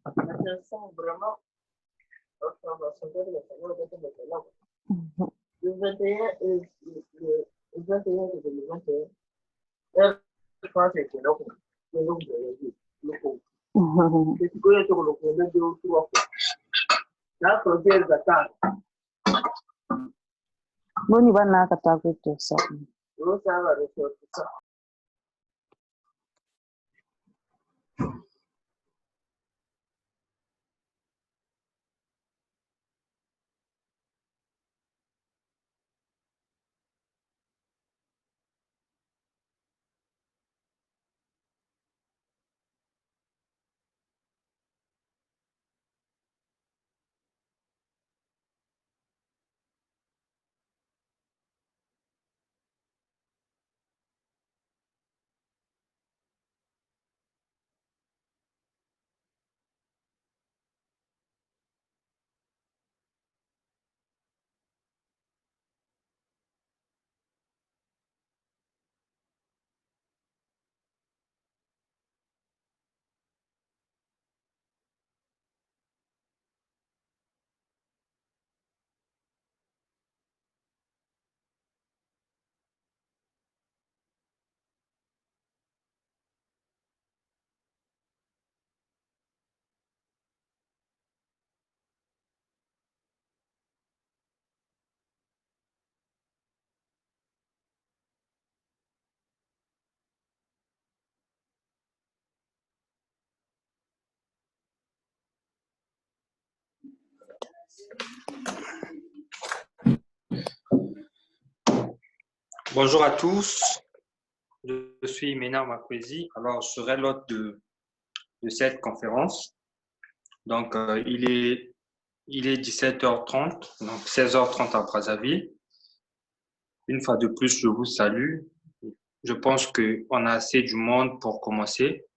Intéressant, vraiment. Le 21 et le 21 et le 21. Je pense que c'est là. C'est quoi le 2 ou 3 fois. Là, frontière d'attente. Boni bana akatakuto sa. Non, ça va rester ça. Bonjour à tous, je suis Ménard Makwezi. Alors, je serai l'hôte de cette conférence. Donc, il est 17h30, donc 16h30 à Brazzaville. Une fois de plus, je vous salue. Je pense qu'on a assez du monde pour commencer.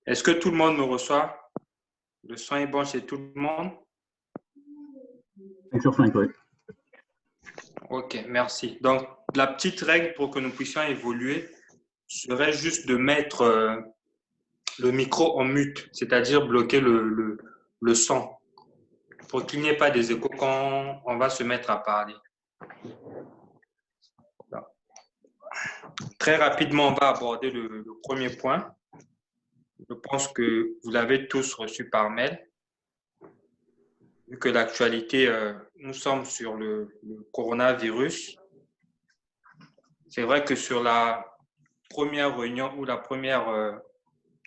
Est-ce que tout le monde me reçoit? Le son est bon chez tout le monde? 5 sur 5, oui. Ok, merci. Donc, la petite règle pour que nous puissions évoluer serait juste de mettre le micro en mute, c'est-à-dire bloquer le son pour qu'il n'y ait pas des échos quand on va se mettre à parler. Très rapidement, on va aborder le premier point. Je pense que vous l'avez tous reçu par mail. Vu que l'actualité, nous sommes sur le coronavirus. C'est vrai que sur la première réunion ou la première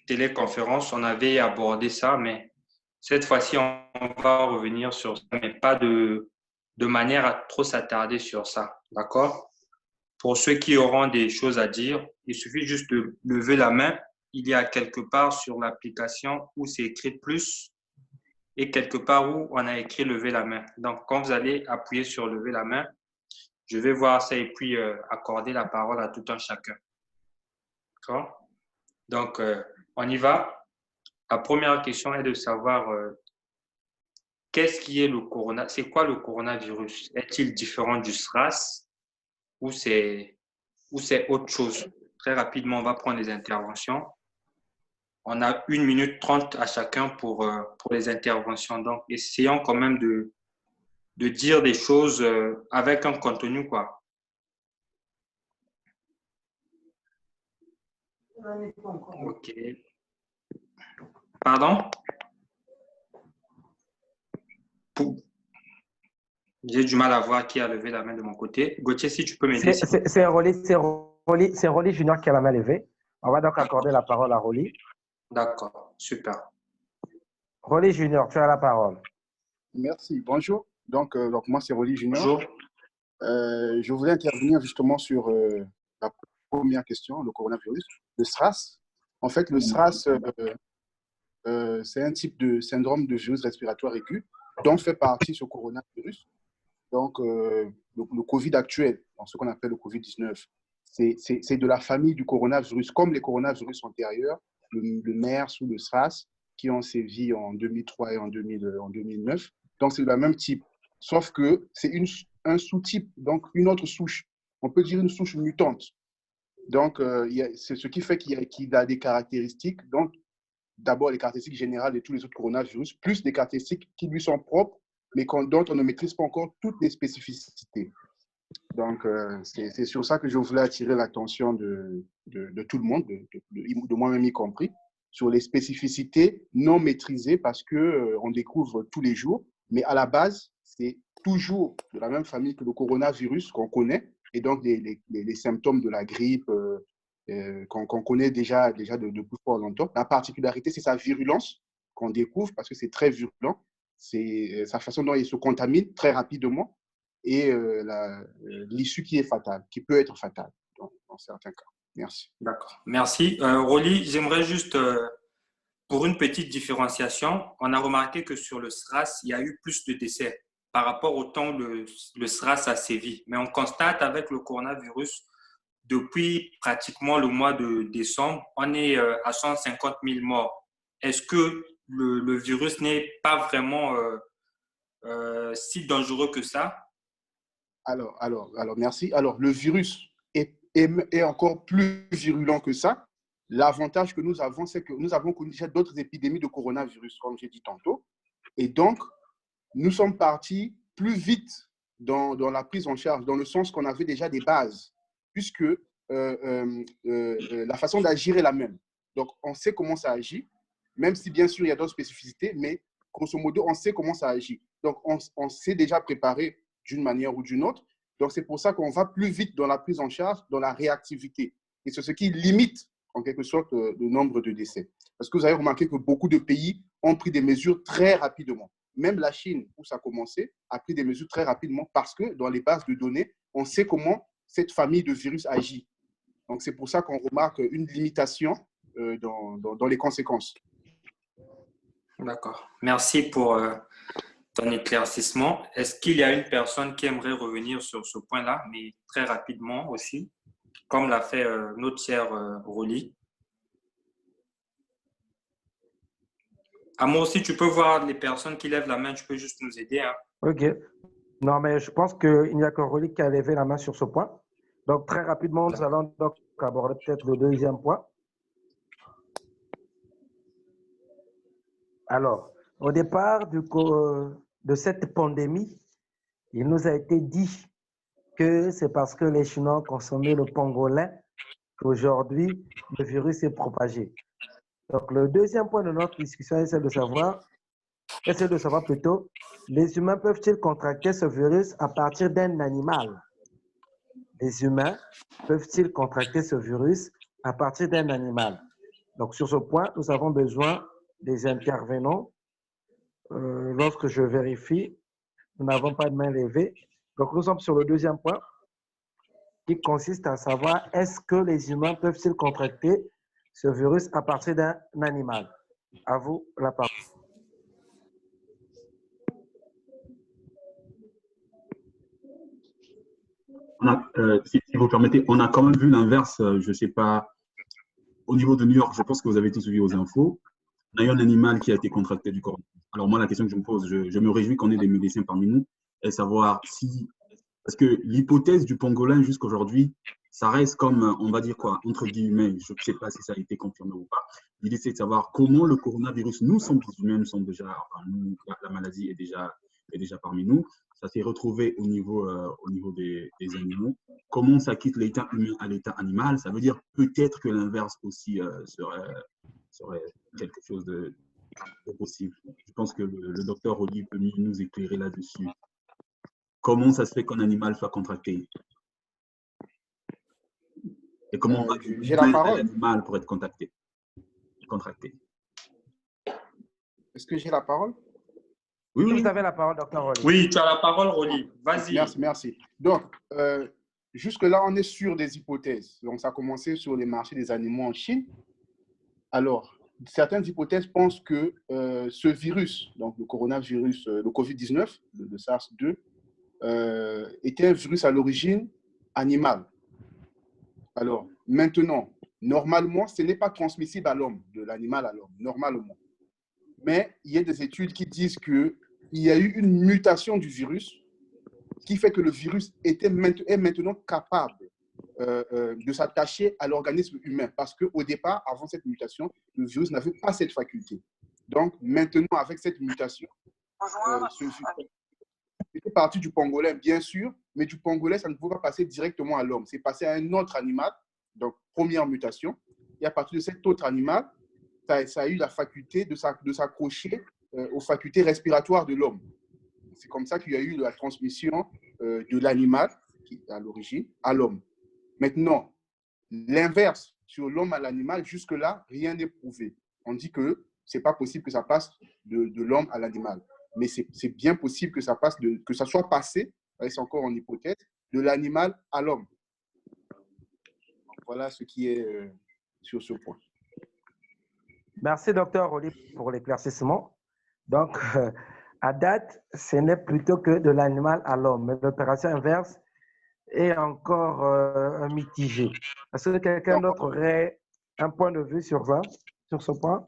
téléconférence, on avait abordé ça, mais cette fois-ci, on va revenir sur ça, mais pas de manière à trop s'attarder sur ça. D'accord? Pour ceux qui auront des choses à dire, il suffit juste de lever la main. Il y a quelque part sur l'application où c'est écrit plus et quelque part où on a écrit lever la main. Donc, quand vous allez appuyer sur lever la main, je vais voir ça et puis accorder la parole à tout un chacun. D'accord? Donc, on y va. La première question est de savoir qu'est-ce qui est le corona? C'est quoi le coronavirus? Est-il différent du SRAS ou c'est autre chose? Très rapidement, on va prendre les interventions. On a 1 minute 30 à chacun pour les interventions. Donc, essayons quand même de dire des choses avec un contenu, quoi. Ok. Pardon? Pou- J'ai du mal à voir qui a levé la main de mon côté. Gauthier, si tu peux m'aider. C'est Rolly Junior qui a la main levée. On va donc accorder la parole à Rolly. D'accord, super. Rolly Junior, tu as la parole. Merci. Bonjour. Donc moi, c'est Rolly Junior. Bonjour. Je voulais intervenir justement sur la première question, le coronavirus, le SRAS. En fait, le SRAS, c'est un type de syndrome de virus respiratoire aigu dont fait partie ce coronavirus. Donc, le Covid actuel, ce qu'on appelle le Covid-19, c'est de la famille du coronavirus, comme les coronavirus antérieurs, le MERS ou le SRAS, qui ont sévi en 2003 et en 2009. Donc, c'est le même type, sauf que c'est un sous-type, donc une autre souche. On peut dire une souche mutante. Donc, c'est ce qui fait qu'il a des caractéristiques. Donc, d'abord, les caractéristiques générales de tous les autres coronavirus, plus des caractéristiques qui lui sont propres, mais dont on ne maîtrise pas encore toutes les spécificités. Donc, c'est sur ça que je voulais attirer l'attention de tout le monde, de moi-même y compris, sur les spécificités non maîtrisées parce qu'on découvre tous les jours. Mais à la base, c'est toujours de la même famille que le coronavirus qu'on connaît, et donc les symptômes de la grippe qu'on connaît déjà depuis fort longtemps. La particularité, c'est sa virulence qu'on découvre parce que c'est très virulent. C'est sa façon dont il se contamine très rapidement et l'issue qui est fatale, qui peut être fatale dans certains cas. Merci. D'accord. Merci. Rolly, j'aimerais juste, pour une petite différenciation, on a remarqué que sur le SRAS, il y a eu plus de décès par rapport au temps où le SRAS a sévi. Mais on constate avec le coronavirus, depuis pratiquement le mois de décembre, on est à 150 000 morts. Est-ce que le virus n'est pas vraiment si dangereux que ça? Alors, merci. Alors, le virus est encore plus virulent que ça. L'avantage que nous avons, c'est que nous avons connu déjà d'autres épidémies de coronavirus, comme j'ai dit tantôt. Et donc, nous sommes partis plus vite dans la prise en charge, dans le sens qu'on avait déjà des bases, puisque la façon d'agir est la même. Donc, on sait comment ça agit, même si, bien sûr, il y a d'autres spécificités, mais grosso modo, on sait comment ça agit. Donc, on s'est déjà préparé d'une manière ou d'une autre. Donc, c'est pour ça qu'on va plus vite dans la prise en charge, dans la réactivité. Et c'est ce qui limite, en quelque sorte, le nombre de décès. Parce que vous avez remarqué que beaucoup de pays ont pris des mesures très rapidement. Même la Chine, où ça a commencé, a pris des mesures très rapidement parce que dans les bases de données, on sait comment cette famille de virus agit. Donc, c'est pour ça qu'on remarque une limitation dans les conséquences. D'accord. Merci pour ton éclaircissement. Est-ce qu'il y a une personne qui aimerait revenir sur ce point-là, mais très rapidement aussi, comme l'a fait notre cher Rolly? Moi aussi, tu peux voir les personnes qui lèvent la main, tu peux juste nous aider. Hein. OK. Non, mais je pense qu'il n'y a que Rolly qui a levé la main sur ce point. Donc, très rapidement, nous allons donc aborder peut-être le deuxième point. Alors, au départ de cette pandémie, il nous a été dit que c'est parce que les Chinois consommaient le pangolin qu'aujourd'hui, le virus est propagé. Donc, le deuxième point de notre discussion est de savoir plutôt, les humains peuvent-ils contracter ce virus à partir d'un animal? Les humains peuvent-ils contracter ce virus à partir d'un animal? Donc, sur ce point, nous avons besoin des intervenants. Lorsque je vérifie, nous n'avons pas de main levée. Donc, nous sommes sur le deuxième point qui consiste à savoir est-ce que les humains peuvent-ils contracter ce virus à partir d'un animal? À vous la parole. Si vous permettez, on a quand même vu l'inverse, je ne sais pas, au niveau de New York, je pense que vous avez tous vu aux infos, on a eu un animal qui a été contracté du coronavirus. Alors moi, la question que je me pose, je me réjouis qu'on ait des médecins parmi nous, est savoir si, parce que l'hypothèse du pangolin jusqu'à aujourd'hui, ça reste comme, on va dire quoi, entre guillemets, je ne sais pas si ça a été confirmé ou pas. L'idée, c'est de savoir comment le coronavirus, nous sommes humains, nous sommes déjà, enfin, nous, la maladie est déjà parmi nous. Ça s'est retrouvé au niveau des animaux. Comment ça quitte l'état humain à l'état animal? Ça veut dire peut-être que l'inverse aussi serait quelque chose de possible. Je pense que le docteur Oli peut nous éclairer là-dessus. Comment ça se fait qu'un animal soit contracté? Et comment j'ai la parole. l'animal pour être contracté? Est-ce que j'ai la parole? Oui, vous avez la parole, docteur Oli. Oui, tu as la parole, Oli. Vas-y. Merci. Donc, jusque-là, on est sur des hypothèses. Donc, ça a commencé sur les marchés des animaux en Chine. Alors, certaines hypothèses pensent que ce virus, donc le coronavirus, le Covid-19, le SARS-2, était un virus à l'origine animale. Alors, maintenant, normalement, ce n'est pas transmissible à l'homme, de l'animal à l'homme, normalement. Mais il y a des études qui disent qu'il y a eu une mutation du virus qui fait que le virus est maintenant capable de s'attacher à l'organisme humain. Parce qu'au départ, avant cette mutation, le virus n'avait pas cette faculté. Donc, maintenant, avec cette mutation, c'était parti du pangolin, bien sûr, mais du pangolin, ça ne pouvait pas passer directement à l'homme. C'est passé à un autre animal, donc première mutation. Et à partir de cet autre animal, ça a eu la faculté de s'accrocher aux facultés respiratoires de l'homme. C'est comme ça qu'il y a eu la transmission de l'animal, à l'origine, à l'homme. Maintenant, l'inverse, sur l'homme à l'animal, jusque-là, rien n'est prouvé. On dit que ce n'est pas possible que ça passe de l'homme à l'animal. Mais c'est bien possible que ça soit passé, c'est encore en hypothèse, de l'animal à l'homme. Voilà ce qui est sur ce point. Merci, docteur Oli, pour l'éclaircissement. Donc, à date, ce n'est plutôt que de l'animal à l'homme. Mais l'opération inverse est encore mitigée. Est-ce que quelqu'un d'autre aurait un point de vue sur ça, sur ce point?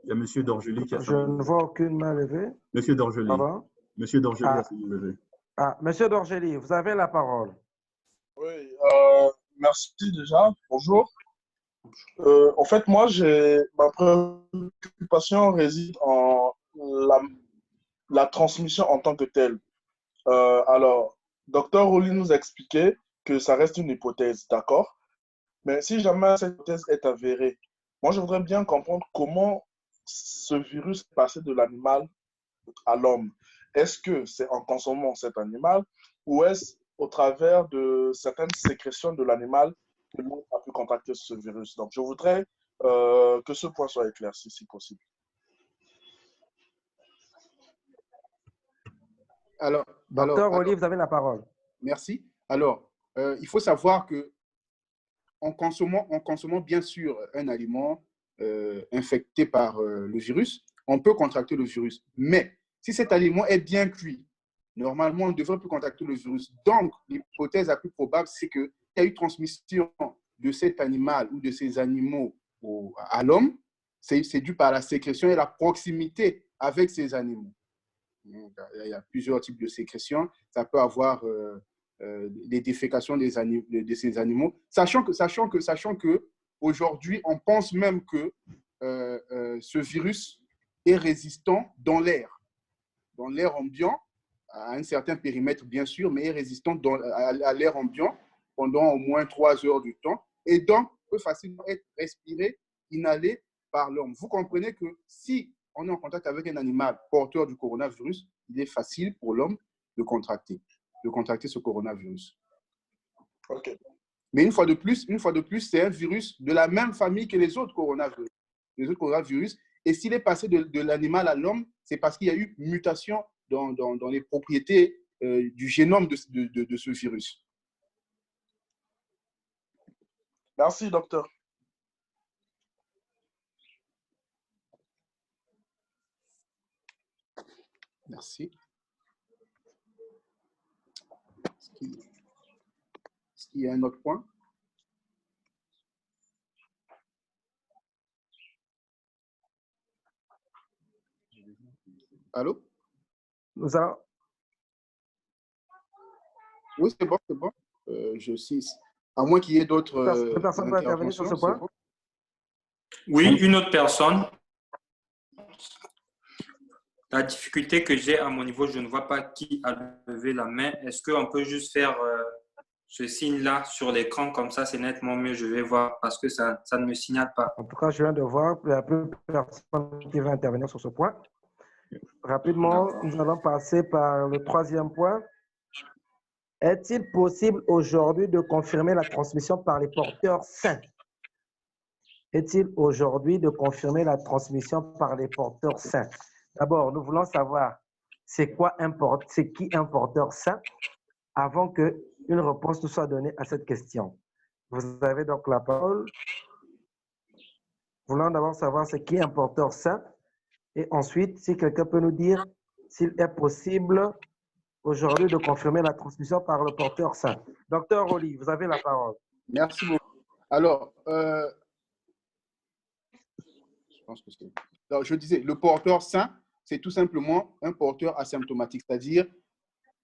Il y a M. Dorgeli qui a Je ne vois aucune main levée. M. Dorgeli. Pardon? M. Dorgeli a sa main levée. M. Dorgeli, vous avez la parole. Oui, merci déjà. Bonjour. En fait, moi, ma préoccupation réside en la transmission en tant que telle. Alors, docteur Oli nous a expliqué que ça reste une hypothèse, d'accord? Mais si jamais cette hypothèse est avérée, moi, je voudrais bien comprendre comment ce virus est passé de l'animal à l'homme. Est-ce que c'est en consommant cet animal ou est-ce au travers de certaines sécrétions de l'animal que l'homme a pu contracter ce virus? Donc, je voudrais que ce point soit éclairci, si possible. Docteur Oli, vous avez la parole. Merci. Alors, il faut savoir que en consommant bien sûr un aliment infecté par le virus, on peut contracter le virus. Mais si cet aliment est bien cuit, normalement, on ne devrait plus contracter le virus. Donc, l'hypothèse la plus probable, c'est qu'il y a eu transmission de cet animal ou de ces animaux à l'homme. C'est dû par la sécrétion et la proximité avec ces animaux. Il y a plusieurs types de sécrétions. Ça peut avoir les défécations de ces animaux. Sachant que aujourd'hui, on pense même que ce virus est résistant dans l'air ambiant, à un certain périmètre bien sûr, mais est résistant à l'air ambiant pendant au moins 3 heures du temps et donc peut facilement être respiré, inhalé par l'homme. Vous comprenez que si on est en contact avec un animal porteur du coronavirus, il est facile pour l'homme de contracter ce coronavirus. Okay. Mais une fois de plus, c'est un virus de la même famille que les autres coronavirus. Et s'il est passé de l'animal à l'homme, c'est parce qu'il y a eu mutation dans les propriétés du génome de ce virus. Merci, docteur. Merci. Est-ce qu'il y a un autre point? Allô? Oui, c'est bon. À moins qu'il y ait d'autres personnes veulent intervenir sur ce point? Oui, une autre personne. La difficulté que j'ai à mon niveau, je ne vois pas qui a levé la main. Est-ce qu'on peut juste faire ce signe-là sur l'écran, comme ça, c'est nettement mieux. Je vais voir parce que ça ne me signale pas. En tout cas, je viens de voir, il n'y a plus personne qui va intervenir sur ce point. Rapidement, nous allons passer par le troisième point. Est-il possible aujourd'hui de confirmer la transmission par les porteurs sains? Est-il aujourd'hui de confirmer la transmission par les porteurs sains? D'abord, nous voulons savoir c'est qui un porteur sain avant qu'une réponse nous soit donnée à cette question. Vous avez donc la parole. Nous voulons d'abord savoir c'est qui un porteur sain et ensuite, si quelqu'un peut nous dire s'il est possible aujourd'hui de confirmer la transmission par le porteur sain. Docteur Oli, vous avez la parole. Merci beaucoup. Alors, je disais, le porteur sain, c'est tout simplement un porteur asymptomatique, c'est-à-dire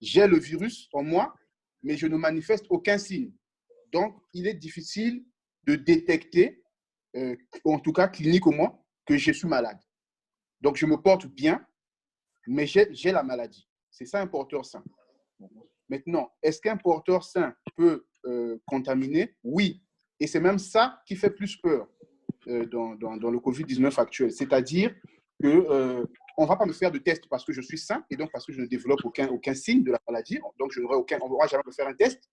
j'ai le virus en moi, mais je ne manifeste aucun signe. Donc, il est difficile de détecter, en tout cas cliniquement, que je suis malade. Donc, je me porte bien, mais j'ai la maladie. C'est ça un porteur sain. Maintenant, est-ce qu'un porteur sain peut contaminer? Oui. Et c'est même ça qui fait plus peur dans le Covid-19 actuel. C'est-à-dire que on ne va pas me faire de test parce que je suis sain et donc parce que je ne développe aucun signe de la maladie. Donc, on ne va jamais me faire un test.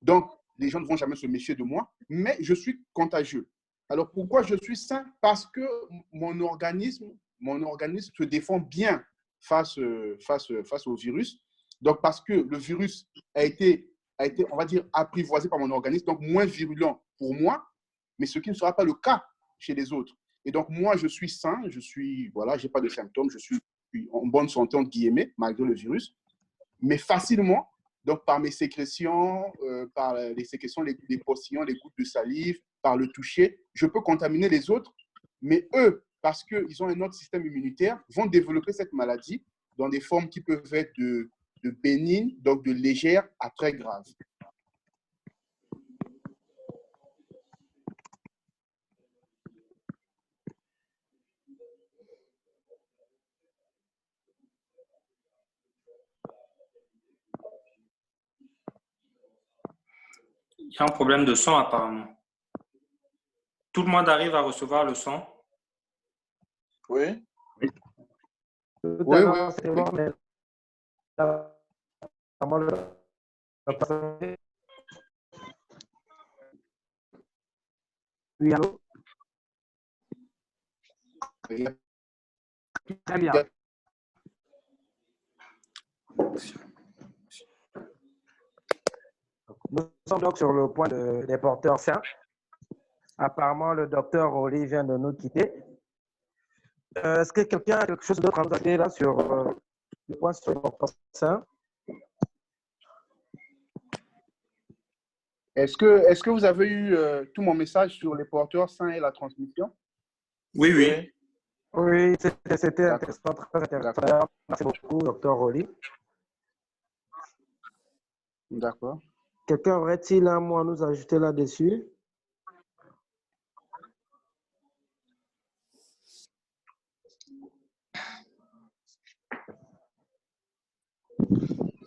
Donc, les gens ne vont jamais se méfier de moi, mais je suis contagieux. Alors, pourquoi je suis sain? Parce que mon organisme se défend bien face au virus. Donc, parce que le virus a été, on va dire, apprivoisé par mon organisme, donc moins virulent pour moi, mais ce qui ne sera pas le cas chez les autres. Et donc, moi, je suis sain, voilà, je n'ai pas de symptômes, je suis en bonne santé, entre guillemets, malgré le virus, mais facilement, donc par mes sécrétions, par les sécrétions, les postillons, les gouttes de salive, par le toucher, je peux contaminer les autres, mais eux, parce qu'ils ont un autre système immunitaire, vont développer cette maladie dans des formes qui peuvent être de bénignes, donc de légères à très graves. Il y a un problème de son apparemment. Tout le monde arrive à recevoir le son? Oui. Oui. Oui, allô? Très bien. Nous sommes donc sur le point des porteurs sains. Apparemment, le docteur Oli vient de nous quitter. Est-ce que quelqu'un a quelque chose d'autre à nous ajouter là sur le point sur les porteurs sains? Est-ce que vous avez eu tout mon message sur les porteurs sains et la transmission? Oui, oui. Oui, c'était intéressant, très intéressant. Merci beaucoup, docteur Oli. D'accord. Quelqu'un aurait-il un mot à nous ajouter là-dessus?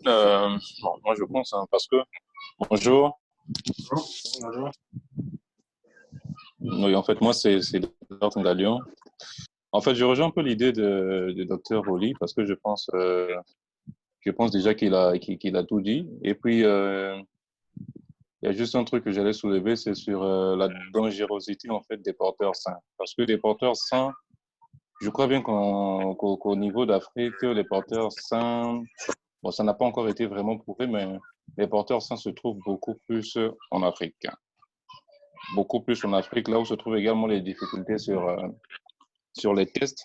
Bon, moi je pense, hein, parce que bonjour. Bonjour. Oui, en fait, moi c'est Lord Ngalion. En fait, je rejoins un peu l'idée de Dr. Oli parce que je pense déjà qu'il a tout dit. Et puis il y a juste un truc que j'allais soulever, c'est sur la dangerosité en fait des porteurs sains. Parce que les porteurs sains, je crois bien qu'au niveau d'Afrique, les porteurs sains, bon, ça n'a pas encore été vraiment prouvé, mais les porteurs sains se trouvent beaucoup plus en Afrique. Beaucoup plus en Afrique, là où se trouvent également les difficultés sur les tests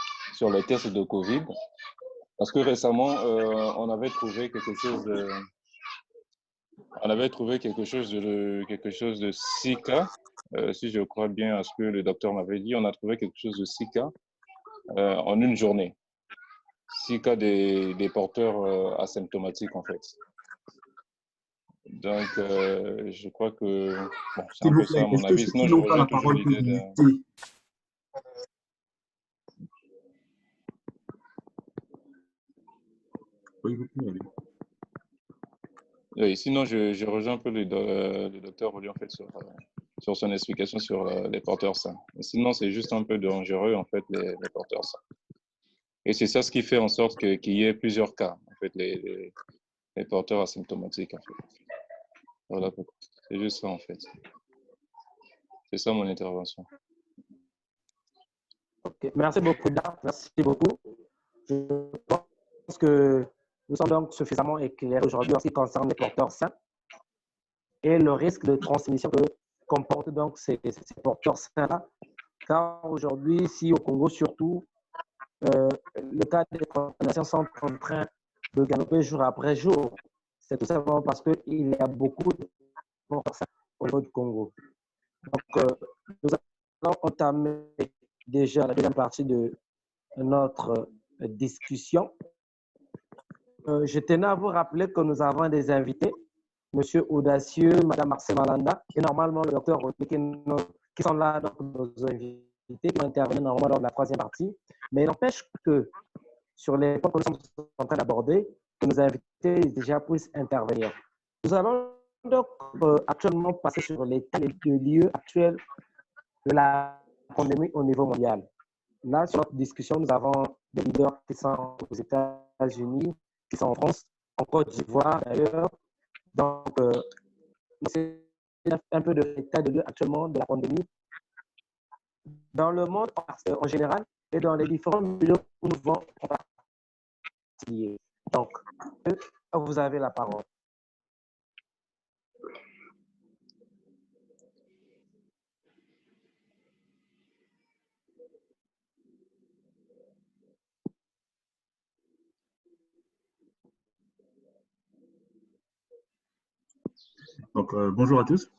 de Covid. Parce que récemment, on avait trouvé quelque chose de 6 cas. Si je crois bien à ce que le docteur m'avait dit, on a trouvé quelque chose de 6 cas en une journée. 6 cas des porteurs asymptomatiques, en fait. Donc, je crois que bon, c'est un peu ça, à mon avis. Sinon, je rejoins toujours l'idée de... Oui, oui. Oui, sinon, je rejoins un peu le docteur Oli, en fait, sur son explication sur les porteurs sains. Sinon, c'est juste un peu dangereux, en fait, les porteurs sains. Et c'est ça ce qui fait en sorte qu'il y ait plusieurs cas, en fait, les porteurs asymptomatiques, en fait. Voilà, c'est juste ça, en fait. C'est ça mon intervention. Ok, merci beaucoup, Dan. Merci beaucoup. Je pense que nous sommes donc suffisamment éclairés aujourd'hui en ce qui concerne les porteurs sains et le risque de transmission que comportent donc ces porteurs sains-là. Car aujourd'hui, ici au Congo surtout, le cas des contaminations sont en train de galoper jour après jour. C'est tout simplement parce qu'il y a beaucoup de porteurs sains au niveau du Congo. Donc, nous allons entamer déjà la deuxième partie de notre discussion. Je tenais à vous rappeler que nous avons des invités, Monsieur Audacieux, Madame Marcel Malanda, et normalement le docteur Rodé, qui sont là, donc nos invités, qui vont intervenir normalement dans la troisième partie. Mais il n'empêche que sur les points que nous sommes en train d'aborder, que nos invités déjà puissent intervenir. Nous allons donc actuellement passer sur l'état de lieu actuel de la pandémie au niveau mondial. Là, sur notre discussion, nous avons des leaders qui sont aux États-Unis, qui sont en France, en Côte d'Ivoire d'ailleurs. Donc, c'est un peu de l'état de lieu actuellement de la pandémie dans le monde en général et dans les différents milieux où nous vivons en particulier. Donc, vous avez la parole. Donc, bonjour à tous.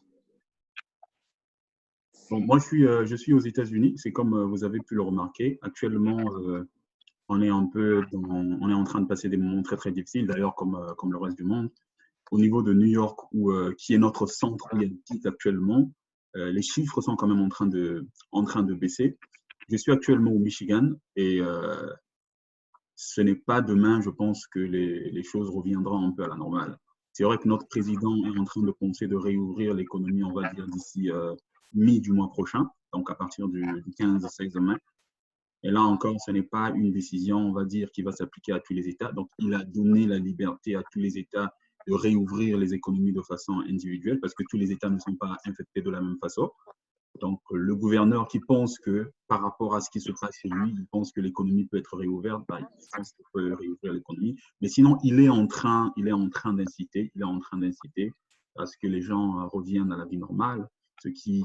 Bon, moi, je suis aux États-Unis. C'est comme vous avez pu le remarquer. Actuellement, on est on est en train de passer des moments très, très difficiles, d'ailleurs, comme le reste du monde. Au niveau de New York, qui est notre centre où il y a des pics actuellement, les chiffres sont quand même en train de baisser. Je suis actuellement au Michigan et ce n'est pas demain, je pense, que les choses reviendront un peu à la normale. C'est vrai que notre président est en train de penser de réouvrir l'économie, on va dire, d'ici mi du mois prochain, donc à partir du 15-16 mai. Et là encore, ce n'est pas une décision, on va dire, qui va s'appliquer à tous les États. Donc, il a donné la liberté à tous les États de réouvrir les économies de façon individuelle parce que tous les États ne sont pas infectés de la même façon. Donc, le gouverneur qui pense que par rapport à ce qui se passe chez lui, il pense que l'économie peut être réouverte, bah, il pense qu'il peut réouvrir l'économie. Mais sinon, il est en train d'inciter à ce que les gens reviennent à la vie normale, ce qui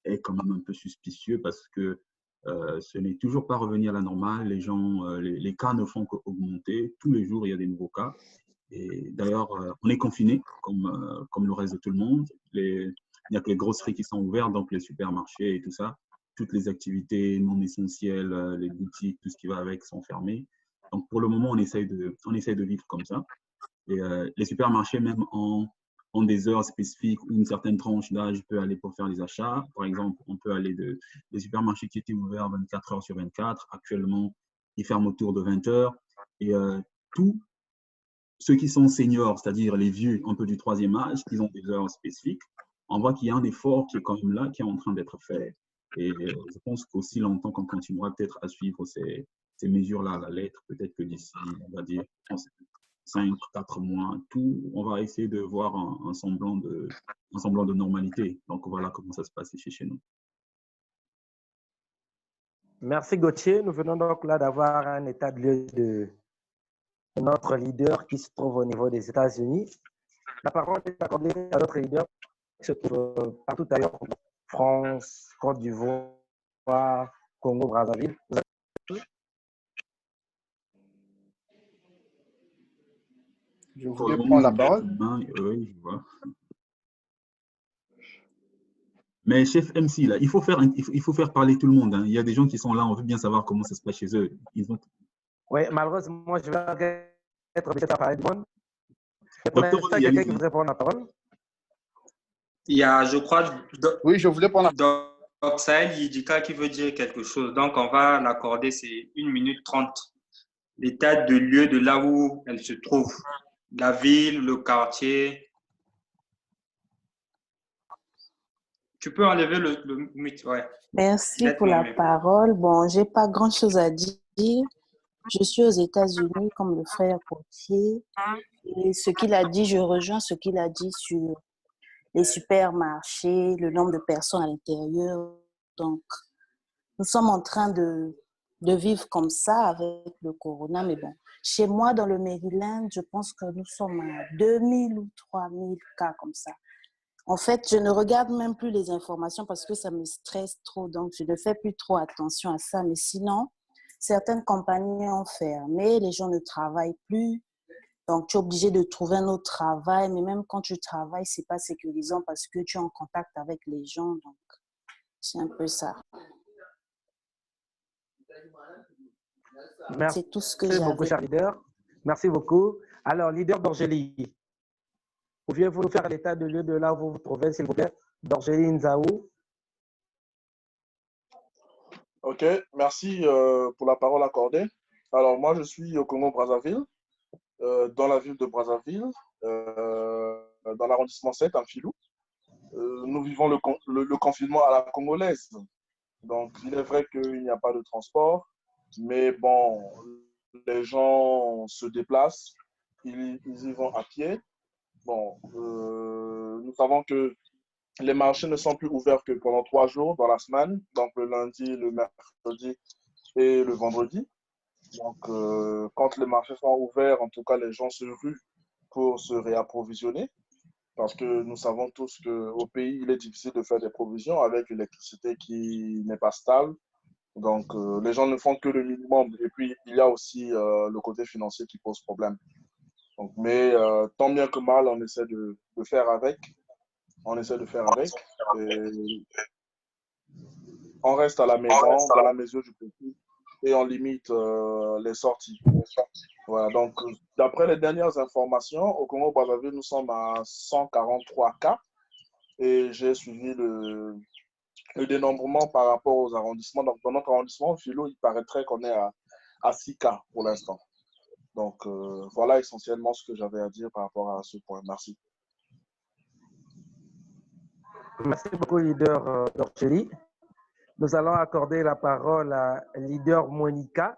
est quand même un peu suspicieux parce que ce n'est toujours pas revenu à la normale. Les gens, les cas ne font qu'augmenter. Tous les jours, il y a des nouveaux cas. Et d'ailleurs, on est confiné comme le reste de tout le monde. Il n'y a que les grosseries qui sont ouvertes, donc les supermarchés et tout ça. Toutes les activités non essentielles, les boutiques, tout ce qui va avec sont fermés. Donc pour le moment, on essaye de vivre comme ça. Et les supermarchés, même ont des heures spécifiques où une certaine tranche d'âge peut aller pour faire les achats. Par exemple, on peut aller des supermarchés qui étaient ouverts 24 heures sur 24. Actuellement, ils ferment autour de 20 heures. Et tous ceux qui sont seniors, c'est-à-dire les vieux un peu du troisième âge, ils ont des heures spécifiques. On voit qu'il y a un effort qui est quand même là, qui est en train d'être fait. Et je pense qu'aussi longtemps qu'on continuera peut-être à suivre ces mesures-là à la lettre, peut-être que d'ici, on va dire, 5, 4 mois, on va essayer de voir un semblant de normalité. Donc voilà comment ça se passe ici chez nous. Merci Gauthier. Nous venons donc là d'avoir un état de lieu de notre leader qui se trouve au niveau des États-Unis. La parole est accordée à notre leader qui se trouve partout ailleurs, France, Côte d'Ivoire, Congo, Brazzaville. Je voulais prendre la parole. Oui, je vois. Mais chef MC, là, il faut faire parler tout le monde. Hein. Il y a des gens qui sont là, on veut bien savoir comment ça se passe chez eux. Oui, malheureusement, je vais être obligé de parler de monde. Docteur, quelqu'un qui voudrait prendre la parole? Il y a, je crois, oui, je voulais prendre la parole. Saël Yidika qui veut dire quelque chose. Donc, on va l'accorder, c'est 1 minute 30. L'état de lieu de là où elle se trouve. La ville, le quartier, Tu peux enlever le mute, ouais. Merci pour Nettement la mieux. parole. Bon, j'ai pas grand-chose à dire. Je suis aux États-Unis comme le frère Gauthier. Et ce qu'il a dit, je rejoins ce qu'il a dit sur les supermarchés, le nombre de personnes à l'intérieur. Donc, nous sommes en train de vivre comme ça avec le corona. Mais bon, chez moi, dans le Maryland, je pense que nous sommes à 2000 ou 3000 cas comme ça. En fait, je ne regarde même plus les informations parce que ça me stresse trop. Donc, je ne fais plus trop attention à ça. Mais sinon, certaines compagnies ont fermé, les gens ne travaillent plus. Donc, tu es obligé de trouver un autre travail. Mais même quand tu travailles, ce n'est pas sécurisant parce que tu es en contact avec les gens. Donc, c'est un peu ça. Merci C'est tout ce que beaucoup, j'avais. cher leader. Merci beaucoup. Alors, leader d'Orgélie, pouviez-vous nous faire l'état de lieu de là où vous vous trouvez, s'il vous plaît? D'Orgélie Nzaou. Ok, merci pour la parole accordée. Alors, moi, je suis au Congo-Brazzaville, dans la ville de Brazzaville, dans l'arrondissement 7, à Filou. Nous vivons le confinement à la congolaise. Donc, il est vrai qu'il n'y a pas de transport, mais bon, les gens se déplacent, ils y vont à pied. Bon, nous savons que les marchés ne sont plus ouverts que pendant 3 jours dans la semaine, donc le lundi, le mercredi et le vendredi. Donc, quand les marchés sont ouverts, en tout cas, les gens se ruent pour se réapprovisionner. Parce que nous savons tous qu'au pays, il est difficile de faire des provisions avec l'électricité qui n'est pas stable. Donc, les gens ne font que le minimum. Et puis, il y a aussi le côté financier qui pose problème. Donc, mais tant bien que mal, on essaie de faire avec. On essaie de faire avec. Et on reste à la maison, dans la mesure du possible, et on limite les sorties. Voilà, donc, d'après les dernières informations, au Congo-Brazzaville, nous sommes à 143 cas. Et j'ai suivi le dénombrement par rapport aux arrondissements. Donc, dans notre arrondissement, Philo, il paraîtrait qu'on est à 6 cas pour l'instant. Donc, voilà essentiellement ce que j'avais à dire par rapport à ce point. Merci. Merci beaucoup, leader d'Orgélie. Nous allons accorder la parole à leader Monica.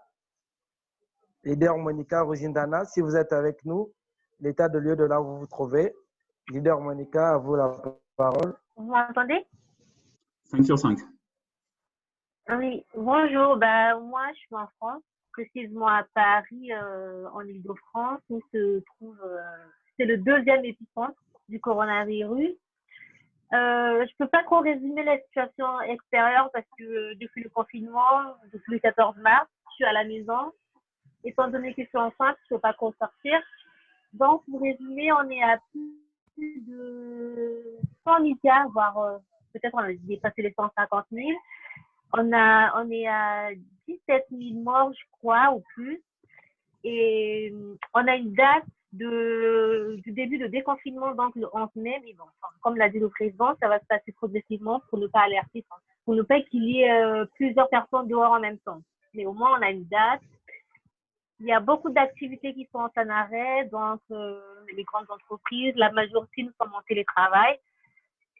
Leader Monica Rosindana, si vous êtes avec nous, l'état de lieu de là où vous vous trouvez. Leader Monica, à vous la parole. Vous m'entendez? 5 sur 5. Oui, bonjour. Ben, moi, je suis en France, précisément à Paris, en Île-de-France, où se trouve, c'est le deuxième épicentre du coronavirus. Je peux pas trop résumer la situation extérieure parce que depuis le confinement, depuis le 14 mars, je suis à la maison. Étant donné que je suis enceinte, je peux pas trop sortir. Donc, pour résumer, on est à plus de 100 000 cas, voire peut-être on a dépassé les 150 000. On est à 17 000 morts, je crois, ou plus. Et on a une date du début de déconfinement, donc le 11 mai. Mais bon, comme l'a dit le président, ça va se passer progressivement pour ne pas alerter, pour ne pas qu'il y ait plusieurs personnes dehors en même temps. Mais au moins, on a une date. Il y a beaucoup d'activités qui sont en arrêt, donc les grandes entreprises, la majorité nous sommes en télétravail.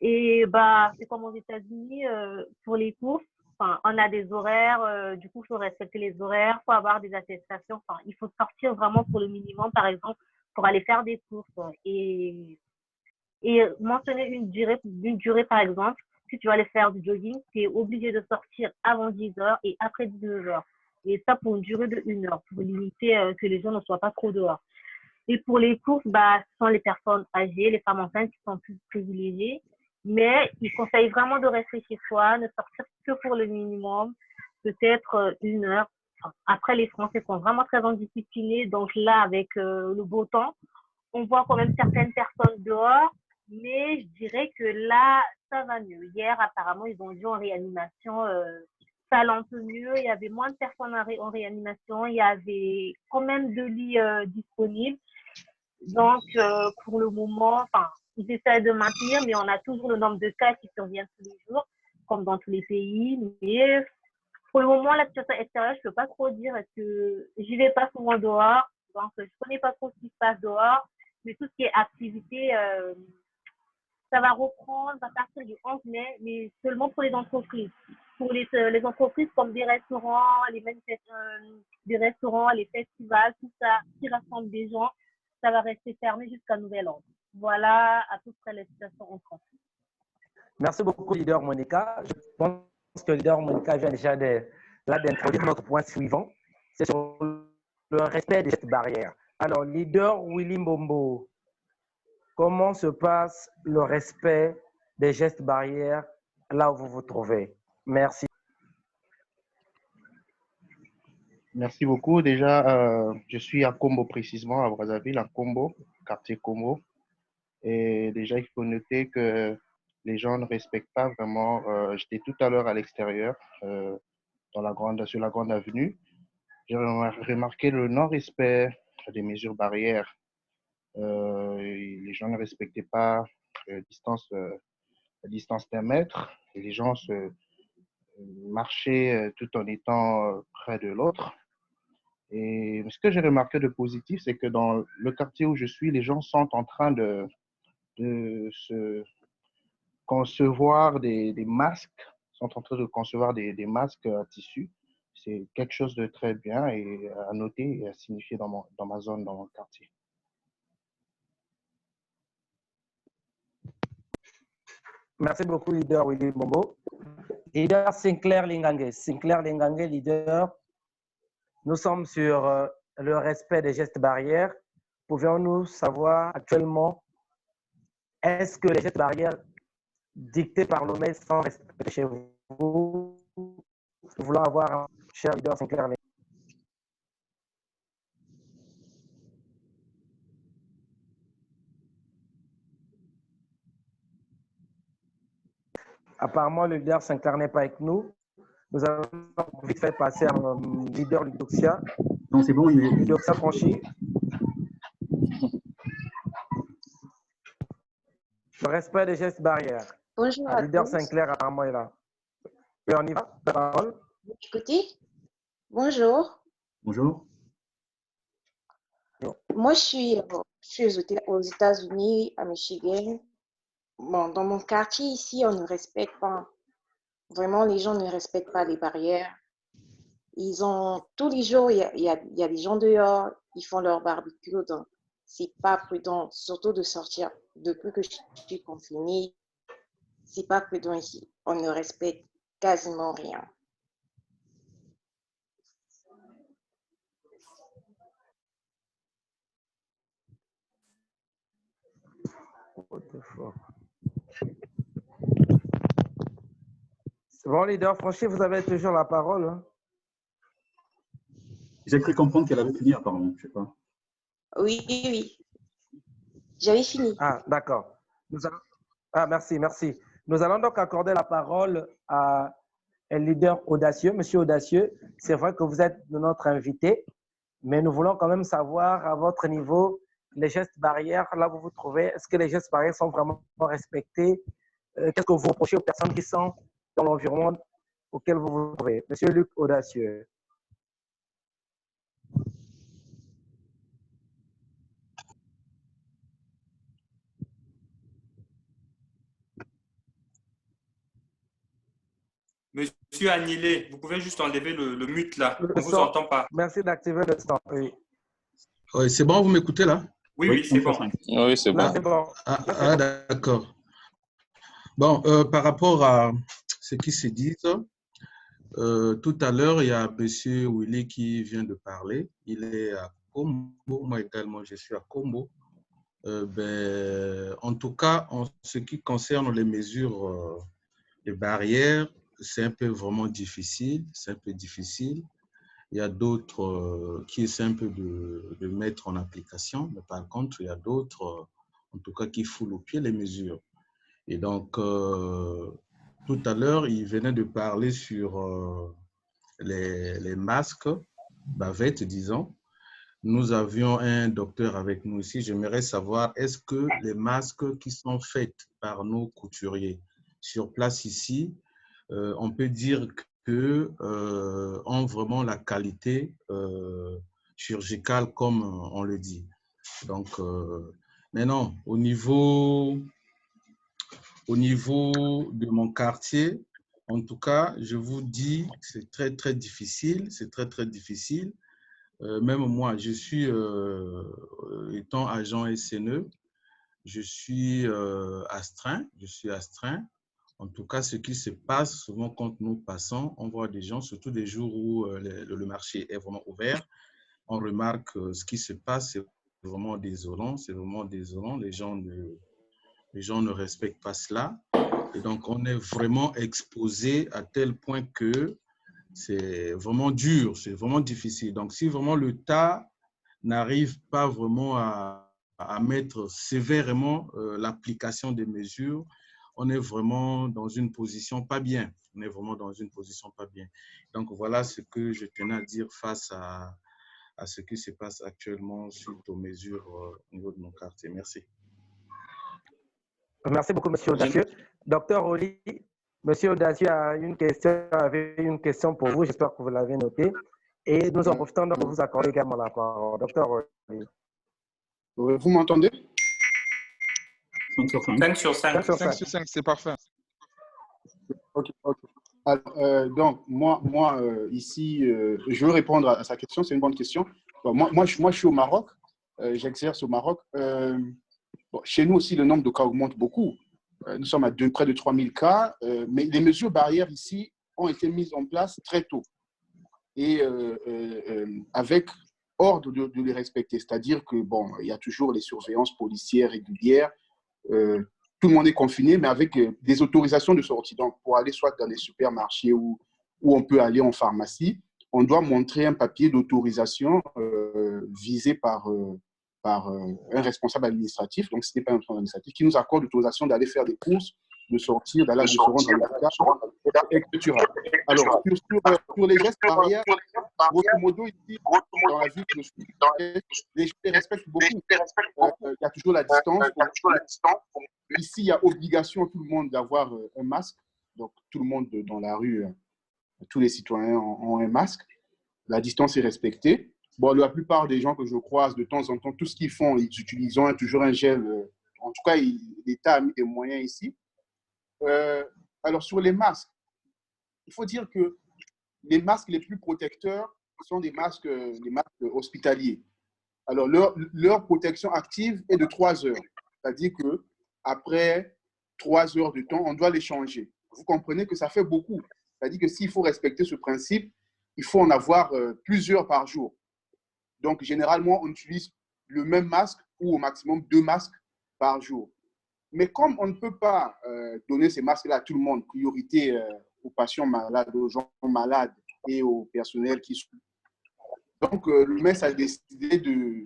Et bah, c'est comme aux États-Unis, pour les courses, enfin, on a des horaires, du coup, il faut respecter les horaires, il faut avoir des attestations, enfin, il faut sortir vraiment pour le minimum, par exemple, pour aller faire des courses. Et mentionner une durée, par exemple, si tu vas aller faire du jogging, tu es obligé de sortir avant 10 heures et après 19 heures. Et ça pour une durée de 1 heure, pour limiter que les gens ne soient pas trop dehors. Et pour les courses, bah, ce sont les personnes âgées, les femmes enceintes qui sont plus privilégiées. Mais il conseille vraiment de rester chez soi, ne sortir que pour le minimum, peut-être 1 heure. Enfin, après, les Français sont vraiment très indisciplinés. Donc là, avec le beau temps, on voit quand même certaines personnes dehors. Mais je dirais que là, ça va mieux. Hier, apparemment, ils ont dit en réanimation, ça allait un peu mieux. Il y avait moins de personnes en réanimation. Il y avait quand même 2 lits disponibles. Donc, pour le moment, enfin, ils essaient de maintenir, mais on a toujours le nombre de cas qui surviennent tous les jours, comme dans tous les pays. Mais pour le moment, la situation extérieure, je ne peux pas trop dire parce que j'y vais pas souvent dehors. Donc, je ne connais pas trop ce qui se passe dehors. Mais tout ce qui est activité, ça va reprendre à partir du 11 mai, mais seulement pour les entreprises. Pour les entreprises comme des restaurants, des restaurants, les festivals, tout ça, qui rassemble des gens, ça va rester fermé jusqu'à nouvel ordre. Voilà à peu près la situation en France. Merci beaucoup, leader Monica. Je pense que leader Monica vient déjà d'introduire notre point suivant. C'est sur le respect des barrières. Alors, leader Willy Mbombo, comment se passe le respect des gestes barrières là où vous vous trouvez? Merci. Merci beaucoup. Déjà, je suis à Kombo précisément, à Brazzaville, à Kombo, quartier Kombo. Et déjà, il faut noter que les gens ne respectent pas vraiment. J'étais tout à l'heure à l'extérieur, sur la grande avenue. J'ai remarqué le non-respect des mesures barrières. Les gens ne respectaient pas la distance d'un mètre. Et les gens marchaient tout en étant près de l'autre. Et ce que j'ai remarqué de positif, c'est que dans le quartier où je suis, les gens sont en train de se concevoir des masques, sont en train de concevoir des masques à tissu. C'est quelque chose de très bien et à noter et à signifier dans ma zone, dans mon quartier. Merci beaucoup, leader Willy Mbombo. Leader Sinclair Lingange. Sinclair Lingange, leader. Nous sommes sur le respect des gestes barrières. Pouvons-nous savoir actuellement, est-ce que les gestes barrières dictés par l'OMS sont respectés chez vous? Nous voulons avoir un cher leader Sinclair Lingange. Apparemment, le leader Sinclair n'est pas avec nous. Nous allons vite fait passer à leader Ludoxia. Non, c'est bon, il est. Ludoxia Franchi. Le respect des gestes barrières. Bonjour Le à leader tous. Sinclair, apparemment, est là. Et on y va, la parole. Écoutez, bonjour. Bonjour. Moi, je suis aux États-Unis, à Michigan. Bon, dans mon quartier ici, on ne respecte pas. Vraiment, les gens ne respectent pas les barrières. Tous les jours, il y a des gens dehors, ils font leur barbecue. Donc, c'est pas prudent, surtout de sortir. Depuis que je suis confinée, c'est pas prudent ici. On ne respecte quasiment rien. Bon, leader Franchi, vous avez toujours la parole. Hein? J'ai cru comprendre qu'elle avait fini, apparemment. Je sais pas. Oui, oui. J'avais fini. Ah, d'accord. Ah, merci, merci. Nous allons donc accorder la parole à un leader audacieux. Monsieur Audacieux, c'est vrai que vous êtes notre invité, mais nous voulons quand même savoir à votre niveau les gestes barrières, là où vous vous trouvez. Est-ce que les gestes barrières sont vraiment respectés? Qu'est-ce que vous reprochez aux personnes qui sont dans l'environnement auquel vous vous trouvez? Monsieur Luc Audacieux. Monsieur Agnilé, vous pouvez juste enlever le mute là. On ne vous entend pas. Merci d'activer le son. Oui. Oui, c'est bon, vous m'écoutez là? Oui, oui, c'est bon. Oui, c'est Là, bon. c'est bon. Ah, d'accord. Bon, par rapport à ce qui se dit, tout à l'heure, il y a M. Willy qui vient de parler. Il est à Kombo. Moi également, je suis à Kombo. En tout cas, en ce qui concerne les mesures de barrières, c'est un peu vraiment difficile. C'est un peu difficile. Il y a d'autres qui essaient un peu de mettre en application, mais par contre, il y a d'autres, en tout cas, qui foulent au pied les mesures. Et donc, tout à l'heure, il venait de parler sur les masques, bavettes, disons. Nous avions un docteur avec nous ici. J'aimerais savoir, est-ce que les masques qui sont faits par nos couturiers sur place ici, on peut dire que ont vraiment la qualité chirurgicale comme on le dit. Donc, maintenant, au niveau Au niveau de mon quartier, en tout cas, je vous dis, c'est très, très difficile. C'est très, très difficile. Même moi, je suis, étant agent SNE, je suis astreint. Je suis astreint. En tout cas, ce qui se passe souvent quand nous passons, on voit des gens, surtout des jours où le marché est vraiment ouvert, on remarque ce qui se passe, c'est vraiment désolant. C'est vraiment désolant. Les gens ne respectent pas cela. Et donc, on est vraiment exposé à tel point que c'est vraiment dur, c'est vraiment difficile. Donc, si vraiment l'État n'arrive pas vraiment à mettre sévèrement l'application des mesures, on est vraiment dans une position pas bien. On est vraiment dans une position pas bien. Donc, voilà ce que je tenais à dire face à ce qui se passe actuellement suite aux mesures au niveau de mon quartier. Merci. Merci beaucoup, Monsieur Audacieux. Docteur Oli, Monsieur Audacieux avait une question pour vous. J'espère que vous l'avez noté. Et nous en profitons de vous accorder également la parole. Docteur Oli. Vous m'entendez? 5 sur 5. 5 sur 5. 5 sur 5, c'est parfait. Ok. Alors, donc, moi ici, je veux répondre à sa question. C'est une bonne question. Bon, moi, je suis au Maroc. J'exerce au Maroc. Bon, chez nous aussi, le nombre de cas augmente beaucoup. Nous sommes à près de 3000 cas. Mais les mesures barrières ici ont été mises en place très tôt. Et avec ordre de les respecter. C'est-à-dire que, bon, il y a toujours les surveillances policières régulières. Tout le monde est confiné, mais avec des autorisations de sortie. Donc, pour aller soit dans les supermarchés ou on peut aller en pharmacie, on doit montrer un papier d'autorisation visé par un responsable administratif. Donc, ce n'est pas un responsable administratif qui nous accorde l'autorisation d'aller faire des courses, de sortir, d'aller se rendre dans le cas, etc. Alors, sur les gestes barrières, grosso modo, ici, dans la ville que je suis, les gens les respectent beaucoup. Il y a toujours la distance. Ici, il y a obligation à tout le monde d'avoir un masque. Donc, tout le monde dans la rue, tous les citoyens ont un masque. La distance est respectée. Bon, la plupart des gens que je croise de temps en temps, tout ce qu'ils font, ils utilisent toujours un gel. En tout cas, l'État a mis des moyens ici. Alors, sur les masques, il faut dire que les masques les plus protecteurs sont des masques hospitaliers. Alors, leur protection active est de 3 heures. C'est-à-dire qu'après 3 heures de temps, on doit les changer. Vous comprenez que ça fait beaucoup. C'est-à-dire que s'il faut respecter ce principe, il faut en avoir plusieurs par jour. Donc, généralement, on utilise le même masque ou au maximum 2 masques par jour. Mais comme on ne peut pas donner ces masques-là à tout le monde, priorité aux patients malades, aux gens malades et au personnel qui sont. Donc, le MES a décidé de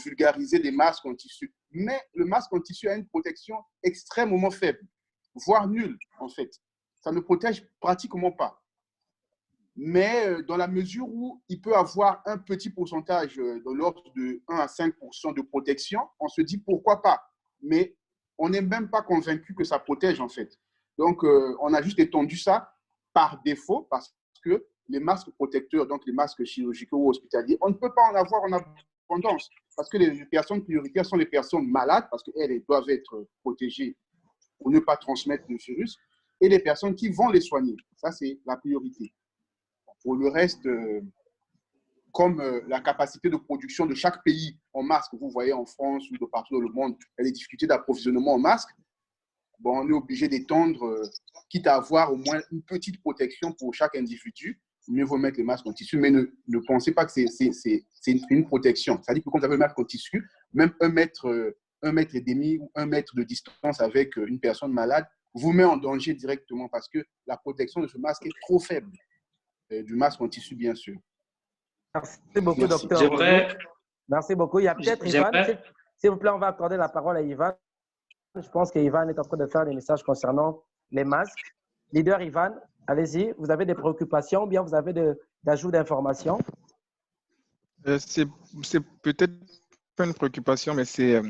vulgariser des masques en tissu. Mais le masque en tissu a une protection extrêmement faible, voire nulle, en fait. Ça ne protège pratiquement pas. Mais dans la mesure où il peut avoir un petit pourcentage de l'ordre de 1 à 5% de protection, on se dit pourquoi pas. Mais on n'est même pas convaincu que ça protège, en fait. Donc, on a juste étendu ça par défaut parce que les masques protecteurs, donc les masques chirurgicaux ou hospitaliers, on ne peut pas en avoir en abondance parce que les personnes prioritaires sont les personnes malades parce qu'elles doivent être protégées pour ne pas transmettre le virus et les personnes qui vont les soigner. Ça, c'est la priorité. Pour le reste, comme la capacité de production de chaque pays en masques, vous voyez en France ou de partout dans le monde, il y a des difficultés d'approvisionnement en masques, bon, on est obligé d'étendre, quitte à avoir au moins une petite protection pour chaque individu. Mieux vaut mettre les masques en tissu, mais ne pensez pas que c'est une protection. C'est-à-dire que quand vous avez le masque en tissu, même 1 mètre et demi ou 1 mètre de distance avec une personne malade vous met en danger directement parce que la protection de ce masque est trop faible. Du masque en tissu, bien sûr. Merci beaucoup, docteur. Merci beaucoup. Il y a peut-être Ivan. S'il vous plaît, on va accorder la parole à Ivan. Je pense qu'Ivan est en train de faire des messages concernant les masques. Leader Ivan, allez-y. Vous avez des préoccupations ou bien vous avez d'ajout d'informations? C'est peut-être pas une préoccupation, mais c'est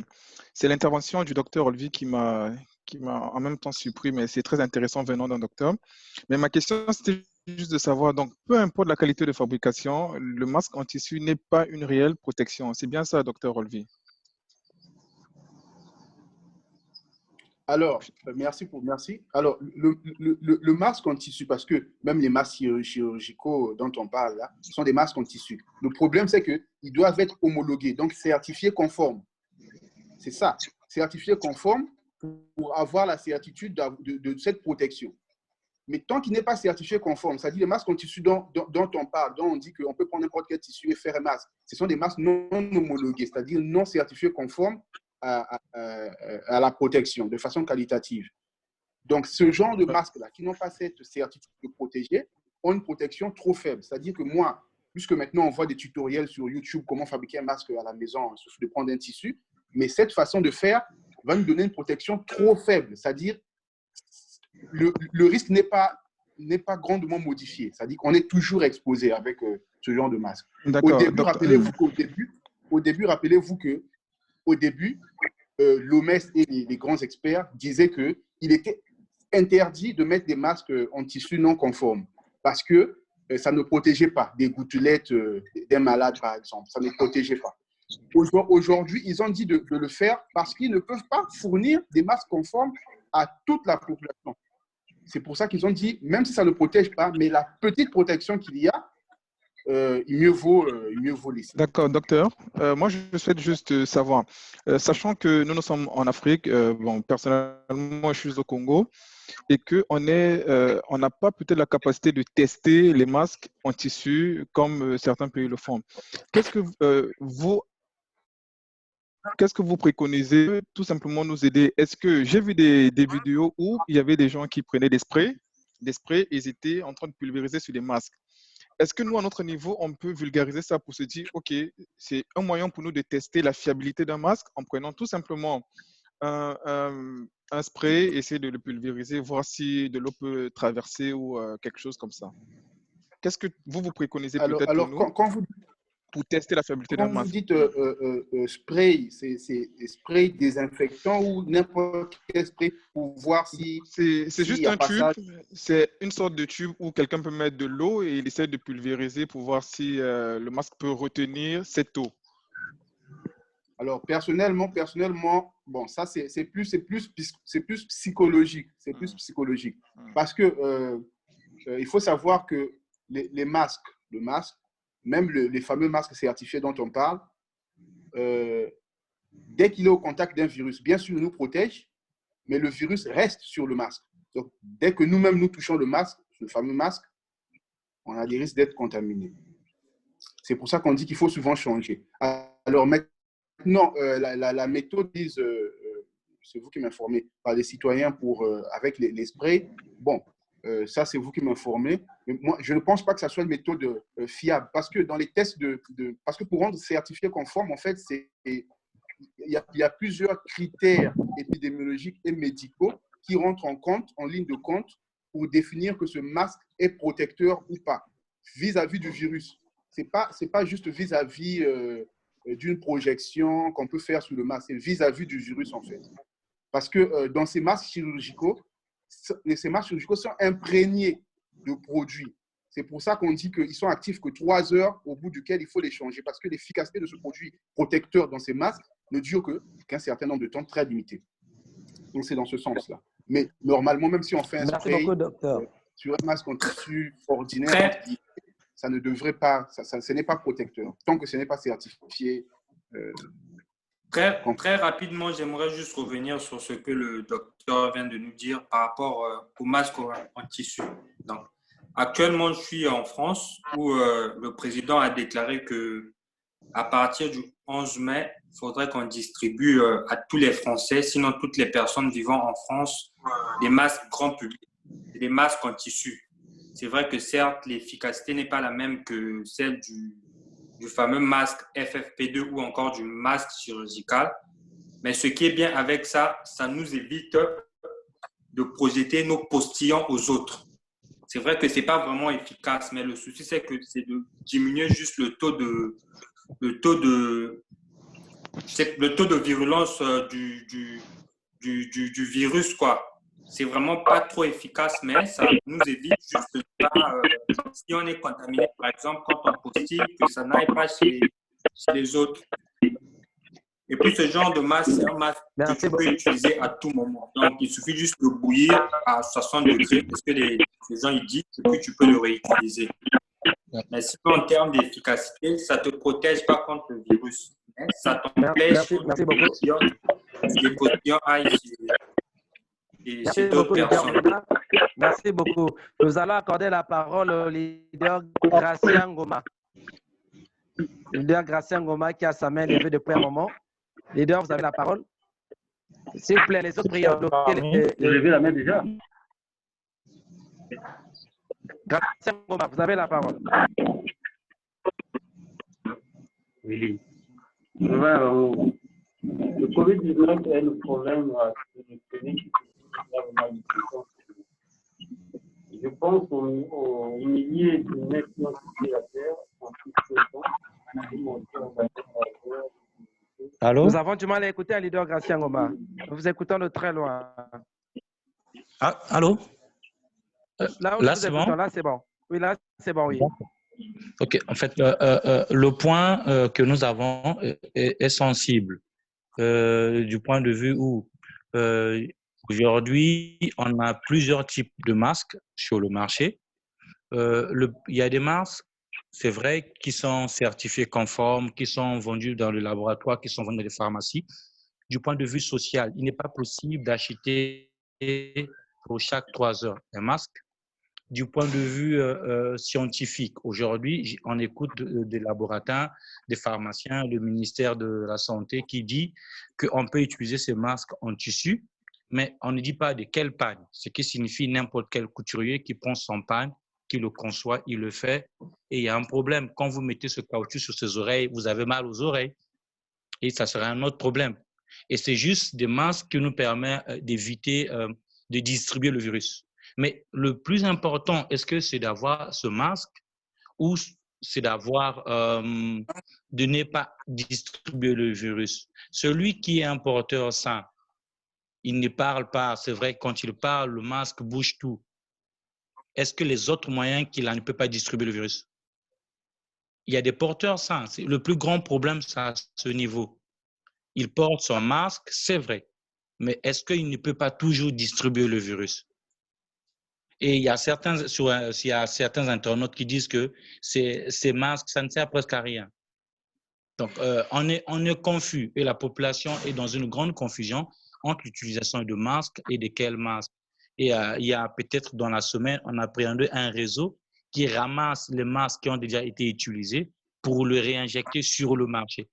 l'intervention du docteur Olvi qui m'a en même temps surpris, mais c'est très intéressant venant d'un docteur. Mais ma question, c'était juste de savoir, donc, peu importe la qualité de fabrication, le masque en tissu n'est pas une réelle protection. C'est bien ça, docteur Olvi? Alors, merci. Alors, le masque en tissu, parce que même les masques chirurgicaux dont on parle là, sont des masques en tissu. Le problème, c'est qu'ils doivent être homologués, donc certifiés conformes. C'est ça, certifiés conformes pour avoir la certitude de cette protection. Mais tant qu'il n'est pas certifié conforme, c'est-à-dire les masques en tissu dont on parle, dont on dit qu'on peut prendre n'importe quel tissu et faire un masque, ce sont des masques non homologués, c'est-à-dire non certifiés conformes à la protection de façon qualitative. Donc, ce genre de masques-là, qui n'ont pas cette certitude de protéger, ont une protection trop faible. C'est-à-dire que moi, puisque maintenant on voit des tutoriels sur YouTube, comment fabriquer un masque à la maison, il suffit de prendre un tissu, mais cette façon de faire va nous donner une protection trop faible. C'est-à-dire le risque n'est pas grandement modifié. C'est-à-dire qu'on est toujours exposé avec ce genre de masque. Au début, rappelez-vous que l'OMS et les grands experts disaient qu'il était interdit de mettre des masques en tissu non conforme parce que ça ne protégeait pas des gouttelettes d'un malade, par exemple. Ça ne protégeait pas. Aujourd'hui, ils ont dit de le faire parce qu'ils ne peuvent pas fournir des masques conformes à toute la population. C'est pour ça qu'ils ont dit, même si ça ne protège pas, mais la petite protection qu'il y a, il mieux vaut laisser. D'accord, docteur. Moi, je souhaite juste savoir, sachant que nous sommes en Afrique, bon, personnellement, je suis au Congo, et qu'on n'a pas peut-être la capacité de tester les masques en tissu comme certains pays le font. Qu'est-ce que vous préconisez? Tout simplement nous aider. Est-ce que j'ai vu des vidéos où il y avait des gens qui prenaient des sprays, ils étaient en train de pulvériser sur les masques. Est-ce que nous, à notre niveau, on peut vulgariser ça pour se dire, OK, c'est un moyen pour nous de tester la fiabilité d'un masque en prenant tout simplement un spray, essayer de le pulvériser, voir si de l'eau peut traverser ou quelque chose comme ça. Qu'est-ce que vous préconisez peut-être pour nous pour tester la fiabilité d'un masque? Quand vous dites spray, c'est spray désinfectant ou n'importe quel spray pour voir si… C'est juste un tube, c'est une sorte de tube où quelqu'un peut mettre de l'eau et il essaie de pulvériser pour voir si le masque peut retenir cette eau. Alors, personnellement, bon, ça, c'est plus psychologique. C'est plus psychologique. Parce que il faut savoir que le masque, même les fameux masques certifiés dont on parle, dès qu'il est au contact d'un virus, bien sûr, il nous protège, mais le virus reste sur le masque. Donc, dès que nous-mêmes nous touchons le masque, le fameux masque, on a des risques d'être contaminés. C'est pour ça qu'on dit qu'il faut souvent changer. Alors maintenant, la méthode, c'est vous qui m'informez, par les citoyens avec les sprays. Bon, ça, c'est vous qui m'informez. Mais moi, je ne pense pas que ça soit une méthode fiable parce que dans les tests parce que pour rendre certifié conforme, en fait, il y a plusieurs critères épidémiologiques et médicaux qui rentrent en ligne de compte pour définir que ce masque est protecteur ou pas vis-à-vis du virus. C'est pas juste vis-à-vis d'une projection qu'on peut faire sur le masque, c'est vis-à-vis du virus en fait. Parce que dans ces masques chirurgicaux sont imprégnés de produits. C'est pour ça qu'on dit qu'ils sont actifs que 3 heures au bout duquel il faut les changer parce que l'efficacité de ce produit protecteur dans ces masques ne dure qu'un certain nombre de temps très limité. Donc c'est dans ce sens-là. Mais normalement, même si on fait un spray sur un masque en tissu ordinaire, ça ne devrait pas, ce n'est pas protecteur, tant que ce n'est pas certifié. Très rapidement, j'aimerais juste revenir sur ce que le docteur vient de nous dire par rapport au masque en tissu. Donc, actuellement, je suis en France où le président a déclaré qu'à partir du 11 mai, il faudrait qu'on distribue à tous les Français, sinon toutes les personnes vivant en France, des masques grand public, des masques en tissu. C'est vrai que certes, l'efficacité n'est pas la même que celle du fameux masque FFP2 ou encore du masque chirurgical. Mais ce qui est bien avec ça, ça nous évite de projeter nos postillons aux autres. C'est vrai que ce n'est pas vraiment efficace, mais le souci, c'est de diminuer juste le taux de virulence du virus, quoi. C'est vraiment pas trop efficace, mais ça nous évite juste de pas, si on est contaminé, par exemple, quand on postille, que ça n'aille pas chez les autres. Et puis, ce genre de masque, c'est un masque que tu peux utiliser à tout moment. Donc, il suffit juste de bouillir à 60 degrés, parce que les gens ils disent, et puis tu peux le réutiliser. Mais sinon, en termes d'efficacité, ça ne te protège pas contre le virus. Mais ça t'empêche des postillons aillent chez d'autres personnes. Merci beaucoup. Nous allons accorder la parole au leader Gracien Ngoma. Le leader Gracien Ngoma qui a sa main levée depuis un moment. Leader, vous avez la parole. S'il vous plaît, les autres prières. Vous levez la main déjà. Gracien Ngoma, vous avez la parole. Oui. Le Covid-19 est le problème chronique. Je pense aux milliers de nations sur la Terre en tout temps. Allô? Nous avons du mal à écouter un leader Gracien Ngoma. Nous vous écoutons de très loin. Ah, allô? Là, c'est bon? Là, c'est bon. Oui, là, c'est bon, oui. Ok, en fait, le point que nous avons est sensible du point de vue où aujourd'hui, on a plusieurs types de masques sur le marché. Il y a des masques, c'est vrai, qui sont certifiés conformes, qui sont vendus dans le laboratoire, qui sont vendus dans les pharmacies. Du point de vue social, il n'est pas possible d'acheter pour chaque 3 heures un masque. Du point de vue scientifique, aujourd'hui, on écoute des laboratoires, des pharmaciens, le ministère de la Santé qui dit qu'on peut utiliser ces masques en tissu, mais on ne dit pas de quelle panne, ce qui signifie n'importe quel couturier qui prend son panne, qui le conçoit, il le fait, et il y a un problème. Quand vous mettez ce caoutchouc sur ses oreilles, vous avez mal aux oreilles, et ça sera un autre problème. Et c'est juste des masques qui nous permettent d'éviter de distribuer le virus. Mais le plus important, est-ce que c'est d'avoir ce masque ou c'est d'avoir, de ne pas distribuer le virus? Celui qui est un porteur sain, il ne parle pas, c'est vrai, quand il parle, le masque bouge tout. Est-ce que les autres moyens qu'il a ne peut pas distribuer le virus? Il y a des porteurs sains. Le plus grand problème, c'est à ce niveau. Il porte son masque, c'est vrai, mais est-ce qu'il ne peut pas toujours distribuer le virus? Et il y a certains internautes qui disent que ces masques, ça ne sert presque à rien. Donc, on est confus et la population est dans une grande confusion entre l'utilisation de masques et de quels masques. Et il y a peut-être dans la semaine, on a appréhendé un réseau qui ramasse les masques qui ont déjà été utilisés pour le réinjecter sur le marché.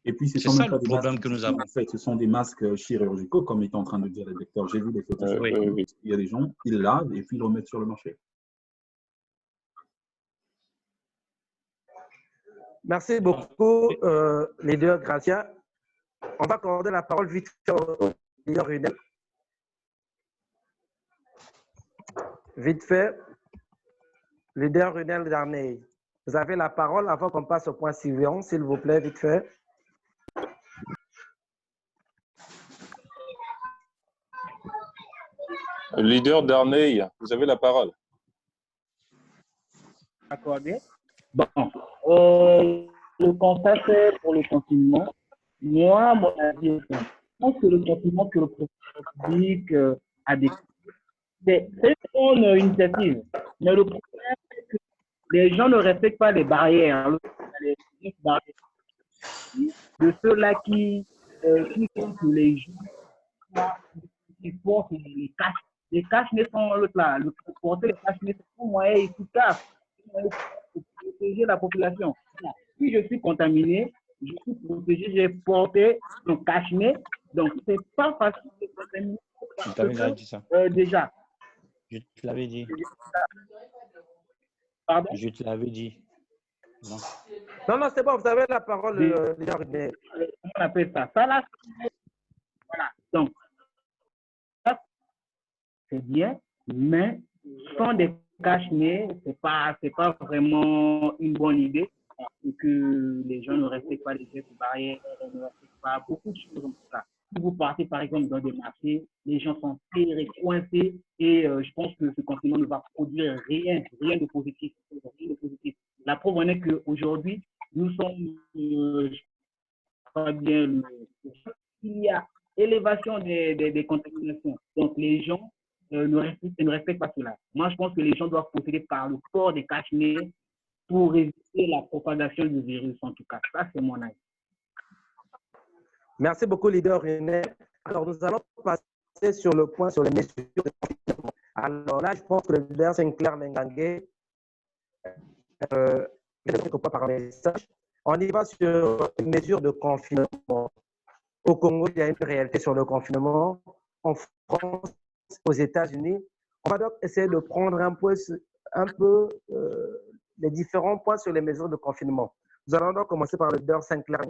Et puis, c'est ça le problème que nous avons. En fait, ce sont des masques chirurgicaux, comme est en train de dire le docteur. J'ai vu des photos. Il y a des gens, ils lavent et puis ils le remettent sur le marché. Merci beaucoup, leader Gracia. On va accorder la parole vite au leader Runel. Vite fait, leader Runel Darnay. Vous avez la parole avant qu'on passe au point suivant, s'il vous plaît, vite fait. Leader Darnay, vous avez la parole. Accordé. Bon, le constat c'est pour le confinement. Moi, mon avis est simple. Je pense que le confinement que le président public a décidé, c'est une bonne initiative. Mais le problème, c'est que les gens ne respectent pas les barrières. Les barrières de ceux-là qui font que les gens qui portent les caches. Les cache-nez sont là. Le porter les cache-nez, c'est un moyen efficace pour protéger la population. Si je suis contaminé, je suis protégé, j'ai porté un cache-nez. Donc, c'est pas facile de contaminer. Je t'avais déjà dit ça. Déjà. Je te l'avais dit. Pardon? Je te l'avais dit. Non, c'est bon, vous avez la parole, leader. On appelle ça. Ça là, voilà. Donc, c'est bien, mais sans des cache-nez, c'est pas vraiment une bonne idée parce que les gens ne respectent pas les gestes barrières, ne respectent pas beaucoup de choses comme ça. Si vous partez par exemple dans des marchés, les gens sont serrés, coincés et je pense que ce confinement ne va produire rien de positif. La preuve en est qu'aujourd'hui, nous sommes pas bien il y a élévation des contaminations. Donc, les gens ne respectent pas cela. Moi, je pense que les gens doivent procéder par le port des cache-nez pour éviter la propagation du virus, en tout cas. Ça, c'est mon avis. Merci beaucoup, leader René. Alors, nous allons passer sur le point sur les mesures de confinement. Alors là, je pense que le leader Sinclair Mengangue par message. On y va sur les mesures de confinement. Au Congo, il y a une réalité sur le confinement. En France, aux États-Unis, on va donc essayer de prendre un peu les différents points sur les mesures de confinement. Nous allons donc commencer par le leader Sinclair.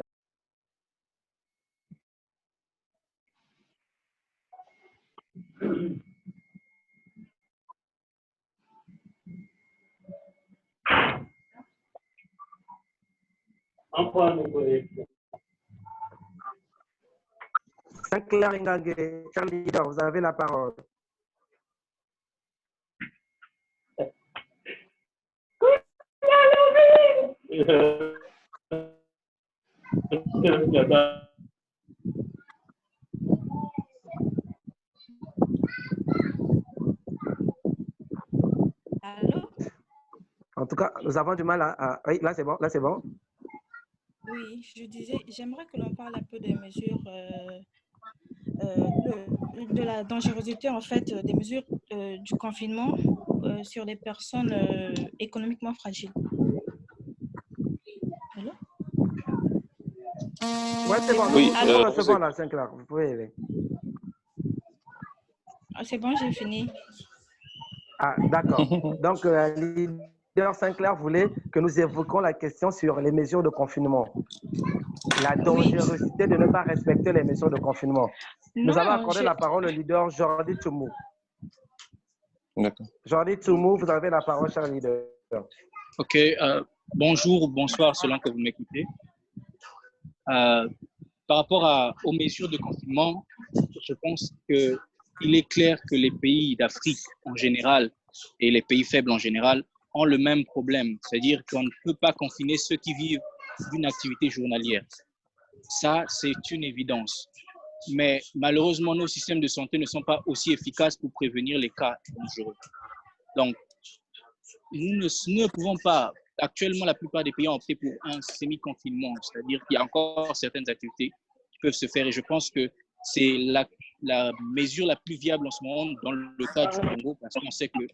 Sinclair Mengangue, cher leader, vous avez la parole. Allô? En tout cas, nous avons du mal à... Oui, là c'est bon, là c'est bon. Oui, je disais, j'aimerais que l'on parle un peu des mesures, de la dangerosité, en fait, des mesures du confinement sur les personnes économiquement fragiles. Allô? Ouais, c'est bon, Oui, nous recevons là, Sinclair. Vous pouvez y aller. Ah, c'est bon, j'ai fini. Ah, d'accord. Donc, leader Sinclair voulait que nous évoquions la question sur les mesures de confinement. La dangerosité de ne pas respecter les mesures de confinement. Nous allons accorder la parole au leader Jordi Toumou. D'accord. Jordi Toumou, vous avez la parole, cher leader. Ok, bonjour ou bonsoir selon que vous m'écoutez. Par rapport aux mesures de confinement, je pense qu'il est clair que les pays d'Afrique en général et les pays faibles en général ont le même problème, c'est-à-dire qu'on ne peut pas confiner ceux qui vivent d'une activité journalière. Ça, c'est une évidence. Mais malheureusement, nos systèmes de santé ne sont pas aussi efficaces pour prévenir les cas dangereux. Donc, nous ne pouvons pas, actuellement, la plupart des pays ont opté pour un semi-confinement, c'est-à-dire qu'il y a encore certaines activités qui peuvent se faire et je pense que c'est la mesure la plus viable en ce moment dans le cas du Congo parce qu'on sait que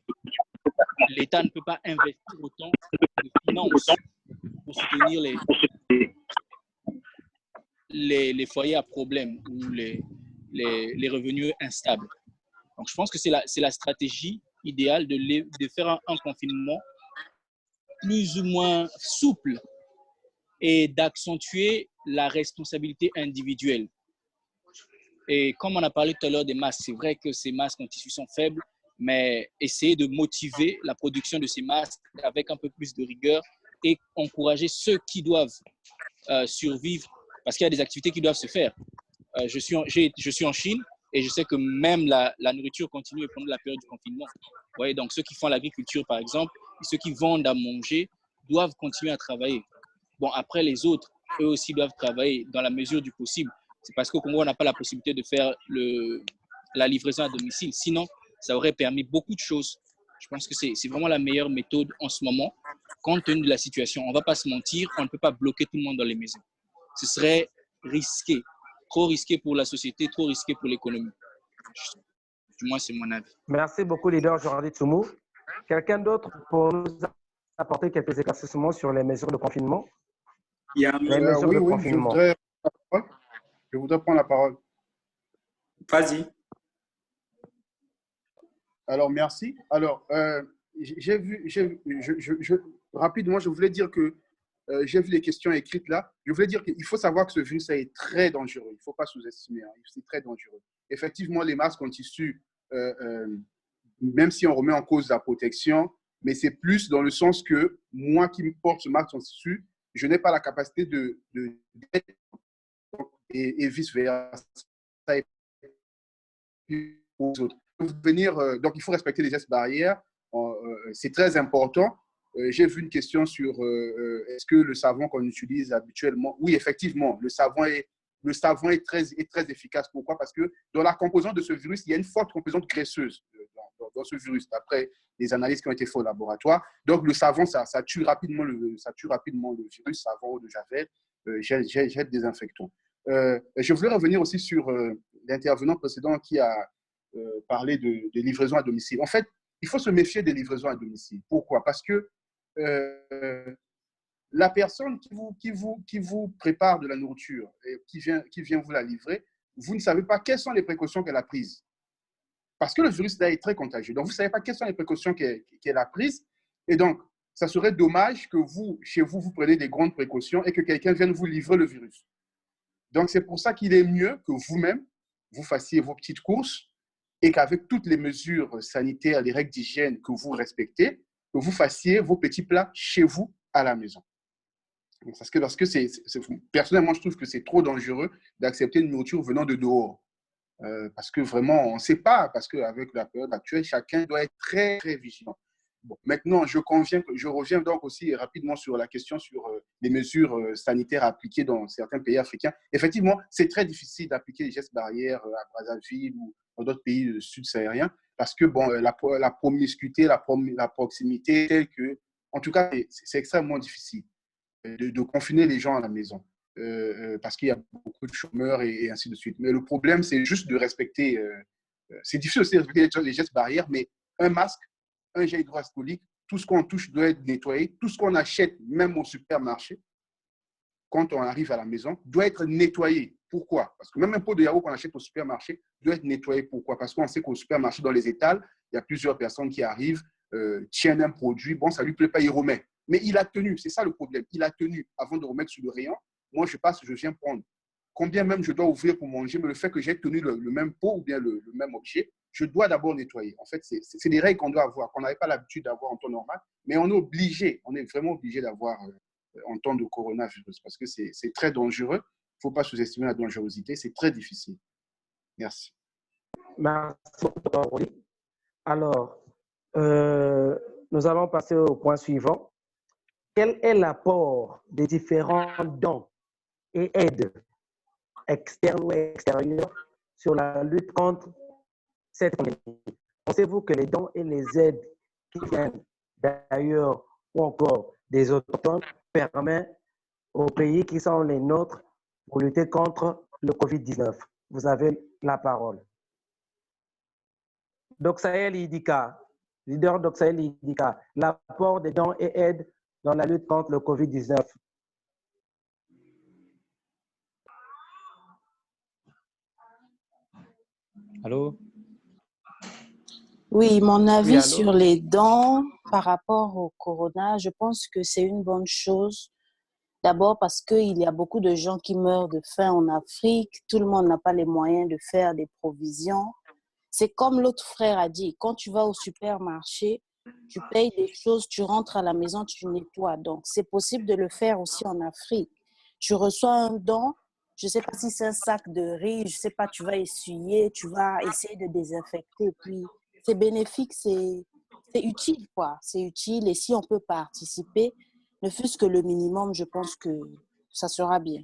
l'État ne peut pas investir autant de finances pour soutenir les foyers à problème ou les revenus instables. Donc, je pense que c'est la stratégie idéale de faire un confinement plus ou moins souple et d'accentuer la responsabilité individuelle. Et comme on a parlé tout à l'heure des masques, c'est vrai que ces masques en tissu sont faibles, mais essayer de motiver la production de ces masques avec un peu plus de rigueur et encourager ceux qui doivent survivre, parce qu'il y a des activités qui doivent se faire. Je suis en Chine et je sais que même la nourriture continue pendant la période du confinement. Ouais, donc ceux qui font l'agriculture, par exemple, et ceux qui vendent à manger doivent continuer à travailler. Bon, après, les autres, eux aussi doivent travailler dans la mesure du possible. C'est parce qu'au Congo, on n'a pas la possibilité de faire la livraison à domicile. Sinon, ça aurait permis beaucoup de choses. Je pense que c'est vraiment la meilleure méthode en ce moment, compte tenu de la situation. On ne va pas se mentir, on ne peut pas bloquer tout le monde dans les maisons. Ce serait risqué, trop risqué pour la société, trop risqué pour l'économie. Du moins, c'est mon avis. Merci beaucoup, leader Jordi Toumou. Quelqu'un d'autre pour nous apporter quelques éclaircissements sur les mesures de confinement? Oui, je voudrais prendre la parole. Vas-y. Alors, merci. Alors, rapidement, je voulais dire que j'ai vu les questions écrites là. Je voulais dire qu'il faut savoir que ce virus est très dangereux. Il ne faut pas sous-estimer. Hein. C'est très dangereux. Effectivement, les masques en tissu, même si on remet en cause la protection, mais c'est plus dans le sens que moi qui me porte ce masque en tissu, je n'ai pas la capacité et vice-versa. Donc, il faut respecter les gestes barrières. C'est très important. J'ai vu une question sur est-ce que le savon qu'on utilise habituellement, oui, effectivement, le savon est très efficace. Pourquoi? Parce que dans la composante de ce virus, il y a une forte composante graisseuse dans ce virus, d'après les analyses qui ont été faites au laboratoire. Donc, le savon, ça tue rapidement le virus, savon ou de javel, gel désinfectant. Je voulais revenir aussi sur l'intervenant précédent qui a parlé de livraison à domicile. En fait, il faut se méfier des livraisons à domicile. Pourquoi? Parce que la personne qui vous prépare de la nourriture et qui vient vous la livrer, vous ne savez pas quelles sont les précautions qu'elle a prises. Parce que le virus là est très contagieux. Donc, vous ne savez pas quelles sont les précautions qu'elle a prises. Et donc, ça serait dommage que chez vous, vous preniez des grandes précautions et que quelqu'un vienne vous livrer le virus. Donc, c'est pour ça qu'il est mieux que vous-même, vous fassiez vos petites courses et qu'avec toutes les mesures sanitaires, les règles d'hygiène que vous respectez, que vous fassiez vos petits plats chez vous à la maison. Parce que personnellement, je trouve que c'est trop dangereux d'accepter une nourriture venant de dehors. Parce que vraiment, on ne sait pas, parce qu'avec la période actuelle, chacun doit être très, très vigilant. Bon, maintenant, je reviens donc aussi rapidement sur la question sur les mesures sanitaires appliquées dans certains pays africains. Effectivement, c'est très difficile d'appliquer les gestes barrières à Brazzaville ou dans d'autres pays sud-sahariens parce que bon, la promiscuité, la proximité, telle que, en tout cas, c'est extrêmement difficile de confiner les gens à la maison. Parce qu'il y a beaucoup de chômeurs et ainsi de suite. Mais le problème, c'est juste de respecter, c'est difficile aussi de respecter les gestes barrières, mais un masque, un gel hydroalcoolique, tout ce qu'on touche doit être nettoyé, tout ce qu'on achète, même au supermarché, quand on arrive à la maison, doit être nettoyé. Pourquoi? Parce que même un pot de yaourt qu'on achète au supermarché doit être nettoyé. Pourquoi? Parce qu'on sait qu'au supermarché, dans les étals, il y a plusieurs personnes qui arrivent, tiennent un produit, bon, ça ne lui plaît pas, il remet. Mais il a tenu, c'est ça le problème. Il a tenu avant de remettre sur le rayon. Moi, je passe, je viens prendre. Combien même je dois ouvrir pour manger, mais le fait que j'ai tenu le même pot ou bien le même objet, je dois d'abord nettoyer. En fait, c'est des règles qu'on doit avoir, qu'on n'avait pas l'habitude d'avoir en temps normal, mais on est vraiment obligé d'avoir en temps de coronavirus parce que c'est très dangereux. Il ne faut pas sous-estimer la dangerosité, c'est très difficile. Merci. Merci beaucoup. Alors, nous allons passer au point suivant. Quel est l'apport des différents dons et aides externes ou extérieures sur la lutte contre cette pandémie? Pensez-vous que les dons et les aides qui viennent d'ailleurs ou encore des autochtones permettent aux pays qui sont les nôtres pour lutter contre le Covid-19? Vous avez la parole. Doxaël Idika, leader Doxaël Idika, l'apport des dons et aides dans la lutte contre le Covid-19. Allô? Oui, mon avis allô? sur les dons par rapport au corona, je pense que c'est une bonne chose. D'abord parce qu'il y a beaucoup de gens qui meurent de faim en Afrique. Tout le monde n'a pas les moyens de faire des provisions. C'est comme l'autre frère a dit, quand tu vas au supermarché, tu payes des choses, tu rentres à la maison, tu nettoies. Donc, c'est possible de le faire aussi en Afrique. Tu reçois un don, je ne sais pas si c'est un sac de riz, je ne sais pas, tu vas essuyer, tu vas essayer de désinfecter. Puis, c'est bénéfique, c'est utile, quoi. C'est utile et si on peut participer, ne fût-ce que le minimum, je pense que ça sera bien.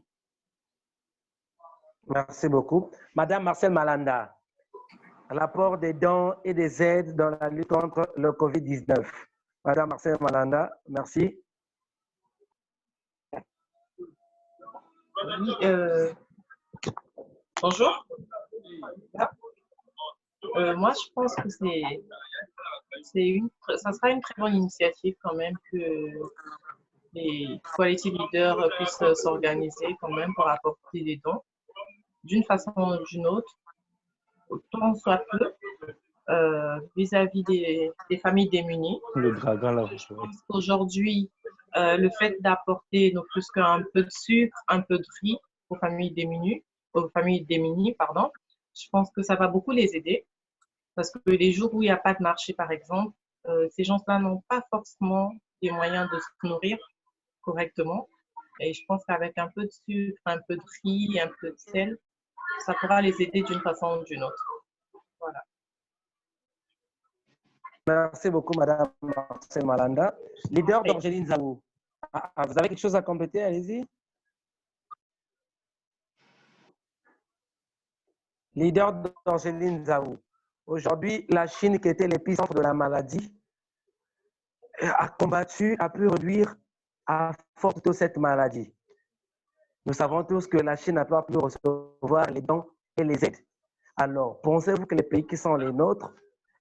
Merci beaucoup. Madame Marcel Malanda, l'apport des dons et des aides dans la lutte contre le Covid-19. Madame Marcel Malanda, merci. Oui, bonjour. Moi, je pense que ça sera une très bonne initiative quand même que les quality leaders puissent s'organiser quand même pour apporter des dons d'une façon ou d'une autre, autant soit peu, vis-à-vis des familles démunies. Le dragon, là, vous Aujourd'hui, le fait d'apporter non plus qu'un peu de sucre, un peu de riz aux familles démunies, pardon, je pense que ça va beaucoup les aider. Parce que les jours où il n'y a pas de marché, par exemple, ces gens-là n'ont pas forcément les moyens de se nourrir correctement. Et je pense qu'avec un peu de sucre, un peu de riz, un peu de sel, ça pourra les aider d'une façon ou d'une autre. Voilà. Merci beaucoup, Madame Marcel Malanda. Leader d'Orgeline Zaou. Vous avez quelque chose à compléter? Allez-y. Leader d'Orgeline Zaou. Aujourd'hui, la Chine, qui était l'épicentre de la maladie, a combattu, a pu réduire à force de cette maladie. Nous savons tous que la Chine n'a pas pu recevoir les dons et les aides. Alors, pensez-vous que les pays qui sont les nôtres,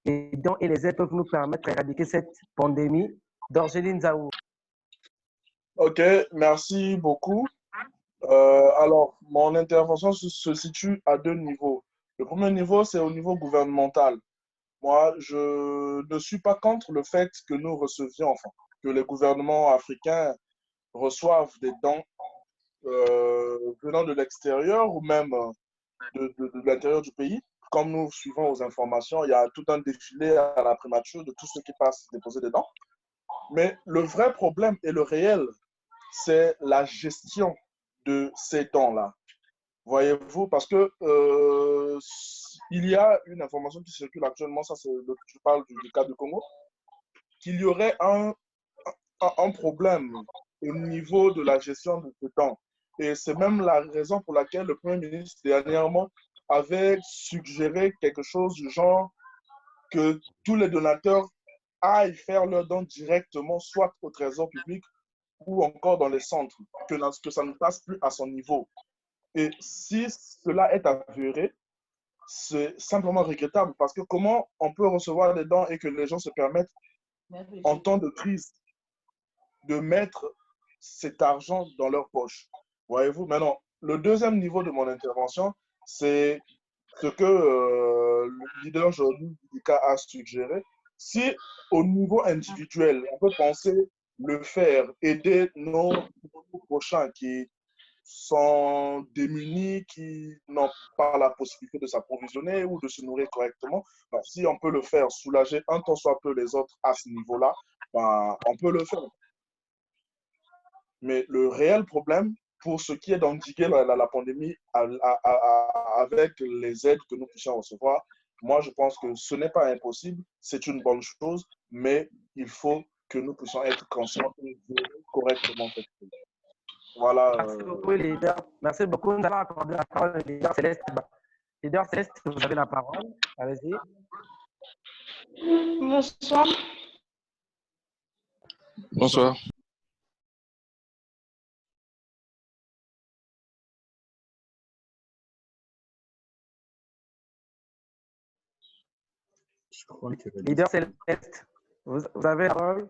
les dons et les aides peuvent nous permettre d'éradiquer cette pandémie? D'Orgeline Zaou. Ok, merci beaucoup. Alors, mon intervention se situe à deux niveaux. Le premier niveau, c'est au niveau gouvernemental. Moi, je ne suis pas contre le fait que nous recevions, enfin, que les gouvernements africains reçoivent des dons venant de l'extérieur ou même de l'intérieur du pays. Comme nous suivons aux informations, il y a tout un défilé à la primature de tous ceux qui passent déposer des dons. Mais le vrai problème et le réel, c'est la gestion de ces dons-là. Voyez-vous, parce que il y a une information qui circule actuellement, ça c'est je parle du cas du Congo, qu'il y aurait un problème au niveau de la gestion de ce dons. Et c'est même la raison pour laquelle le Premier ministre dernièrement avait suggéré quelque chose du genre que tous les donateurs aillent faire leurs dons directement, soit au trésor public ou encore dans les centres, que ça ne passe plus à son niveau. Et si cela est avéré, c'est simplement regrettable parce que comment on peut recevoir des dons et que les gens se permettent, en temps de crise, de mettre cet argent dans leur poche. Voyez-vous, maintenant, le deuxième niveau de mon intervention, c'est ce que le leader Jordi Bidika a suggéré. Si au niveau individuel, on peut penser le faire, aider nos prochains qui sont démunis, qui n'ont pas la possibilité de s'approvisionner ou de se nourrir correctement, ben, si on peut le faire, soulager un tant soit peu les autres à ce niveau-là, ben, on peut le faire. Mais le réel problème, pour ce qui est d'endiguer la pandémie avec les aides que nous puissions recevoir, moi, je pense que ce n'est pas impossible, c'est une bonne chose, mais il faut que nous puissions être conscients et gérer correctement cette chose. Voilà. Merci beaucoup, leader. Merci beaucoup. Nous allons accorder la parole au leader Céleste. Leader Céleste, vous avez la parole. Allez-y. Bonsoir. Bonsoir. Leader Céleste, vous avez la parole.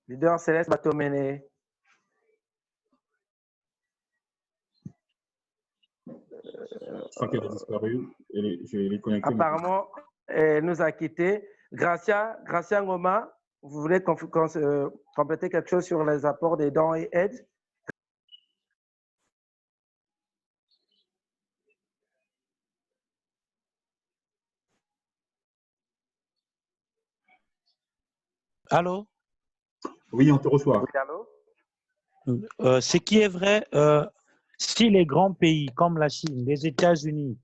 Leader Céleste Batomene. Je crois qu'elle a disparu. Je l'ai connectée. Apparemment, elle nous a quittés. Gracia Ngoma, vous voulez compléter quelque chose sur les apports des dons et aides? Allô? Oui, on te reçoit. Oui, allô? Ce qui est vrai, si les grands pays comme la Chine, les États-Unis,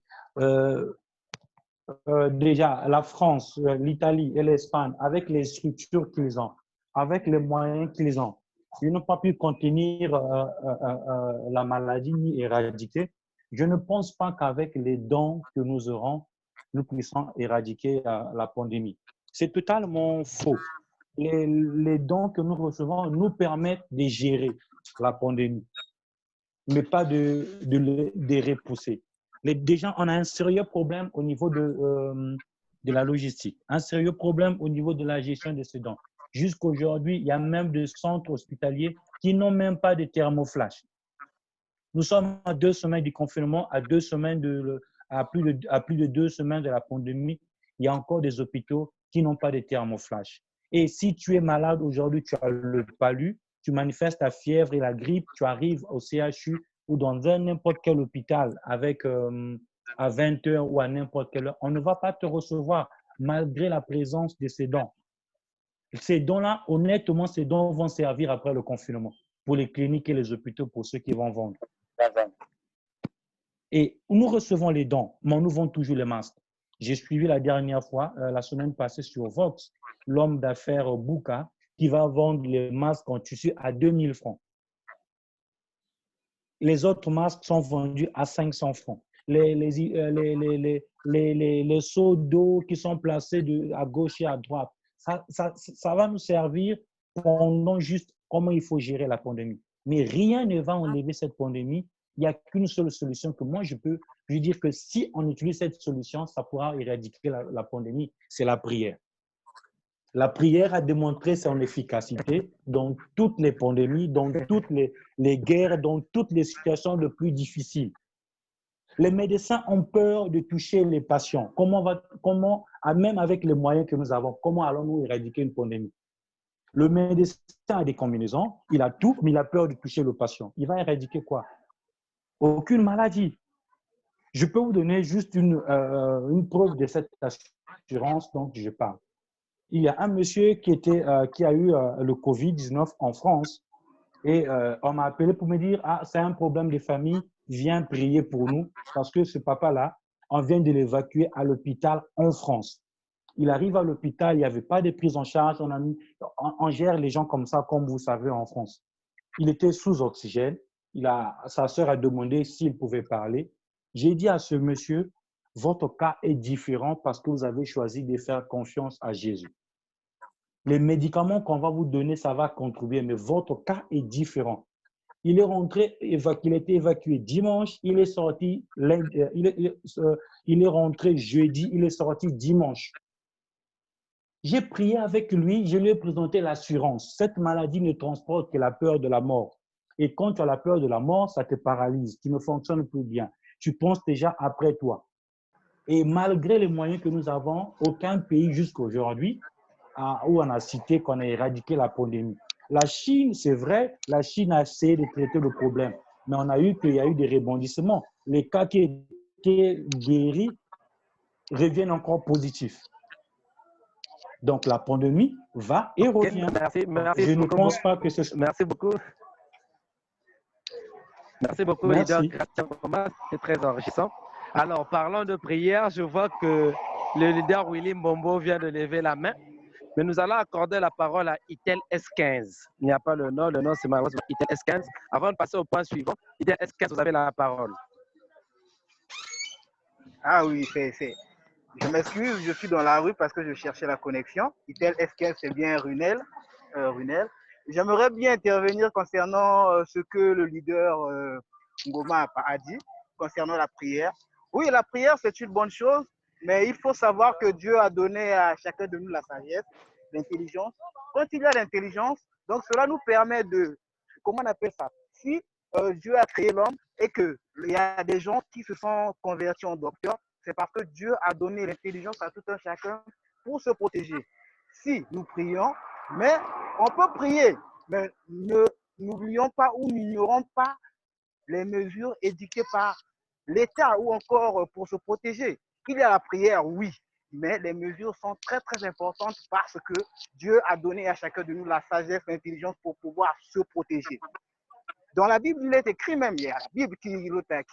déjà la France, l'Italie et l'Espagne, avec les structures qu'ils ont, avec les moyens qu'ils ont, ils n'ont pas pu contenir la maladie ni éradiquer. Je ne pense pas qu'avec les dons que nous aurons, nous puissions éradiquer la pandémie. C'est totalement faux. Les dons que nous recevons nous permettent de gérer la pandémie, mais pas de les repousser. Déjà, on a un sérieux problème au niveau de la logistique, un sérieux problème au niveau de la gestion de ces dons. Jusqu'aujourd'hui, il y a même des centres hospitaliers qui n'ont même pas de thermoflash. Nous sommes à 2 semaines du confinement, à plus de 2 semaines de la pandémie. Il y a encore des hôpitaux qui n'ont pas de thermoflash. Et si tu es malade aujourd'hui, tu as le palu, tu manifestes la fièvre et la grippe, tu arrives au CHU ou dans n'importe quel hôpital avec, à 20 heures ou à n'importe quelle heure, on ne va pas te recevoir malgré la présence de ces dons. Ces dons-là, honnêtement, ces dons vont servir après le confinement pour les cliniques et les hôpitaux, pour ceux qui vont vendre. Et nous recevons les dons, mais nous vendons toujours les masques. J'ai suivi la dernière fois, la semaine passée sur Vox, l'homme d'affaires Bouka qui va vendre les masques en tissu à 2000 francs. Les autres masques sont vendus à 500 francs. Les seaux d'eau qui sont placés à gauche et à droite, ça va nous servir pendant juste comment il faut gérer la pandémie. Mais rien ne va enlever cette pandémie. Il n'y a qu'une seule solution que moi, je peux dire que si on utilise cette solution, ça pourra éradiquer la pandémie, c'est la prière. La prière a démontré son efficacité dans toutes les pandémies, dans toutes les guerres, dans toutes les situations les plus difficiles. Les médecins ont peur de toucher les patients. Même avec les moyens que nous avons, comment allons-nous éradiquer une pandémie? Le médecin a des combinaisons, il a tout, mais il a peur de toucher le patient. Il va éradiquer quoi? Aucune maladie. Je peux vous donner juste une preuve de cette assurance dont je parle. Il y a un monsieur qui a eu le Covid-19 en France et on m'a appelé pour me dire « Ah, c'est un problème de famille, viens prier pour nous parce que ce papa-là, on vient de l'évacuer à l'hôpital en France. » Il arrive à l'hôpital, il n'y avait pas de prise en charge, on gère les gens comme ça, comme vous savez, en France. Il était sous oxygène, sa sœur a demandé s'il pouvait parler. J'ai dit à ce monsieur, votre cas est différent parce que vous avez choisi de faire confiance à Jésus. Les médicaments qu'on va vous donner, ça va contribuer, mais votre cas est différent. Il a été évacué dimanche, il est rentré jeudi, il est sorti dimanche. J'ai prié avec lui, je lui ai présenté l'assurance. Cette maladie ne transporte que la peur de la mort. Et quand tu as la peur de la mort, ça te paralyse, tu ne fonctionnes plus bien. Tu penses déjà après toi. Et malgré les moyens que nous avons, aucun pays jusqu'à aujourd'hui où on a cité qu'on a éradiqué la pandémie. La Chine, c'est vrai, la Chine a essayé de traiter le problème, mais on a eu qu'il y a eu des rebondissements. Les cas qui étaient guéris reviennent encore positifs. Donc la pandémie va et revient. Merci, je ne pense pas que ce... Merci beaucoup. Merci beaucoup, leader Christian Thomas. C'est très enrichissant. Alors, parlant de prière, je vois que le leader Willy Mbombo vient de lever la main. Mais nous allons accorder la parole à Itel S15. Il n'y a pas le nom c'est malheureusement Itel S15. Avant de passer au point suivant, Itel S15, vous avez la parole. Ah oui, je m'excuse, je suis dans la rue parce que je cherchais la connexion. Itel S15, c'est bien Runel. J'aimerais bien intervenir concernant ce que le leader Ngoma a dit, concernant la prière. Oui, la prière, c'est une bonne chose, mais il faut savoir que Dieu a donné à chacun de nous la sagesse, l'intelligence. Quand il y a l'intelligence, donc cela nous permet de, comment on appelle ça? Si Dieu a créé l'homme et qu'il y a des gens qui se sont convertis en docteurs, c'est parce que Dieu a donné l'intelligence à tout un chacun pour se protéger. Si nous prions, mais on peut prier, mais n'oublions pas ou n'ignorons pas les mesures édictées par l'État ou encore pour se protéger. Il y a la prière, oui, mais les mesures sont très, très importantes parce que Dieu a donné à chacun de nous la sagesse, l'intelligence pour pouvoir se protéger. Dans la Bible, il est écrit même, il y a la Bible qui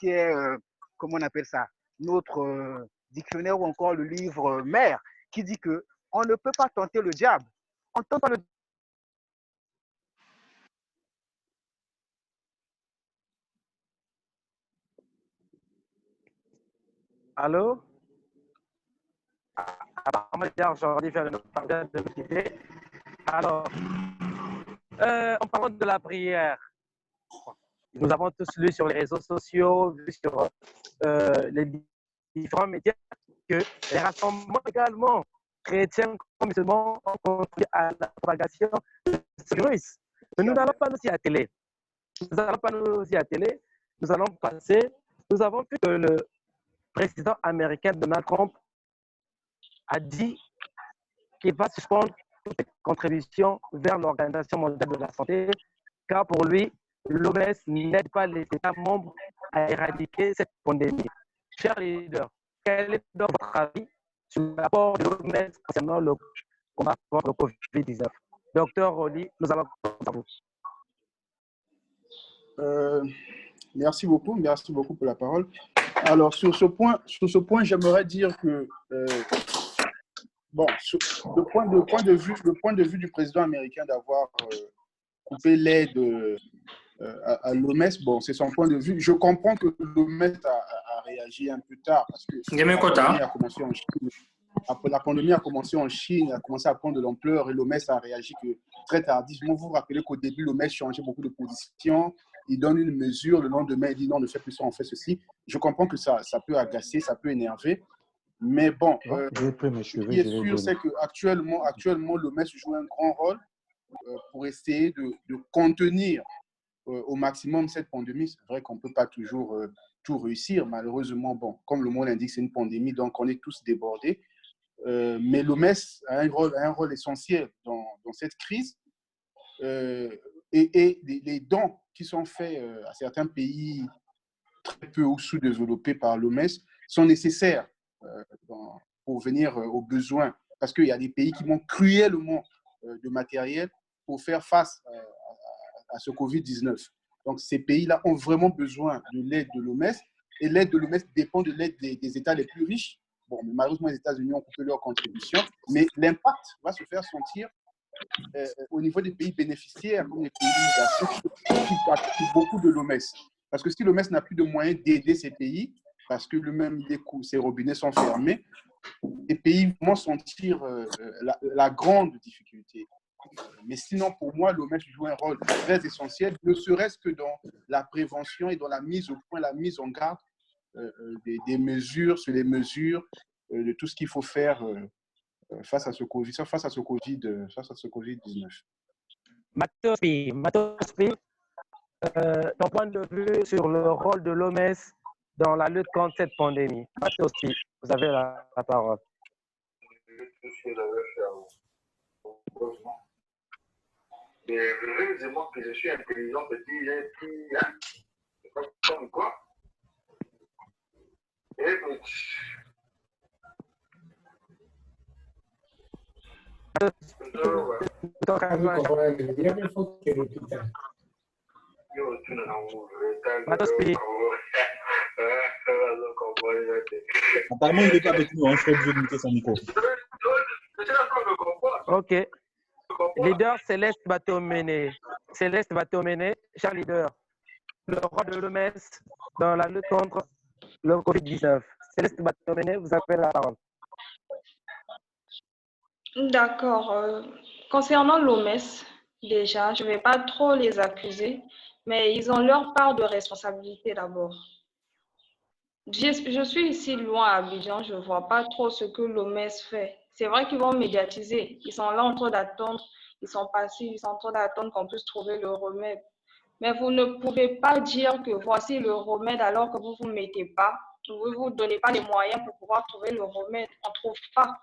est comment on appelle ça, notre dictionnaire ou encore le livre mère, qui dit qu'on ne peut pas tenter le diable. On tente pas le Allô? Alors, en parlant de la prière, nous avons tous lu sur les réseaux sociaux, vu sur les différents médias, que les rassemblements également chrétiens comme musulmans ont contribué à la propagation de ce virus. Mais nous n'allons pas nous y atteler. Nous allons passer. Nous avons vu que le président américain Donald Trump a dit qu'il va suspendre toutes les contributions vers l'Organisation mondiale de la santé, car pour lui, l'OMS n'aide pas les États membres à éradiquer cette pandémie. Chers leaders, quel est votre avis sur le rapport de l'OMS concernant le combat contre le Covid-19? Docteur Oli, nous allons commencer à vous. Merci beaucoup pour la parole. Alors, sur ce point, j'aimerais dire que, bon, le point de vue du président américain d'avoir coupé l'aide à l'OMS, bon, c'est son point de vue. Je comprends que l'OMS a réagi un peu tard parce que la pandémie a commencé en Chine. Après, la pandémie a commencé en Chine, a commencé à prendre de l'ampleur et l'OMS a réagi que très tardivement. Vous vous rappelez qu'au début, l'OMS changeait beaucoup de position. Il donne une mesure, le lendemain, il dit non, ne faites plus ça, on fait ceci. Je comprends que ça peut agacer, ça peut énerver. Mais bon, ce qui est sûr, c'est qu'actuellement, l'OMS joue un grand rôle pour essayer de contenir au maximum cette pandémie. C'est vrai qu'on ne peut pas toujours tout réussir. Malheureusement, bon, comme le mot l'indique, c'est une pandémie, donc on est tous débordés. Mais l'OMS a un rôle essentiel dans cette crise. Et les dons qui sont faits à certains pays très peu ou sous-développés par l'OMS sont nécessaires pour venir aux besoins. Parce qu'il y a des pays qui manquent cruellement de matériel pour faire face à ce Covid-19. Donc, ces pays-là ont vraiment besoin de l'aide de l'OMS. Et l'aide de l'OMS dépend de l'aide des États les plus riches. Bon, mais malheureusement, les États-Unis ont coupé leur contribution. Mais l'impact va se faire sentir au niveau des pays bénéficiaires, comme les pays d'Afrique, qui beaucoup de l'OMS. Parce que si l'OMS n'a plus de moyens d'aider ces pays, parce que lui-même, ses robinets sont fermés, les pays vont sentir la grande difficulté. Mais sinon, pour moi, l'OMS joue un rôle très essentiel, ne serait-ce que dans la prévention et dans la mise au point, la mise en garde des mesures, sur les mesures, de tout ce qu'il faut faire face à ce Covid-19. Matospi, ton point de vue sur le rôle de l'OMS dans la lutte contre cette pandémie. Matospi, vous avez la parole. Mais heureusement que je suis intelligent, petit, c'est pas comme quoi. Et apparemment, il n'est pas avec nous, je suis obligé de muter son micro. Ok. Leader Céleste Batomene, cher leader, le rôle de l'OMS dans la lutte contre le Covid-19. Céleste Batomene, vous avez la parole. D'accord. Concernant l'OMS, déjà, je ne vais pas trop les accuser, mais ils ont leur part de responsabilité d'abord. Je suis ici loin à Abidjan, je ne vois pas trop ce que l'OMS fait. C'est vrai qu'ils vont médiatiser, ils sont là en train d'attendre, ils sont passifs, ils sont en train d'attendre qu'on puisse trouver le remède. Mais vous ne pouvez pas dire que voici le remède alors que vous ne vous mettez pas, vous ne vous donnez pas les moyens pour pouvoir trouver le remède. On ne trouve pas.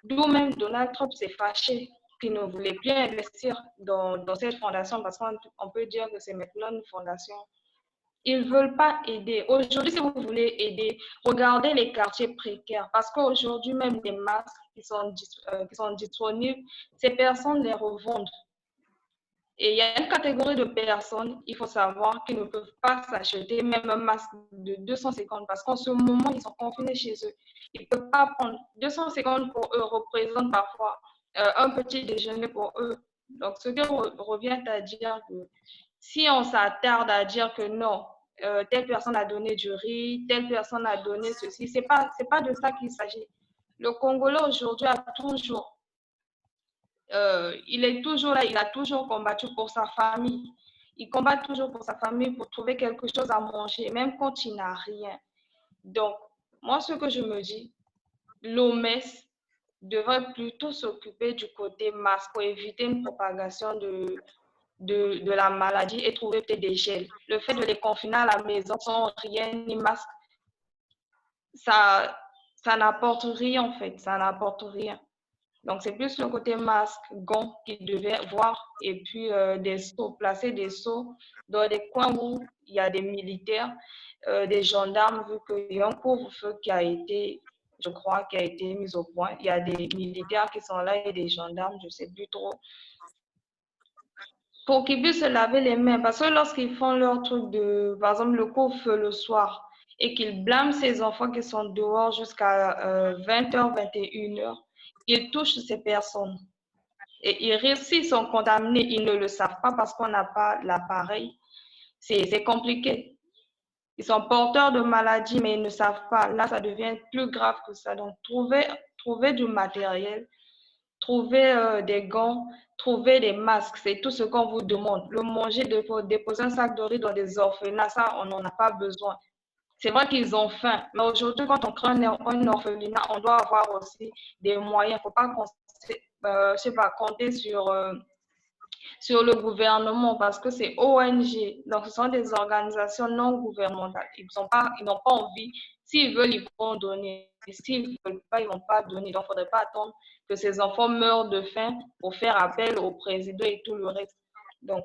D'où même Donald Trump s'est fâché qu'il ne voulait plus investir dans cette fondation parce qu'on peut dire que c'est maintenant une fondation. Ils ne veulent pas aider. Aujourd'hui, si vous voulez aider, regardez les quartiers précaires parce qu'aujourd'hui, même les masques qui sont disponibles, ces personnes les revendent. Et il y a une catégorie de personnes, il faut savoir, qui ne peuvent pas s'acheter même un masque de 250 parce qu'en ce moment, ils sont confinés chez eux. Ils ne peuvent pas prendre 250 pour eux, représente parfois un petit déjeuner pour eux. Donc, ce qui revient à dire que si on s'attarde à dire que non, telle personne a donné du riz, telle personne a donné ceci, c'est pas de ça qu'il s'agit. Le Congolais aujourd'hui a toujours il est toujours là, il a toujours combattu pour sa famille. Il combat toujours pour sa famille pour trouver quelque chose à manger, même quand il n'a rien. Donc, moi, ce que je me dis, l'OMS devrait plutôt s'occuper du côté masque pour éviter une propagation de la maladie et trouver peut-être des gels. Le fait de les confiner à la maison sans rien ni masque, ça n'apporte rien en fait, ça n'apporte rien. Donc, c'est plus le côté masque, gants qu'ils devaient voir et puis des seaux, placer des seaux dans des coins où il y a des militaires, des gendarmes, vu qu'il y a un couvre-feu qui a été, je crois, qui a été mis au point. Il y a des militaires qui sont là et des gendarmes, je ne sais plus trop, pour qu'ils puissent se laver les mains. Parce que lorsqu'ils font leur truc de, par exemple, le couvre-feu le soir, et qu'il blâme ses enfants qui sont dehors jusqu'à 20h, 21h. Il touche ces personnes. Et ils réussissent, sont contaminés, ils ne le savent pas parce qu'on n'a pas l'appareil. C'est compliqué. Ils sont porteurs de maladies, mais ils ne savent pas. Là, ça devient plus grave que ça. Donc, trouver du matériel, trouver des gants, trouver des masques, c'est tout ce qu'on vous demande. Le manger, déposer un sac de riz dans des orphelinats, ça, on n'en a pas besoin. C'est vrai qu'ils ont faim, mais aujourd'hui, quand on crée un orphelinat, on doit avoir aussi des moyens. Il ne faut pas compter sur le gouvernement parce que c'est ONG. Donc, ce sont des organisations non gouvernementales. Ils n'ont pas envie. S'ils veulent, ils vont donner. S'ils ne veulent pas, ils ne vont pas donner. Donc, il ne faudrait pas attendre que ces enfants meurent de faim pour faire appel au président et tout le reste. Donc,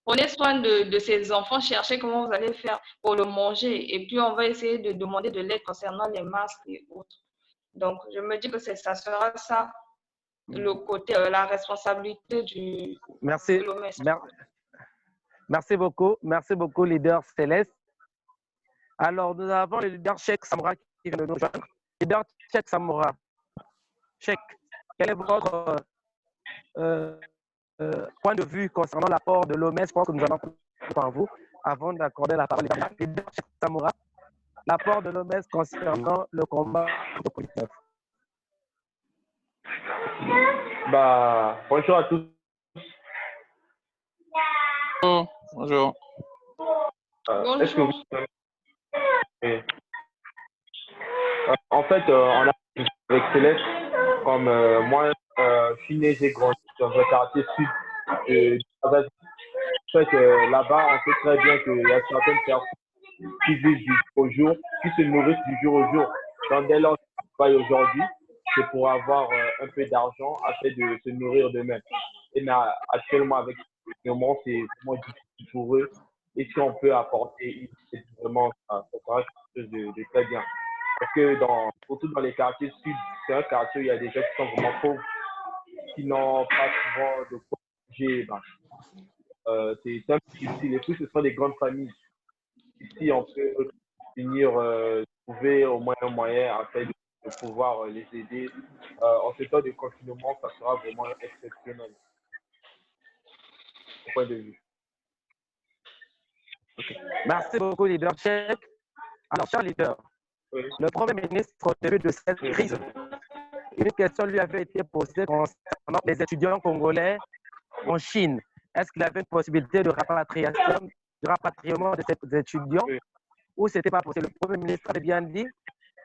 prenez soin de ces enfants, cherchez comment vous allez faire pour le manger. Et puis, on va essayer de demander de l'aide concernant les masques et autres. Donc, je me dis que ça sera ça, le côté, la responsabilité du Merci. Merci beaucoup, leader Céleste. Alors, nous avons le leader Cheikh Samoura qui vient de nous joindre. Leader Cheikh Samoura. Cheikh, quel est votre point de vue concernant l'apport de l'OMS? Je pense que nous allons par vous avant d'accorder la parole à leader Cheikh Samoura. L'apport de l'OMS concernant le combat contre le Covid-19. Bonjour à tous. Bonjour. Est-ce que vous... En fait, on a avec Céleste, comme moi, je suis né, j'ai grandi dans un quartier sud de en fait, là-bas, on sait très bien qu'il y a certaines personnes qui vivent du jour au jour, qui se nourrissent du jour au jour. Donc, dès lors qu'ils travaillent aujourd'hui, c'est pour avoir un peu d'argent afin de se nourrir d'eux-mêmes. Et là, actuellement, avec le moment, c'est vraiment difficile pour eux. Et si on peut apporter, c'est vraiment, ça sera quelque chose de très bien. Parce que surtout dans les quartiers sud, c'est un quartier où il y a des gens qui sont vraiment pauvres, qui n'ont pas souvent de quoi manger. C'est un peu difficile. Et puis, ce sont des grandes familles. Ici, on peut venir trouver au moins un moyen afin de pouvoir les aider. En ce temps de confinement, ça sera vraiment exceptionnel. Au point de vue. Okay. Merci beaucoup, leader Cheikh. Alors, cher leader, le Premier ministre, au début de cette crise, une question lui avait été posée concernant les étudiants congolais en Chine. Est-ce qu'il y avait une possibilité de rapatriement de ces étudiants ou ce n'était pas possible? Le Premier ministre avait bien dit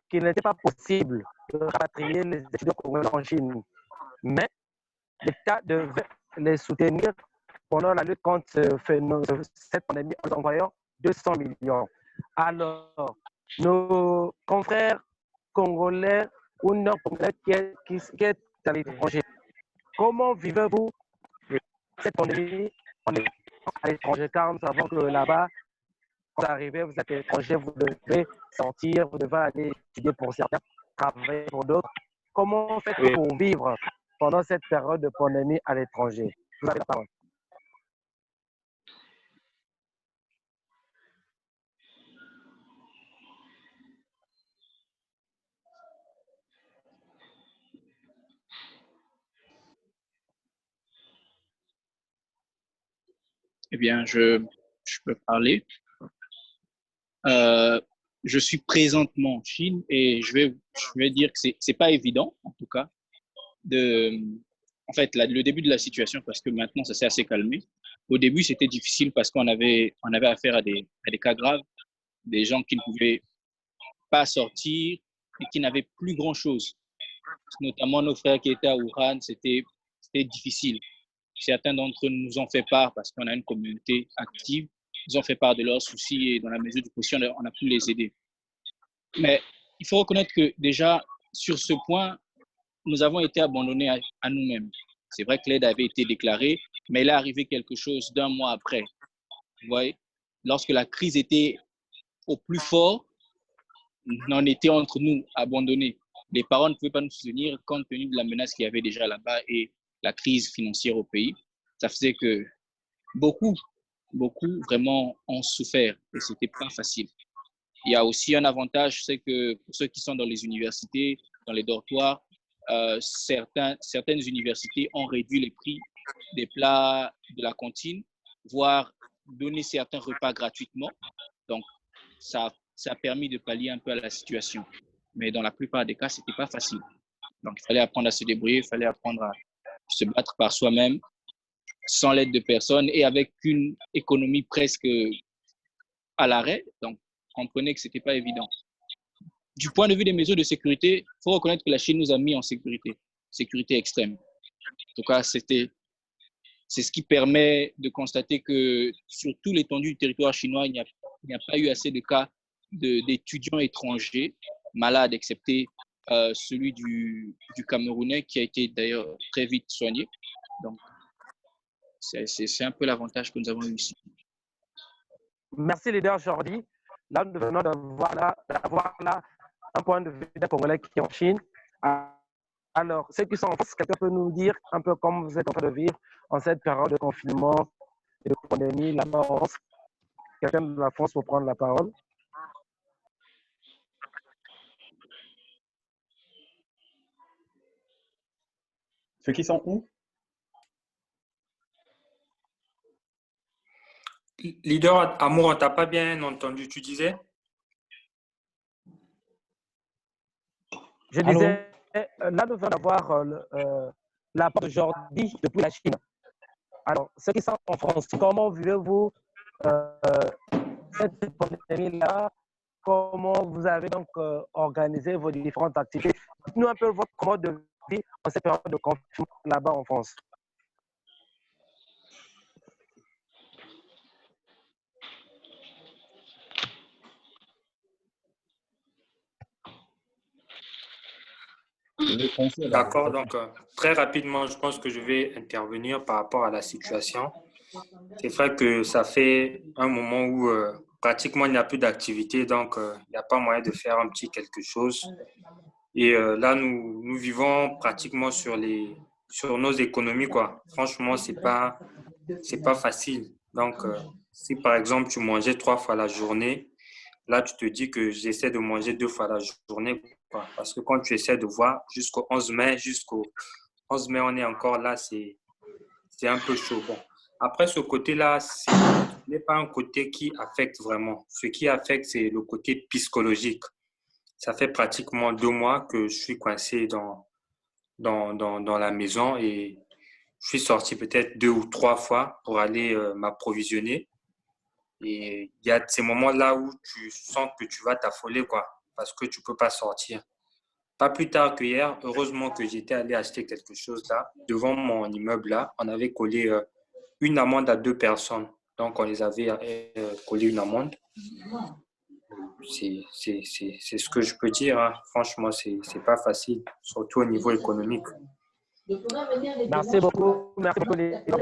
qu'il n'était pas possible de rapatrier les étudiants congolais en Chine. Mais l'État devait les soutenir pendant la lutte contre cette pandémie en envoyant 200 millions. Alors, nos confrères congolais ou non-congolais qui est à l'étranger, comment vivez-vous cette pandémie à l'étranger? Car nous savons que là-bas, quand vous arrivez, vous êtes étranger, vous devez sortir, vous devez aller étudier pour certains, travailler pour d'autres. Comment faites-vous pour vivre pendant cette période de pandémie à l'étranger? Vous avez la parole. Eh bien, je peux parler. Je suis présentement en Chine et je vais dire que c'est pas évident, en tout cas, en fait, le début de la situation, parce que maintenant, ça s'est assez calmé. Au début, c'était difficile parce qu'on avait affaire à des cas graves, des gens qui ne pouvaient pas sortir et qui n'avaient plus grand-chose. Notamment nos frères qui étaient à Wuhan, c'était difficile. Certains d'entre eux nous ont fait part parce qu'on a une communauté active. Ils ont fait part de leurs soucis et dans la mesure du possible, on a pu les aider. Mais il faut reconnaître que déjà, sur ce point, nous avons été abandonnés à nous-mêmes. C'est vrai que l'aide avait été déclarée, mais il est arrivé quelque chose d'un mois après. Vous voyez, lorsque la crise était au plus fort, on en était entre nous, abandonnés. Les parents ne pouvaient pas nous soutenir compte tenu de la menace qu'il y avait déjà là-bas et la crise financière au pays. Ça faisait que beaucoup vraiment ont souffert et ce n'était pas facile. Il y a aussi un avantage, c'est que pour ceux qui sont dans les universités, dans les dortoirs, certaines universités ont réduit les prix des plats de la cantine, voire donné certains repas gratuitement. Donc, ça a permis de pallier un peu à la situation. Mais dans la plupart des cas, ce n'était pas facile. Donc, il fallait apprendre à se débrouiller, il fallait apprendre à se battre par soi-même, sans l'aide de personne et avec une économie presque à l'arrêt. Donc, comprenez que ce n'était pas évident. Du point de vue des mesures de sécurité, il faut reconnaître que la Chine nous a mis en sécurité extrême. En tout cas, c'est ce qui permet de constater que sur tout l'étendue du territoire chinois, il n'y a pas eu assez de cas d'étudiants étrangers malades, excepté celui du Camerounais qui a été d'ailleurs très vite soigné. Donc, c'est un peu l'avantage que nous avons eu ici. Merci, leader Jordi. Là, nous venons d'avoir là un point de vue d'un Congolais qui est en Chine. Alors, ceux qui sont en France, quelqu'un peut nous dire un peu comment vous êtes en train de vivre en cette période de confinement et de pandémie là-bas en France? Quelqu'un de la France pour prendre la parole? Ceux qui sont où? Leader, Amour, on ne t'a pas bien entendu, tu disais? Je disais, là, nous venons d'avoir l'apport de Jordi depuis la Chine. Alors, ceux qui sont en France, comment vivez-vous cette pandémie-là? Comment vous avez donc organisé vos différentes activités? Dites-nous un peu votre mode de vie en cette période de confinement là-bas en France. D'accord, donc très rapidement, je pense que je vais intervenir par rapport à la situation. C'est vrai que ça fait un moment où pratiquement il n'y a plus d'activité, donc il n'y a pas moyen de faire un petit quelque chose. Et là, nous vivons pratiquement sur nos économies, quoi. Franchement, c'est pas facile. Donc, si par exemple tu mangeais 3 fois la journée, là, tu te dis que j'essaie de manger 2 fois la journée, quoi. Parce que quand tu essaies de voir jusqu'au 11 mai, on est encore là, c'est un peu chaud. Bon. Après, ce côté-là, ce n'est pas un côté qui affecte vraiment. Ce qui affecte, c'est le côté psychologique. Ça fait pratiquement 2 mois que je suis coincé dans la maison et je suis sorti peut-être 2 ou 3 fois pour aller m'approvisionner. Et il y a ces moments-là où tu sens que tu vas t'affoler, quoi, parce que tu ne peux pas sortir. Pas plus tard que hier, heureusement que j'étais allé acheter quelque chose là. Devant mon immeuble là, on avait collé une amende à 2 personnes. Donc, on les avait collé une amende. C'est ce que je peux dire. Hein. Franchement, c'est pas facile, surtout au niveau économique. Merci beaucoup. Merci beaucoup, les gens.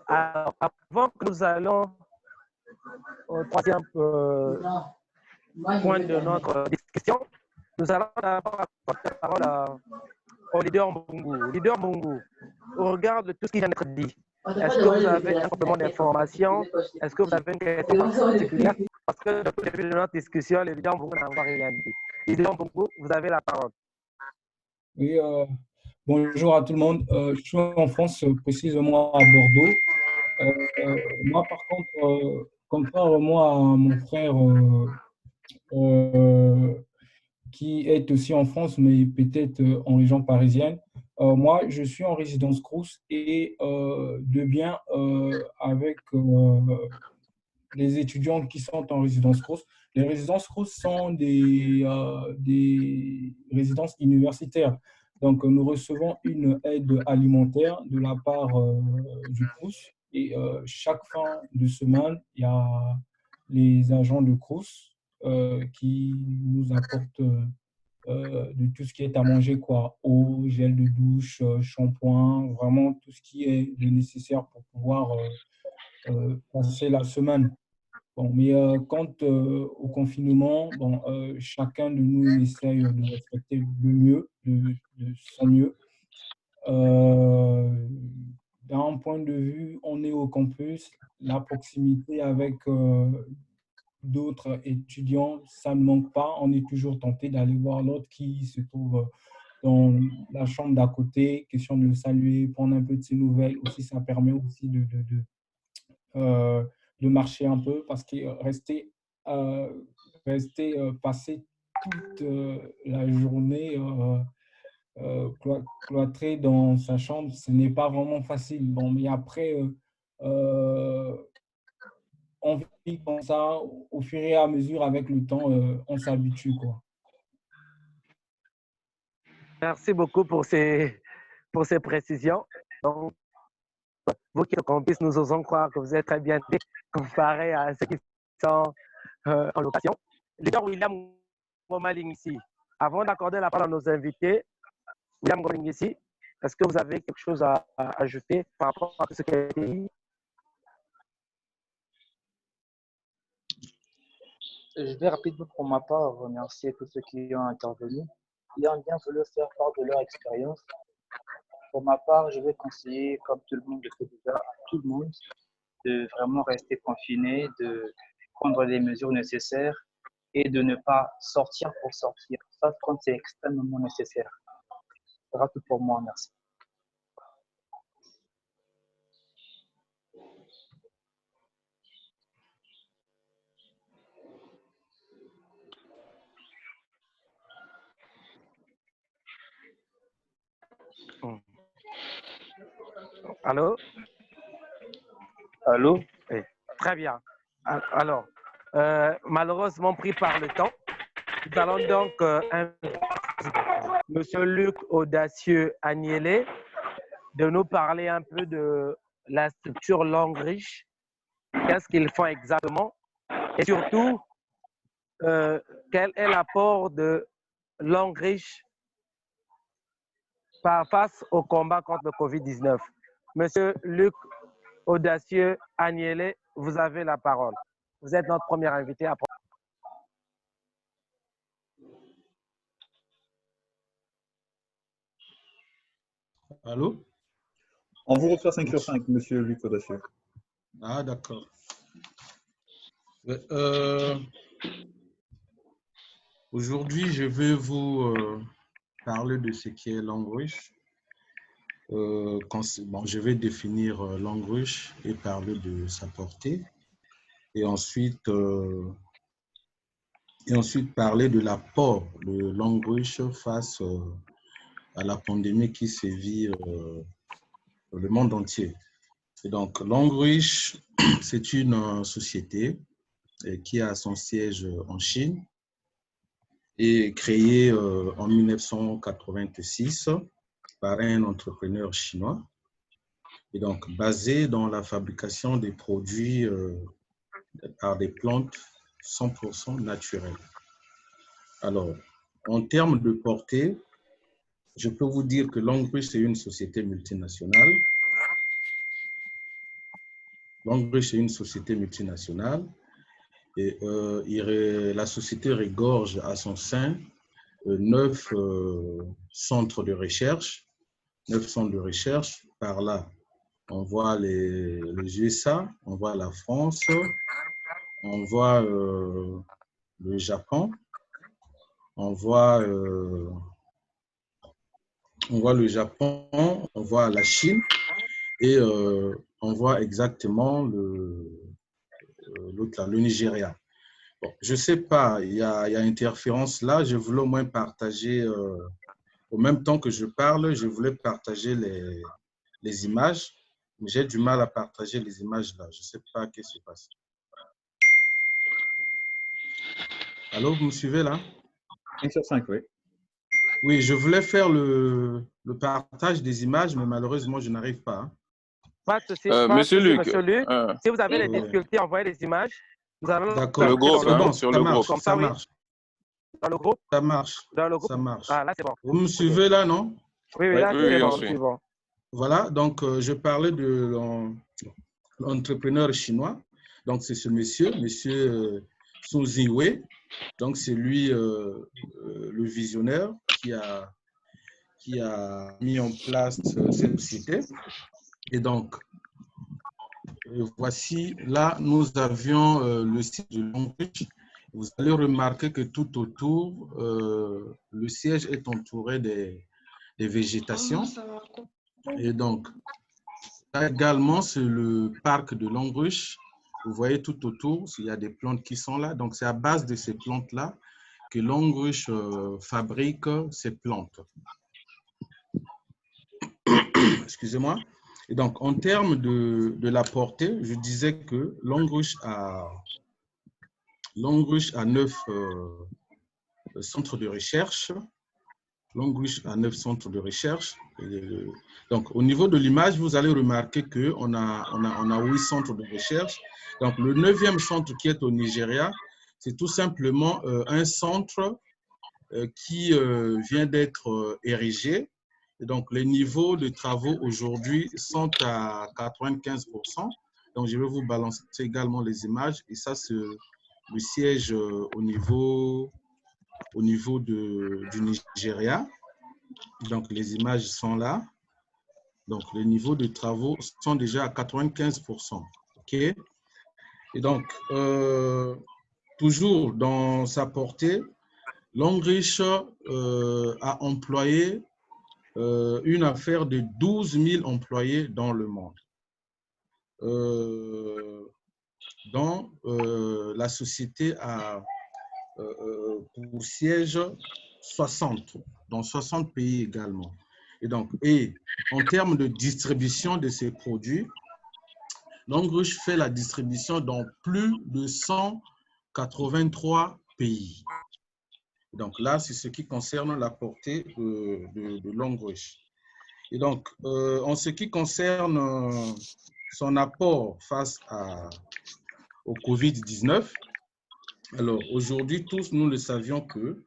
Alors, avant que nous allons au troisième point de notre discussion, nous allons d'abord apporter la parole au leader Mbungu. Leader Mbungu, au regard de tout ce qui vient d'être dit, est-ce que vous avez un complément d'information? Est-ce que vous avez une question particulière? Parce que depuis le début de notre discussion, le leader Mbungu n'a encore rien dit. Leader Mbungu, vous avez la parole. Oui, bonjour à tout le monde. Je suis en France, précisément à Bordeaux. Moi, par contre, contrairement à mon frère qui est aussi en France, mais peut-être en région parisienne, moi, je suis en résidence Crous et de bien avec les étudiants qui sont en résidence Crous. Les résidences Crous sont des résidences universitaires. Donc, nous recevons une aide alimentaire de la part du Crous. Et chaque fin de semaine, il y a les agents de Crous qui nous apportent de tout ce qui est à manger, quoi, eau, gel de douche, shampoing, vraiment tout ce qui est nécessaire pour pouvoir passer la semaine. Bon, mais quant au confinement, bon, chacun de nous essaye de respecter le mieux, de son mieux. D'un point de vue, on est au campus, la proximité avec d'autres étudiants, ça ne manque pas. On est toujours tenté d'aller voir l'autre qui se trouve dans la chambre d'à côté, question de le saluer, prendre un peu de ses nouvelles. Aussi, ça permet aussi de marcher un peu parce que passer toute la journée cloîtré dans sa chambre, ce n'est pas vraiment facile. Bon, mais après, on vit comme ça, au fur et à mesure, avec le temps, on s'habitue, quoi. Merci beaucoup pour ces précisions. Donc, vous qui êtes au campus, nous osons croire que vous êtes très bien comparé à ceux qui sont en location. Docteur William Gomaling ici, avant d'accorder la parole à nos invités, William Gomaling ici, est-ce que vous avez quelque chose à ajouter par rapport à ce qui a été dit? Je vais rapidement pour ma part remercier tous ceux qui ont intervenu. Ils ont bien voulu faire part de leur expérience. Pour ma part, je vais conseiller, comme tout le monde le fait déjà, à tout le monde de vraiment rester confiné, de prendre les mesures nécessaires et de ne pas sortir pour sortir, sauf quand c'est extrêmement nécessaire. Ce sera tout pour moi. Merci. Allô? Allô? Oui, très bien. Alors, malheureusement pris par le temps, nous allons donc Monsieur Luc Audacieux Agnelé de nous parler un peu de la structure Langue Riche, qu'est-ce qu'ils font exactement et surtout quel est l'apport de Langue Riche face au combat contre le Covid-19. Monsieur Luc Audacieux Agnelé, vous avez la parole. Vous êtes notre premier invité à prendre. Allô? On vous reçoit 5 sur 5, monsieur Luc Audacieux. Ah, d'accord. Aujourd'hui, je vais vous parler de ce qu'est Langue Riche. Je vais définir Langue Riche et parler de sa portée. Et ensuite parler de l'apport de Langue Riche face à la pandémie qui sévit le monde entier. Et donc, Langue Riche, c'est une société qui a son siège en Chine et créée en 1986 par un entrepreneur chinois. Et donc, basée dans la fabrication des produits par des plantes 100% naturelles. Alors, en termes de portée, je peux vous dire que Langue Riche, c'est une société multinationale. Langue Riche, c'est une société multinationale. Et la société regorge à son sein 9 centres de recherche. 9 centres de recherche. Par là, on voit les USA, on voit la France, on voit le Japon, on voit le Japon, on voit la Chine et on voit exactement l'autre là, le Nigeria. Bon, je ne sais pas, il y a interférence là. Je voulais au moins partager, au même temps que je parle, je voulais partager les images. Mais j'ai du mal à partager les images là. Je ne sais pas ce qui se passe. Allô, vous me suivez là? 5 sur 5, oui. Oui, je voulais faire le partage des images, mais malheureusement, je n'arrive pas. Hein. Pas de souci, Monsieur Luc, si vous avez des difficultés, envoyez les images. D'accord. Le groupe, bon, sur le groupe. Ça marche. Dans le groupe? Ça marche. Dans le groupe? Ça marche. Ah, là, c'est bon. Vous me suivez là, non? Oui, là, c'est bon. Voilà, donc je parlais de l'entrepreneur chinois. Donc, c'est ce monsieur Sun Ziwei. Donc, c'est lui le visionnaire qui a mis en place cette société. Et donc, voici, là, nous avions le site de Longueuil. Vous allez remarquer que tout autour, le siège est entouré des végétations. Et donc, là également, c'est le parc de Longueuil. Vous voyez tout autour, il y a des plantes qui sont là. Donc, c'est à base de ces plantes-là que Longueuil fabrique ces plantes. Excusez-moi. Et donc, en termes de la portée, je disais que Longueuil a 9 centres de recherche. Longueuil a 9 centres de recherche. Donc, au niveau de l'image, vous allez remarquer qu'on a 8 centres de recherche. Donc, le 9e centre qui est au Nigeria, c'est tout simplement un centre qui vient d'être érigé. Et donc, les niveaux de travaux aujourd'hui sont à 95%. Donc, je vais vous balancer également les images. Et ça, c'est le siège au niveau du Nigeria. Donc, les images sont là. Donc, les niveaux de travaux sont déjà à 95%. OK? Et donc, toujours dans sa portée, Longueuil a employé une affaire de 12 000 employés dans le monde. Dont la société a pour siège 60, dans 60 pays également. Et en termes de distribution de ces produits, Longueuil fait la distribution dans plus de 183 pays. Donc là, c'est ce qui concerne la portée de Longueuil. Et donc, en ce qui concerne son apport face au Covid-19, alors aujourd'hui, tous nous le savions que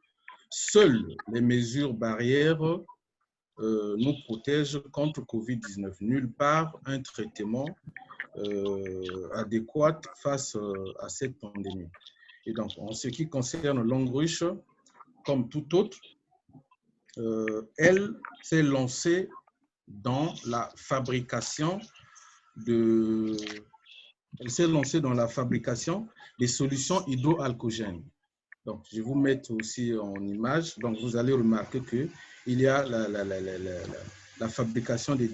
seules les mesures barrières nous protègent contre Covid-19. Nulle part un traitement adéquat face à cette pandémie. Et donc, en ce qui concerne Longueuil, comme tout autre, elle s'est lancée dans la fabrication des solutions hydroalcoogènes. Donc, je vais vous mettre aussi en image. Donc, vous allez remarquer qu'il y a la fabrication des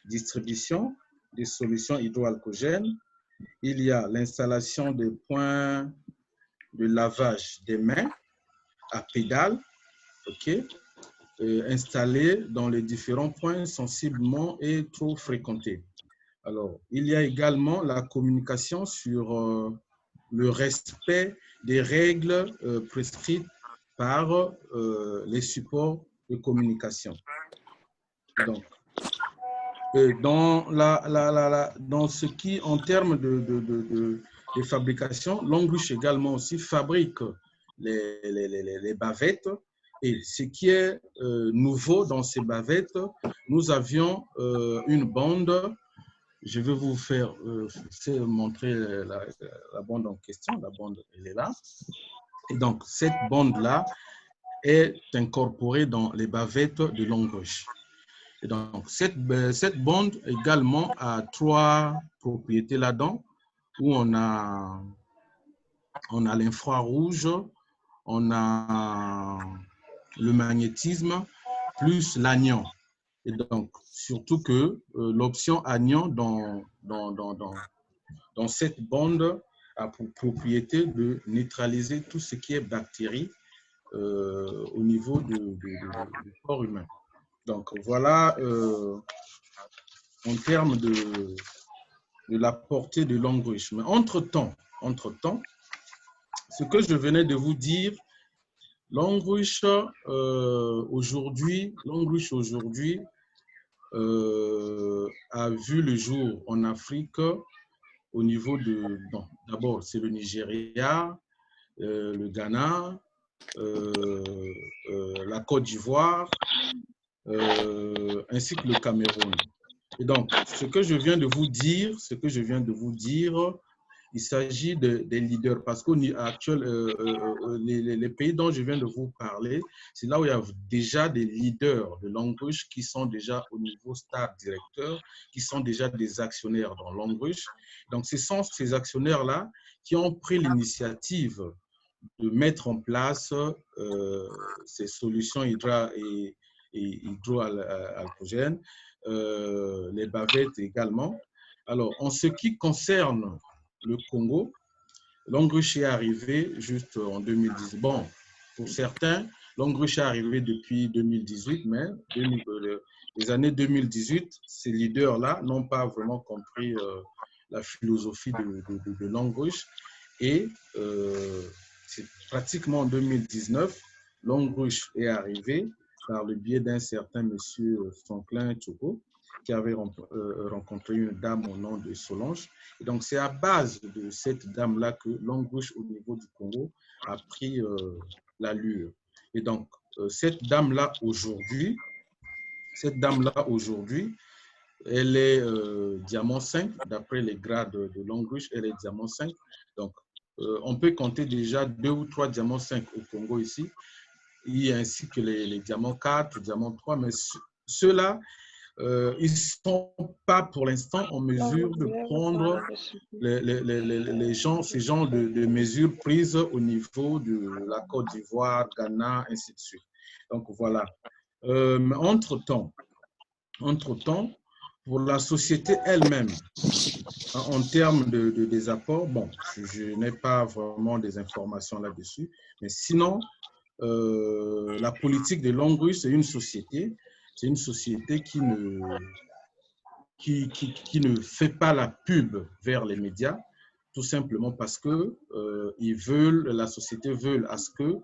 distributions des solutions hydroalcoogènes. Il y a l'installation des points de lavage des mains à pédale, installés dans les différents points sensiblement et trop fréquentés. Alors, il y a également la communication sur le respect des règles prescrites par les supports de communication. Donc, dans ce qui, en termes de fabrication, Longueuil également aussi fabrique les bavettes. Et ce qui est nouveau dans ces bavettes, nous avions une bande. Je vais vous faire montrer la bande en question. La bande, elle est là. Et donc, cette bande-là est incorporée dans les bavettes de Longueuil. Et donc, cette bande également a 3 propriétés là-dedans, où on a l'infrarouge, on a le magnétisme, plus l'anion. Et donc, surtout que l'option anion dans cette bande a pour propriété de neutraliser tout ce qui est bactéries au niveau du corps humain. Donc, voilà en termes de la portée de Longueuil. Mais entre-temps, ce que je venais de vous dire, Longueuil aujourd'hui a vu le jour en Afrique au niveau d'abord c'est le Nigeria, le Ghana, la Côte d'Ivoire, ainsi que le Cameroun. Et donc, ce que je viens de vous dire Il s'agit des leaders parce qu'au niveau actuel, les pays dont je viens de vous parler, c'est là où il y a déjà des leaders de Language qui sont déjà au niveau stade directeur, qui sont déjà des actionnaires dans Language. Donc, ce sont ces actionnaires-là qui ont pris l'initiative de mettre en place ces solutions hydroalcoogènes, les bavettes également. Alors, en ce qui concerne le Congo, Language est arrivé juste en 2010. Bon, pour certains, Language est arrivé depuis 2018, mais les années 2018, ces leaders-là n'ont pas vraiment compris la philosophie de Language. Et c'est pratiquement en 2019, Language est arrivé par le biais d'un certain monsieur Franklin Tchoko, qui avait rencontré une dame au nom de Solange. Et donc, c'est à base de cette dame-là que Language au niveau du Congo a pris l'allure. Et donc, cette dame-là aujourd'hui, elle est diamant 5, d'après les grades de Language, elle est diamant 5. Donc, on peut compter déjà 2 ou 3 diamants 5 au Congo ici, et ainsi que les diamants 4, diamants 3, mais ceux-là, ils ne sont pas pour l'instant en mesure de prendre ces genres de mesures prises au niveau de la Côte d'Ivoire, Ghana, ainsi de suite. Donc voilà. Entre-temps, pour la société elle-même, en termes des apports, bon, je n'ai pas vraiment des informations là-dessus, mais sinon, la politique de Language, c'est une société qui ne fait pas la pub vers les médias, tout simplement parce que la société veut à ce que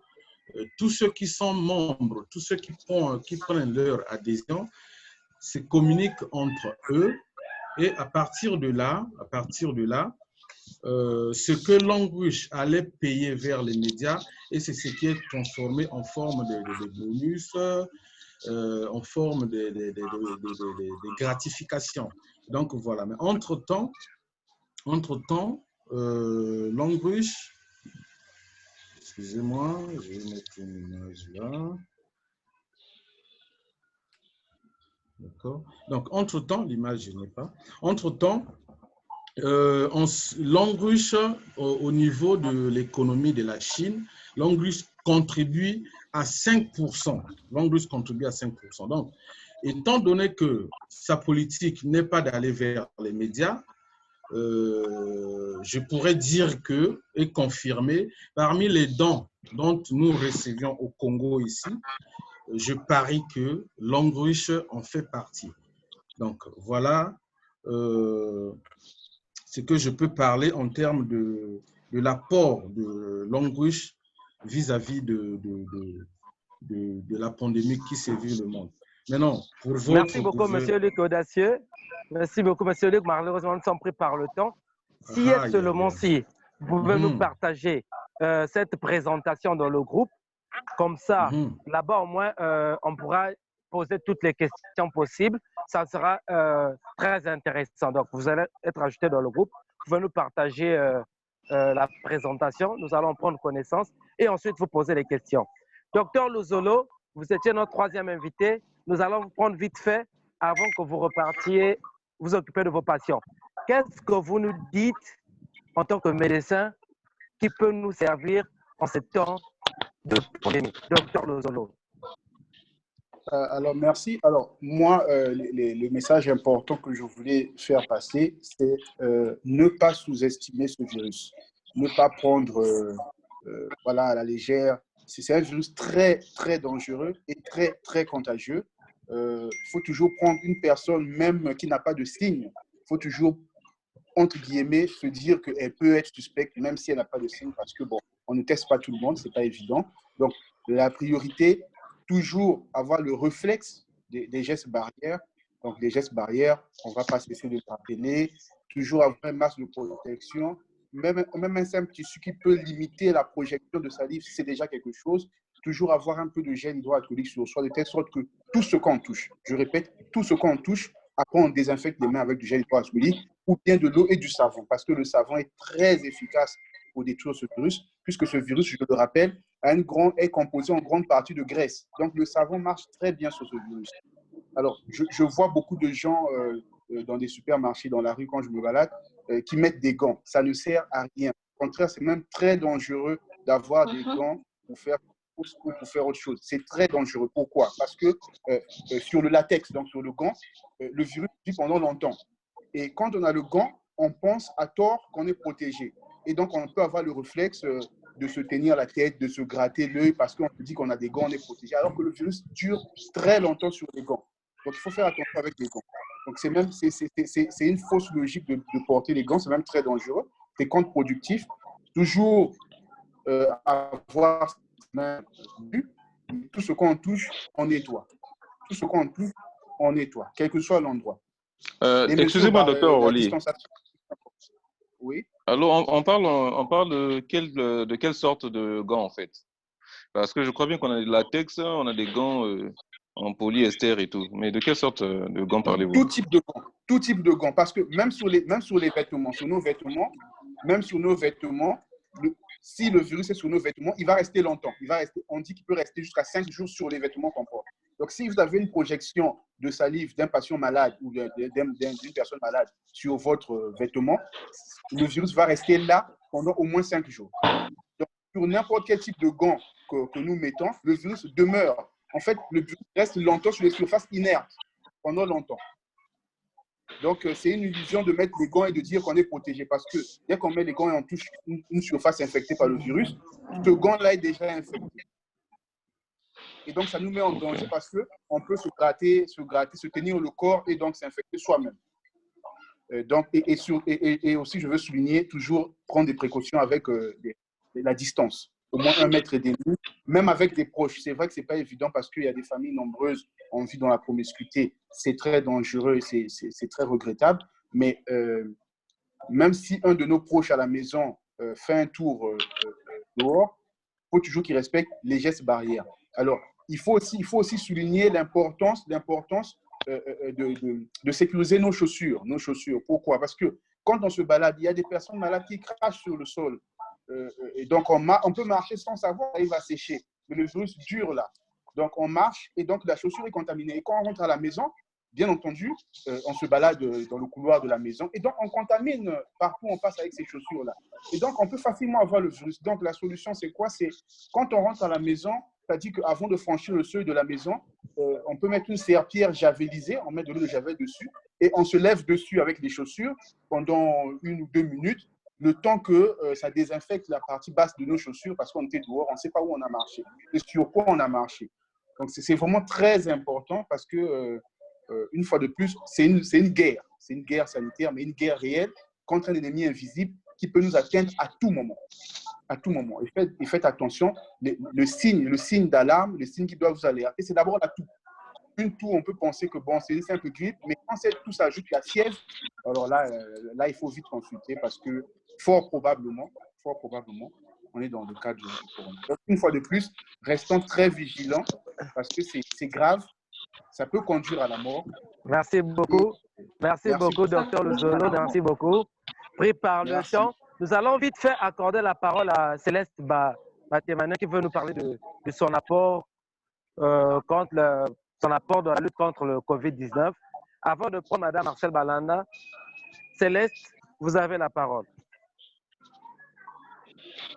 tous ceux qui sont membres, tous ceux qui prennent leur adhésion, se communiquent entre eux, et à partir de là, ce que Language allait payer vers les médias, et c'est ce qui est transformé en forme de bonus, en forme de gratification. Donc voilà. Mais entre-temps, Language, excusez-moi, je vais mettre une image là. D'accord. Donc, entre-temps, l'image, je n'ai pas. Entre-temps, Language, au niveau de l'économie de la Chine, Language contribue à 5%. Language contribue à 5%. Donc, étant donné que sa politique n'est pas d'aller vers les médias, je pourrais dire que, et confirmer, parmi les dons dont nous recevions au Congo ici, je parie que Language en fait partie. Donc, voilà ce que je peux parler en termes de l'apport de Language vis-à-vis de la pandémie qui sévit le monde. Maintenant, pour votre... Merci beaucoup, monsieur Luc Audacieux. Merci beaucoup, monsieur Luc. Malheureusement, nous sommes pris par le temps. Si seulement si vous pouvez nous partager cette présentation dans le groupe, comme ça, là-bas, au moins, on pourra poser toutes les questions possibles. Ça sera très intéressant. Donc, vous allez être ajouté dans le groupe. Vous pouvez nous partager la présentation. Nous allons prendre connaissance et ensuite vous poser les questions. Docteur Luzolo, vous étiez notre troisième invité. Nous allons vous prendre vite fait avant que vous repartiez vous occuper de vos patients. Qu'est-ce que vous nous dites en tant que médecin qui peut nous servir en ce temps de pandémie? Docteur Luzolo. Alors, merci. Alors, moi, le message important que je voulais faire passer, c'est ne pas sous-estimer ce virus. Ne pas prendre voilà, à la légère. C'est un virus très, très dangereux et très, très contagieux. Il faut toujours prendre une personne, même qui n'a pas de signe. Il faut toujours, entre guillemets, se dire qu'elle peut être suspecte, même si elle n'a pas de signe, parce que, bon, on ne teste pas tout le monde, ce n'est pas évident. Donc, la priorité, toujours avoir le réflexe des gestes barrières. Donc, les gestes barrières, on ne va pas cesser de le rappeler. Toujours avoir un masque de protection. Même un simple tissu qui peut limiter la projection de salive, c'est déjà quelque chose. Toujours avoir un peu de gel hydroalcoolique sur soi, de telle sorte que tout ce qu'on touche, je répète, tout ce qu'on touche, après on désinfecte les mains avec du gel hydroalcoolique, ou bien de l'eau et du savon, parce que le savon est très efficace pour détruire ce virus, puisque ce virus, je le rappelle, est composé en grande partie de graisse. Donc, le savon marche très bien sur ce virus. Alors, je vois beaucoup de gens dans des supermarchés, dans la rue, quand je me balade, qui mettent des gants. Ça ne sert à rien. Au contraire, c'est même très dangereux d'avoir des gants pour faire autre chose. C'est très dangereux. Pourquoi? Parce que sur le latex, donc sur le gant, le virus vit pendant longtemps. Et quand on a le gant, on pense à tort qu'on est protégé. Et donc, on peut avoir le réflexe de se tenir la tête, de se gratter l'œil parce qu'on se dit qu'on a des gants, on est protégé, alors que le virus dure très longtemps sur les gants. Donc, il faut faire attention avec les gants. Donc, c'est une fausse logique de porter les gants. C'est même très dangereux. C'est contre-productif. Toujours avoir tout ce qu'on touche, on nettoie. Tout ce qu'on touche, on nettoie, quel que soit l'endroit. Excusez-moi, docteur Oli. Oui. Alors, on parle de quelle sorte de gants, en fait? Parce que je crois bien qu'on a des latex, on a des gants en polyester et tout. Mais de quelle sorte de gants parlez-vous? Tout type de gants. Tout type de gants. Parce que même sur les vêtements, sur nos vêtements, si le virus est sur nos vêtements, il va rester longtemps. On dit qu'il peut rester jusqu'à 5 jours sur les vêtements qu'on porte. Donc, si vous avez une projection de salive d'un patient malade ou d'une personne malade sur votre vêtement, le virus va rester là pendant au moins 5 jours. Donc, sur n'importe quel type de gants que nous mettons, le virus demeure. En fait, le virus reste longtemps sur les surfaces inertes, pendant longtemps. Donc, c'est une illusion de mettre les gants et de dire qu'on est protégé parce que dès qu'on met les gants et on touche une surface infectée par le virus, ce gant-là est déjà infecté. Et donc, ça nous met en danger parce qu'on peut se gratter, se tenir le corps et donc s'infecter soi-même. Et aussi, je veux souligner, toujours prendre des précautions avec la distance. Au moins 1,5 mètre, même avec des proches. C'est vrai que ce n'est pas évident parce qu'il y a des familles nombreuses, on vit dans la promiscuité. C'est très dangereux et c'est très regrettable. Mais même si un de nos proches à la maison fait un tour dehors, il faut toujours qu'il respecte les gestes barrières. Alors, il faut aussi souligner l'importance de sécuriser nos chaussures. Pourquoi? Parce que quand on se balade, il y a des personnes malades qui crachent sur le sol. Et donc, on peut marcher sans savoir, il va sécher. Mais le virus dure là. Donc, on marche et donc la chaussure est contaminée. Et quand on rentre à la maison, bien entendu, on se balade dans le couloir de la maison. Et donc, on contamine partout où on passe avec ces chaussures-là. Et donc, on peut facilement avoir le virus. Donc, la solution, c'est quoi? C'est quand on rentre à la maison, c'est-à-dire qu'avant de franchir le seuil de la maison, on peut mettre une serpillière javelisée, on met de l'eau de javel dessus et on se lève dessus avec les chaussures pendant 1 ou 2 minutes, le temps que ça désinfecte la partie basse de nos chaussures parce qu'on était dehors, on ne sait pas où on a marché et sur quoi on a marché. Donc, c'est vraiment très important parce que, une fois de plus, c'est une guerre. C'est une guerre sanitaire, mais une guerre réelle contre un ennemi invisible qui peut nous atteindre à tout moment. À tout moment. Et faites attention, le signe d'alarme, le signe qui doit vous alerter, c'est d'abord la toux. Une toux, on peut penser que bon, c'est une simple grippe, mais quand cette toux s'ajoute la fièvre, alors là, il faut vite consulter parce que fort probablement, on est dans le cadre du corona. Donc, une fois de plus, restons très vigilants parce que c'est grave, ça peut conduire à la mort. Merci beaucoup. Merci beaucoup, docteur Luzolo. Merci beaucoup. Pris par le temps, nous allons vite fait accorder la parole à Céleste Batemana qui veut nous parler de son apport son apport dans la lutte contre le Covid-19. Avant de prendre Mme Marcel Malanda, Céleste, vous avez la parole.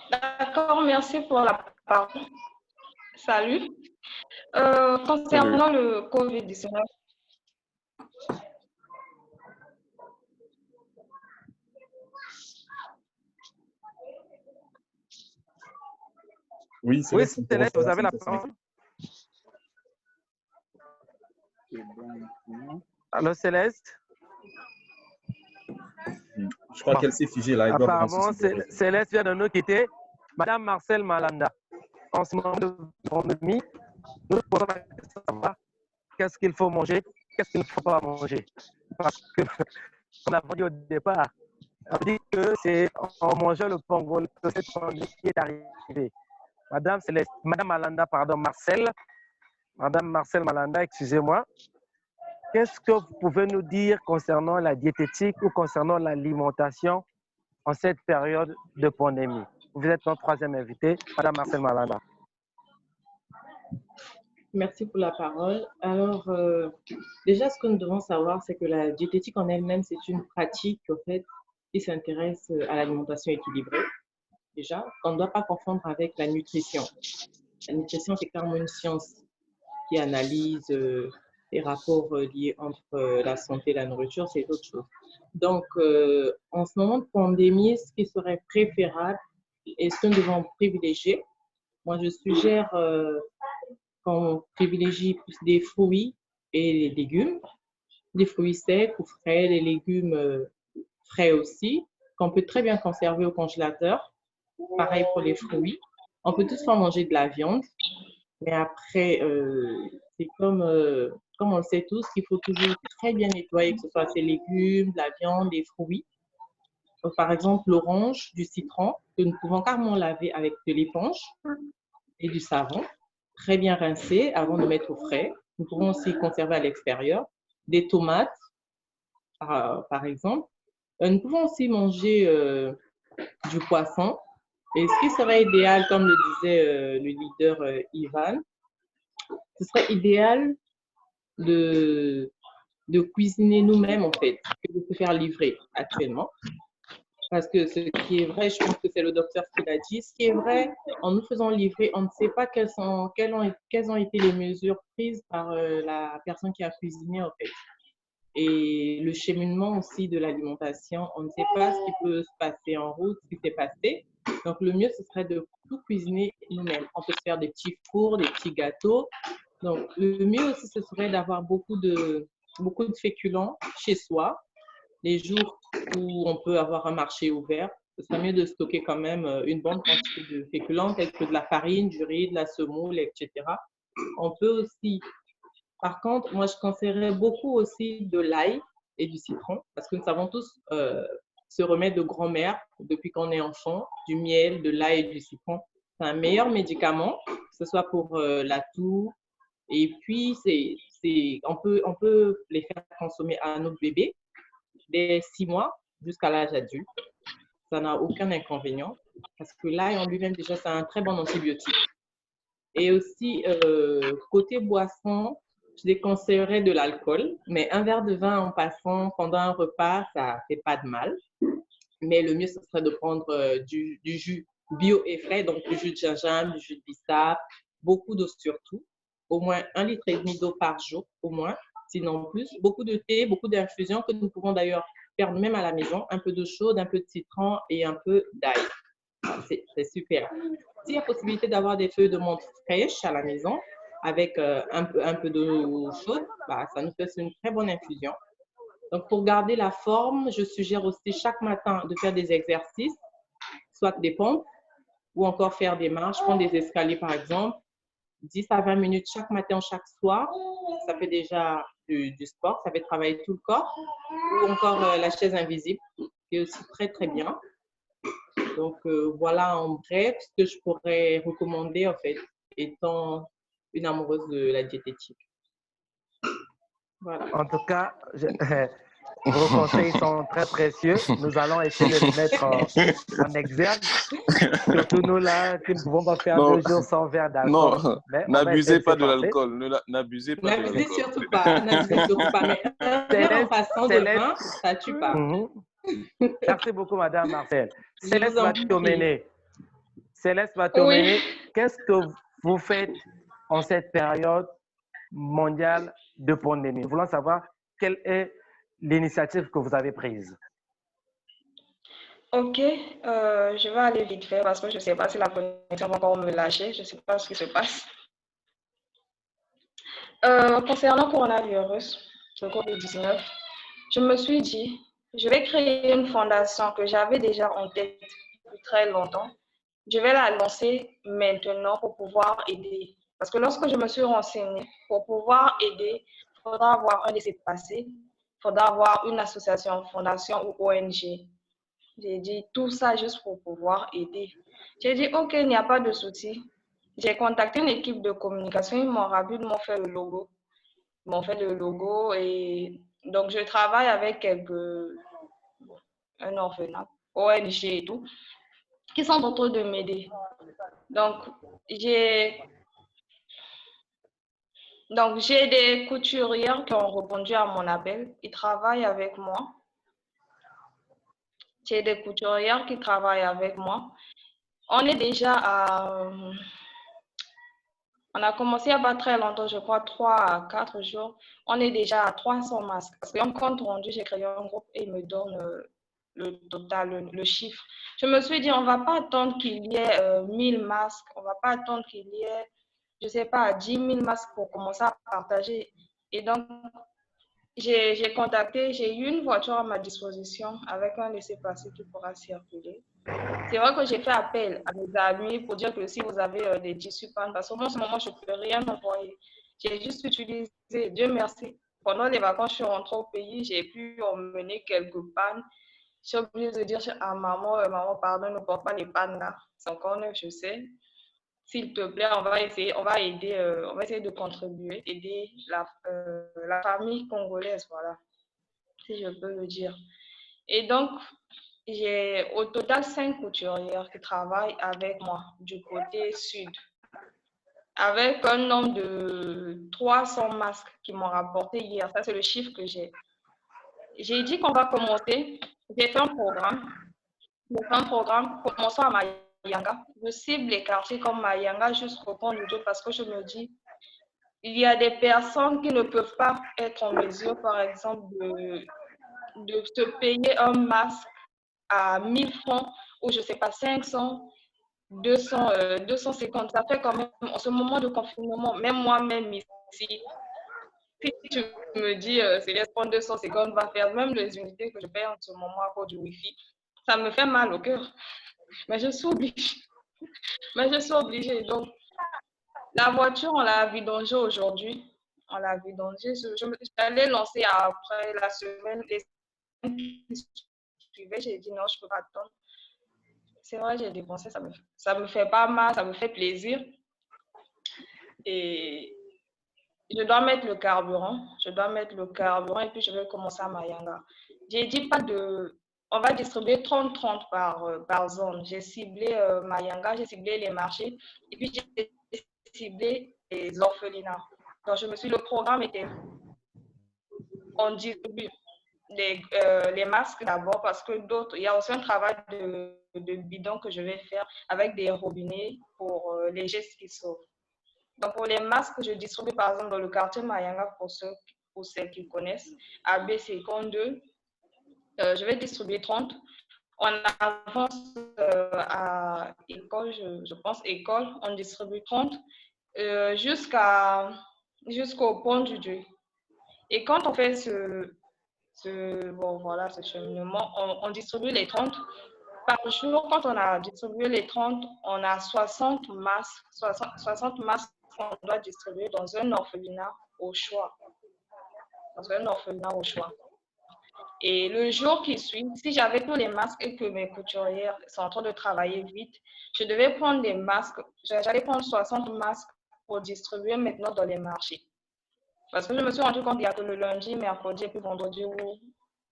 D'accord, merci pour la parole. Salut. Concernant le Covid-19, oui, Céleste, vous avez la parole. Allô, Céleste? Je crois qu'elle s'est figée là. Apparemment, Céleste vient de nous quitter. Madame Marcel Malanda, en ce moment de pandémie, nous posons la question de savoir qu'est-ce qu'il faut manger, qu'est-ce qu'il ne faut pas manger. Parce que, comme on a dit au départ, on dit que c'est en mangeant le pangolin que cette pandémie est arrivée. Madame Malanda, pardon, Madame Marcel Malanda, excusez-moi. qu'est-ce que vous pouvez nous dire concernant la diététique ou concernant l'alimentation en cette période de pandémie? Vous êtes notre troisième invité, Madame Marcel Malanda. Merci pour la parole. Alors, déjà, ce que nous devons savoir, c'est que la diététique en elle-même, c'est une pratique, en fait, qui s'intéresse à l'alimentation équilibrée. Déjà, qu'on ne doit pas confondre avec la nutrition. La nutrition, c'est clairement une science qui analyse les rapports liés entre la santé et la nourriture, c'est autre chose. Donc, en ce moment de pandémie, ce qui serait préférable et ce que nous devons privilégier, moi, je suggère qu'on privilégie plus des fruits et les légumes, des fruits secs ou frais, les légumes frais aussi, qu'on peut très bien conserver au congélateur. Pareil pour les fruits. On peut toutefois manger de la viande, mais après, c'est comme on le sait tous, qu'il faut toujours très bien nettoyer, que ce soit ces légumes, la viande, les fruits. Donc, par exemple, l'orange, du citron, que nous pouvons carrément laver avec de l'éponge et du savon, très bien rincé avant de mettre au frais. Nous pouvons aussi conserver à l'extérieur des tomates, par exemple. Nous pouvons aussi manger du poisson. Et ce qui serait idéal, comme le disait le leader Ivan, ce serait idéal de cuisiner nous-mêmes, en fait, que de se faire livrer actuellement. Parce que ce qui est vrai, je pense que c'est le docteur qui l'a dit, ce qui est vrai, en nous faisant livrer, on ne sait pas quelles ont été les mesures prises par la personne qui a cuisiné, en fait. Et le cheminement aussi de l'alimentation, on ne sait pas ce qui peut se passer en route, ce qui s'est passé. Donc, le mieux, ce serait de tout cuisiner nous-mêmes. On peut se faire des petits fours, des petits gâteaux. Donc, le mieux aussi, ce serait d'avoir beaucoup de féculents chez soi. Les jours où on peut avoir un marché ouvert, ce serait mieux de stocker quand même une bonne quantité de féculents, tels que de la farine, du riz, de la semoule, etc. On peut aussi, par contre, moi, je conseillerais beaucoup aussi de l'ail et du citron, parce que nous savons tous ce remède de grand-mère depuis qu'on est enfant, du miel, de l'ail et du citron. C'est un meilleur médicament, que ce soit pour la toux. Et puis, on peut les faire consommer à nos bébés dès 6 mois jusqu'à l'âge adulte. Ça n'a aucun inconvénient parce que l'ail en lui-même, déjà, c'est un très bon antibiotique. Et aussi, côté boisson, je déconseillerais de l'alcool, mais un verre de vin en passant pendant un repas, ça ne fait pas de mal. Mais le mieux, ce serait de prendre du jus bio et frais, donc du jus de gingembre, du jus de bissap, beaucoup d'eau surtout, au moins 1,5 litre d'eau par jour, au moins, sinon plus. Beaucoup de thé, beaucoup d'infusions que nous pouvons d'ailleurs faire nous-mêmes à la maison, un peu d'eau chaude, un peu de citron et un peu d'ail. C'est super. S'il y a possibilité d'avoir des feuilles de menthe fraîches à la maison avec un peu d'eau chaude, ça nous fait une très bonne infusion. Donc, pour garder la forme, je suggère aussi chaque matin de faire des exercices, soit des pompes ou encore faire des marches, prendre des escaliers par exemple, 10 à 20 minutes chaque matin, chaque soir. Ça fait déjà du sport, ça fait travailler tout le corps. Ou encore la chaise invisible, qui est aussi très, très bien. Donc, voilà en bref ce que je pourrais recommander, en fait, étant une amoureuse de la diététique. Voilà. En tout cas, vos conseils sont très précieux. Nous allons essayer de les mettre en exergue. Surtout nous, là, qui ne pouvons pas faire 2 jours sans verre d'alcool. Non, n'abusez pas de l'alcool. N'abusez pas de l'alcool. N'abusez surtout pas. N'abusez surtout pas. Mais un verre en passant de vin, ça ne tue pas. Merci beaucoup, Madame Marcel. Céleste Mathieu-Méné, qu'est-ce que vous faites en cette période mondiale de pandémie? Nous voulons savoir quelle est l'initiative que vous avez prise. Ok, je vais aller vite fait parce que je ne sais pas si la connexion va encore me lâcher. Je ne sais pas ce qui se passe. Concernant le coronavirus, le COVID-19, je me suis dit, je vais créer une fondation que j'avais déjà en tête depuis très longtemps. Je vais la lancer maintenant pour pouvoir aider. Parce que lorsque je me suis renseignée, pour pouvoir aider, il faudra avoir un laissez-passer, il faudra avoir une association, fondation ou ONG. J'ai dit tout ça juste pour pouvoir aider. J'ai dit, OK, il n'y a pas de souci. J'ai contacté une équipe de communication, ils m'ont rapidement fait le logo. Ils m'ont fait le logo et donc je travaille avec un orphelinat, ONG et tout, qui sont en train de m'aider. Donc, j'ai des couturières qui ont répondu à mon appel. Ils travaillent avec moi. J'ai des couturières qui travaillent avec moi. On est déjà à... On a commencé il n'y a pas très longtemps, je crois 3 à 4 jours. On est déjà à 300 masques. Parce qu'en compte rendu, j'ai créé un groupe et il me donne le total, le chiffre. Je me suis dit, on ne va pas attendre qu'il y ait 1000 masques. On ne va pas attendre qu'il y ait, je ne sais pas, 10 000 masques pour commencer à partager. Et donc, j'ai contacté, j'ai eu une voiture à ma disposition avec un laissez-passer qui pourra circuler. C'est vrai que j'ai fait appel à mes amis pour dire que si vous avez des tissus pannes, parce qu'en ce moment, je ne peux rien envoyer. J'ai juste utilisé, Dieu merci. Pendant les vacances, je suis rentrée au pays, j'ai pu emmener quelques pannes. Je suis obligée de dire à maman, maman, pardon, ne porte pas les pannes là. C'est encore neuf, je sais. S'il te plaît, on va essayer de contribuer, aider la famille congolaise, voilà, si je peux le dire. Et donc, j'ai au total 5 couturières qui travaillent avec moi du côté sud, avec un nombre de 300 masques qui m'ont rapporté hier. Ça, c'est le chiffre que j'ai. J'ai dit qu'on va commencer. J'ai fait un programme. Commençons à Mayanga. Je cible les quartiers comme Mayanga jusqu'au pont du Dieu parce que je me dis, il y a des personnes qui ne peuvent pas être en mesure, par exemple, de se payer un masque à 1000 francs ou je ne sais pas, 500, 200, 250. Ça fait quand même, en ce moment de confinement, même moi-même ici, si tu me dis, c'est laisse prendre 250, va faire même les unités que je paye en ce moment à cause du Wi-Fi, ça me fait mal au cœur. Mais je suis obligée. Donc, la voiture, on l'a vidangée aujourd'hui. On l'a vidangée. J'allais lancer après la semaine. Les semaines qui suivaient, j'ai dit non, je ne peux pas attendre. C'est vrai, j'ai dépensé, ça me fait pas mal, ça me fait plaisir. Et je dois mettre le carburant. Et puis je vais commencer à Mayanga. J'ai dit pas de... On va distribuer 30-30 par zone. J'ai ciblé Mayanga, j'ai ciblé les marchés et puis j'ai ciblé les orphelinats. Donc le programme était... On distribue les masques d'abord parce que il y a aussi un travail de bidon que je vais faire avec des robinets pour les gestes qui sauvent. Donc, pour les masques, je distribue par exemple dans le quartier Mayanga pour celles qui connaissent, ABC Con 2. Je vais distribuer 30. On avance à école, je pense, école, on distribue 30 jusqu'au pont du Dieu. Et quand on fait ce cheminement, on distribue les 30. Par jour, quand on a distribué les 30, on a 60 masques qu'on doit distribuer dans un orphelinat au choix. Et le jour qui suit, si j'avais tous les masques et que mes couturières sont en train de travailler vite, je devais prendre des masques. J'allais prendre 60 masques pour distribuer maintenant dans les marchés. Parce que je me suis rendu compte qu'il n'y a que le lundi, mercredi et puis vendredi où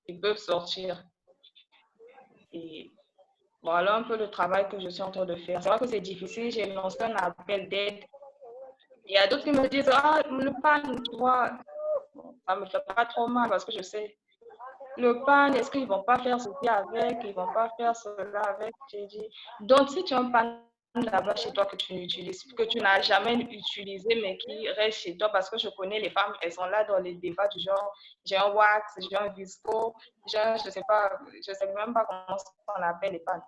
ils peuvent sortir. Et voilà un peu le travail que je suis en train de faire. C'est vrai que c'est difficile, j'ai lancé un appel d'aide. Il y a d'autres qui me disent, ah, le pan, tu vois, ça ne me fait pas trop mal parce que je sais. Le pan, est-ce qu'ils ne vont pas faire ceci avec, ils ne vont pas faire cela avec? J'ai dit, donc si tu as un pan là-bas chez toi que tu n'utilises, que tu n'as jamais utilisé, mais qui reste chez toi, parce que je connais les femmes, elles sont là dans les débats du genre, j'ai un wax, j'ai un visco, je ne sais même pas comment on appelle les pannes.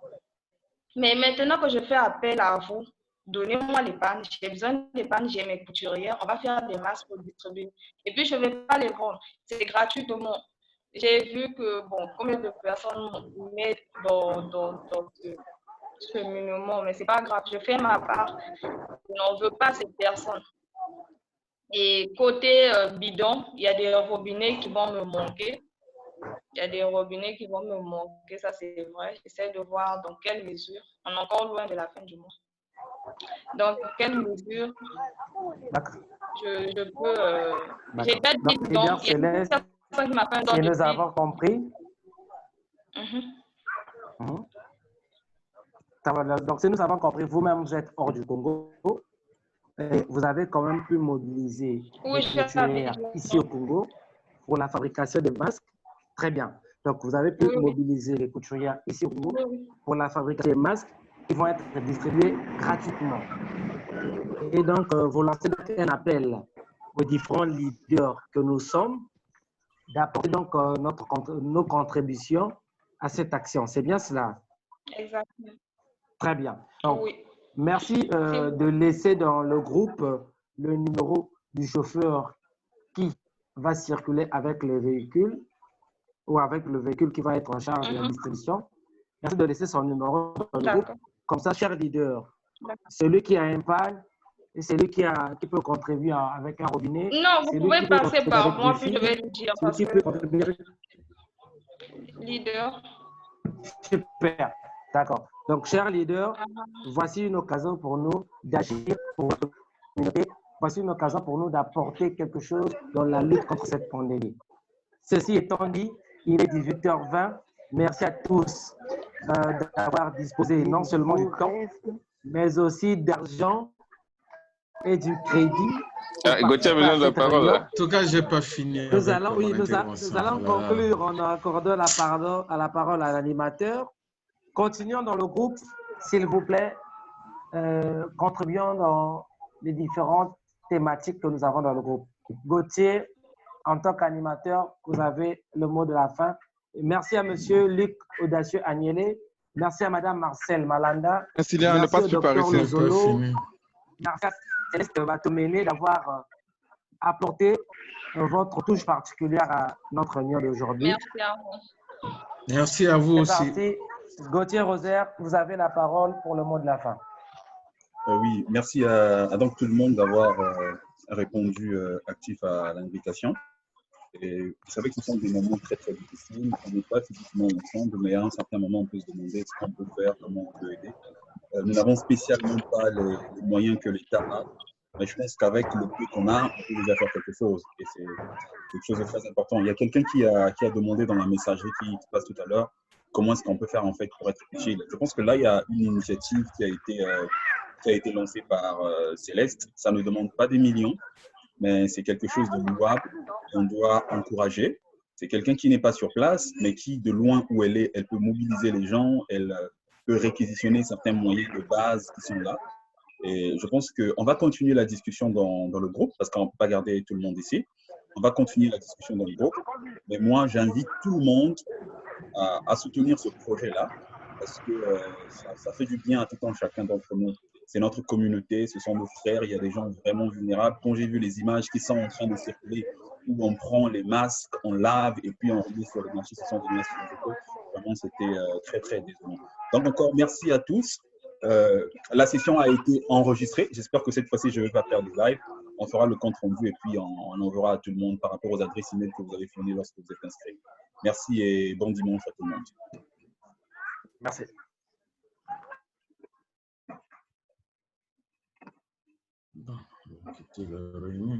Mais maintenant que je fais appel à vous, donnez-moi les pannes, j'ai besoin des pannes, j'ai mes couturières, on va faire des masques pour distribuer. Et puis, je ne vais pas les vendre, c'est gratuitement. J'ai vu que, bon, combien de personnes mettent dans ce cheminement, mais ce n'est pas grave, je fais ma part, je n'en veux pas ces personnes. Et côté bidon, il y a des robinets qui vont me manquer. Ça c'est vrai. J'essaie de voir dans quelle mesure. On est encore loin de la fin du mois. Dans quelle mesure D'accord. je peux... J'ai pas dit Donc, non. leader Il y a une Céleste, personne qui m'a fait un don et de nous plus. avons compris. Mhm. Donc, si nous avons compris, vous-même, vous êtes hors du Congo, et vous avez quand même pu mobiliser Oui, les couturières ici au Congo pour la fabrication de masques. Très bien. Donc, vous avez pu mobiliser les couturières ici au Congo pour la fabrication des masques qui vont être distribués gratuitement. Et donc, vous lancez donc un appel aux différents leaders que nous sommes d'apporter donc nos contributions à cette action. C'est bien cela? Exactement. Très bien. Donc, Oui. merci de laisser dans le groupe le numéro du chauffeur qui va circuler avec le véhicule ou avec le véhicule qui va être en charge de la distribution. Merci de laisser son numéro dans le groupe. Comme ça, cher leader, celui qui a un panne et celui qui peut contribuer avec un robinet. Non, vous pouvez passer par moi, puis je vais lui dire. Parce que... Leader. Super. D'accord. Donc, cher leader, voici une occasion pour nous d'agir pour votre communauté. Voici une occasion pour nous d'apporter quelque chose dans la lutte contre cette pandémie. Ceci étant dit, il est 18h20. Merci à tous d'avoir disposé non seulement du temps, mais aussi d'argent et du crédit. Gauthier a besoin de la parole. En tout cas, je n'ai pas fini. Nous allons conclure en accordant la parole à l'animateur. Continuons dans le groupe, s'il vous plaît. Contribuons dans les différentes thématiques que nous avons dans le groupe. Gauthier, en tant qu'animateur, vous avez le mot de la fin. Merci à Monsieur Luc Audacieux Agnelé. Merci à Madame Marcel Malanda. Merci au Dr Lozolo. Merci à Céleste Batoméné d'avoir apporté votre touche particulière à notre réunion d'aujourd'hui. Merci à vous. Merci à vous aussi. Parti. Gauthier Rosaire, vous avez la parole pour le mot de la fin. Oui, merci à donc tout le monde d'avoir répondu actif à l'invitation. Et vous savez que ce sont des moments très très difficiles. On n'est pas physiquement ensemble, mais à un certain moment, on peut se demander ce qu'on peut faire, comment on peut aider. Nous n'avons spécialement pas les moyens que l'État a, mais je pense qu'avec le peu qu'on a, on peut déjà faire quelque chose. Et c'est quelque chose de très important. Il y a quelqu'un qui a demandé dans la messagerie qui passe tout à l'heure, comment est-ce qu'on peut faire en fait pour être utile. Je pense que là, il y a une initiative qui a été lancée par Céleste. Ça ne demande pas des millions, mais c'est quelque chose de louable. On doit encourager. C'est quelqu'un qui n'est pas sur place, mais qui, de loin où elle est, elle peut mobiliser les gens, elle peut réquisitionner certains moyens de base qui sont là. Et je pense qu'on va continuer la discussion dans le groupe, parce qu'on ne peut pas garder tout le monde ici. On va continuer la discussion dans le groupe. Mais moi, j'invite tout le monde à soutenir ce projet-là, parce que ça fait du bien à tout un chacun d'entre nous. C'est notre communauté, ce sont nos frères, il y a des gens vraiment vulnérables. Quand j'ai vu les images qui sont en train de circuler, où on prend les masques, on lave et puis on remet sur le marché, ce sont des masques végétaux. Vraiment, c'était très, très décevant. Donc encore, merci à tous. La session a été enregistrée. J'espère que cette fois-ci, je ne vais pas faire du live. On fera le compte rendu et puis on enverra à tout le monde par rapport aux adresses email que vous avez fournies lorsque vous êtes inscrits. Merci et bon dimanche à tout le monde. Merci. Bon, on va quitter la réunion.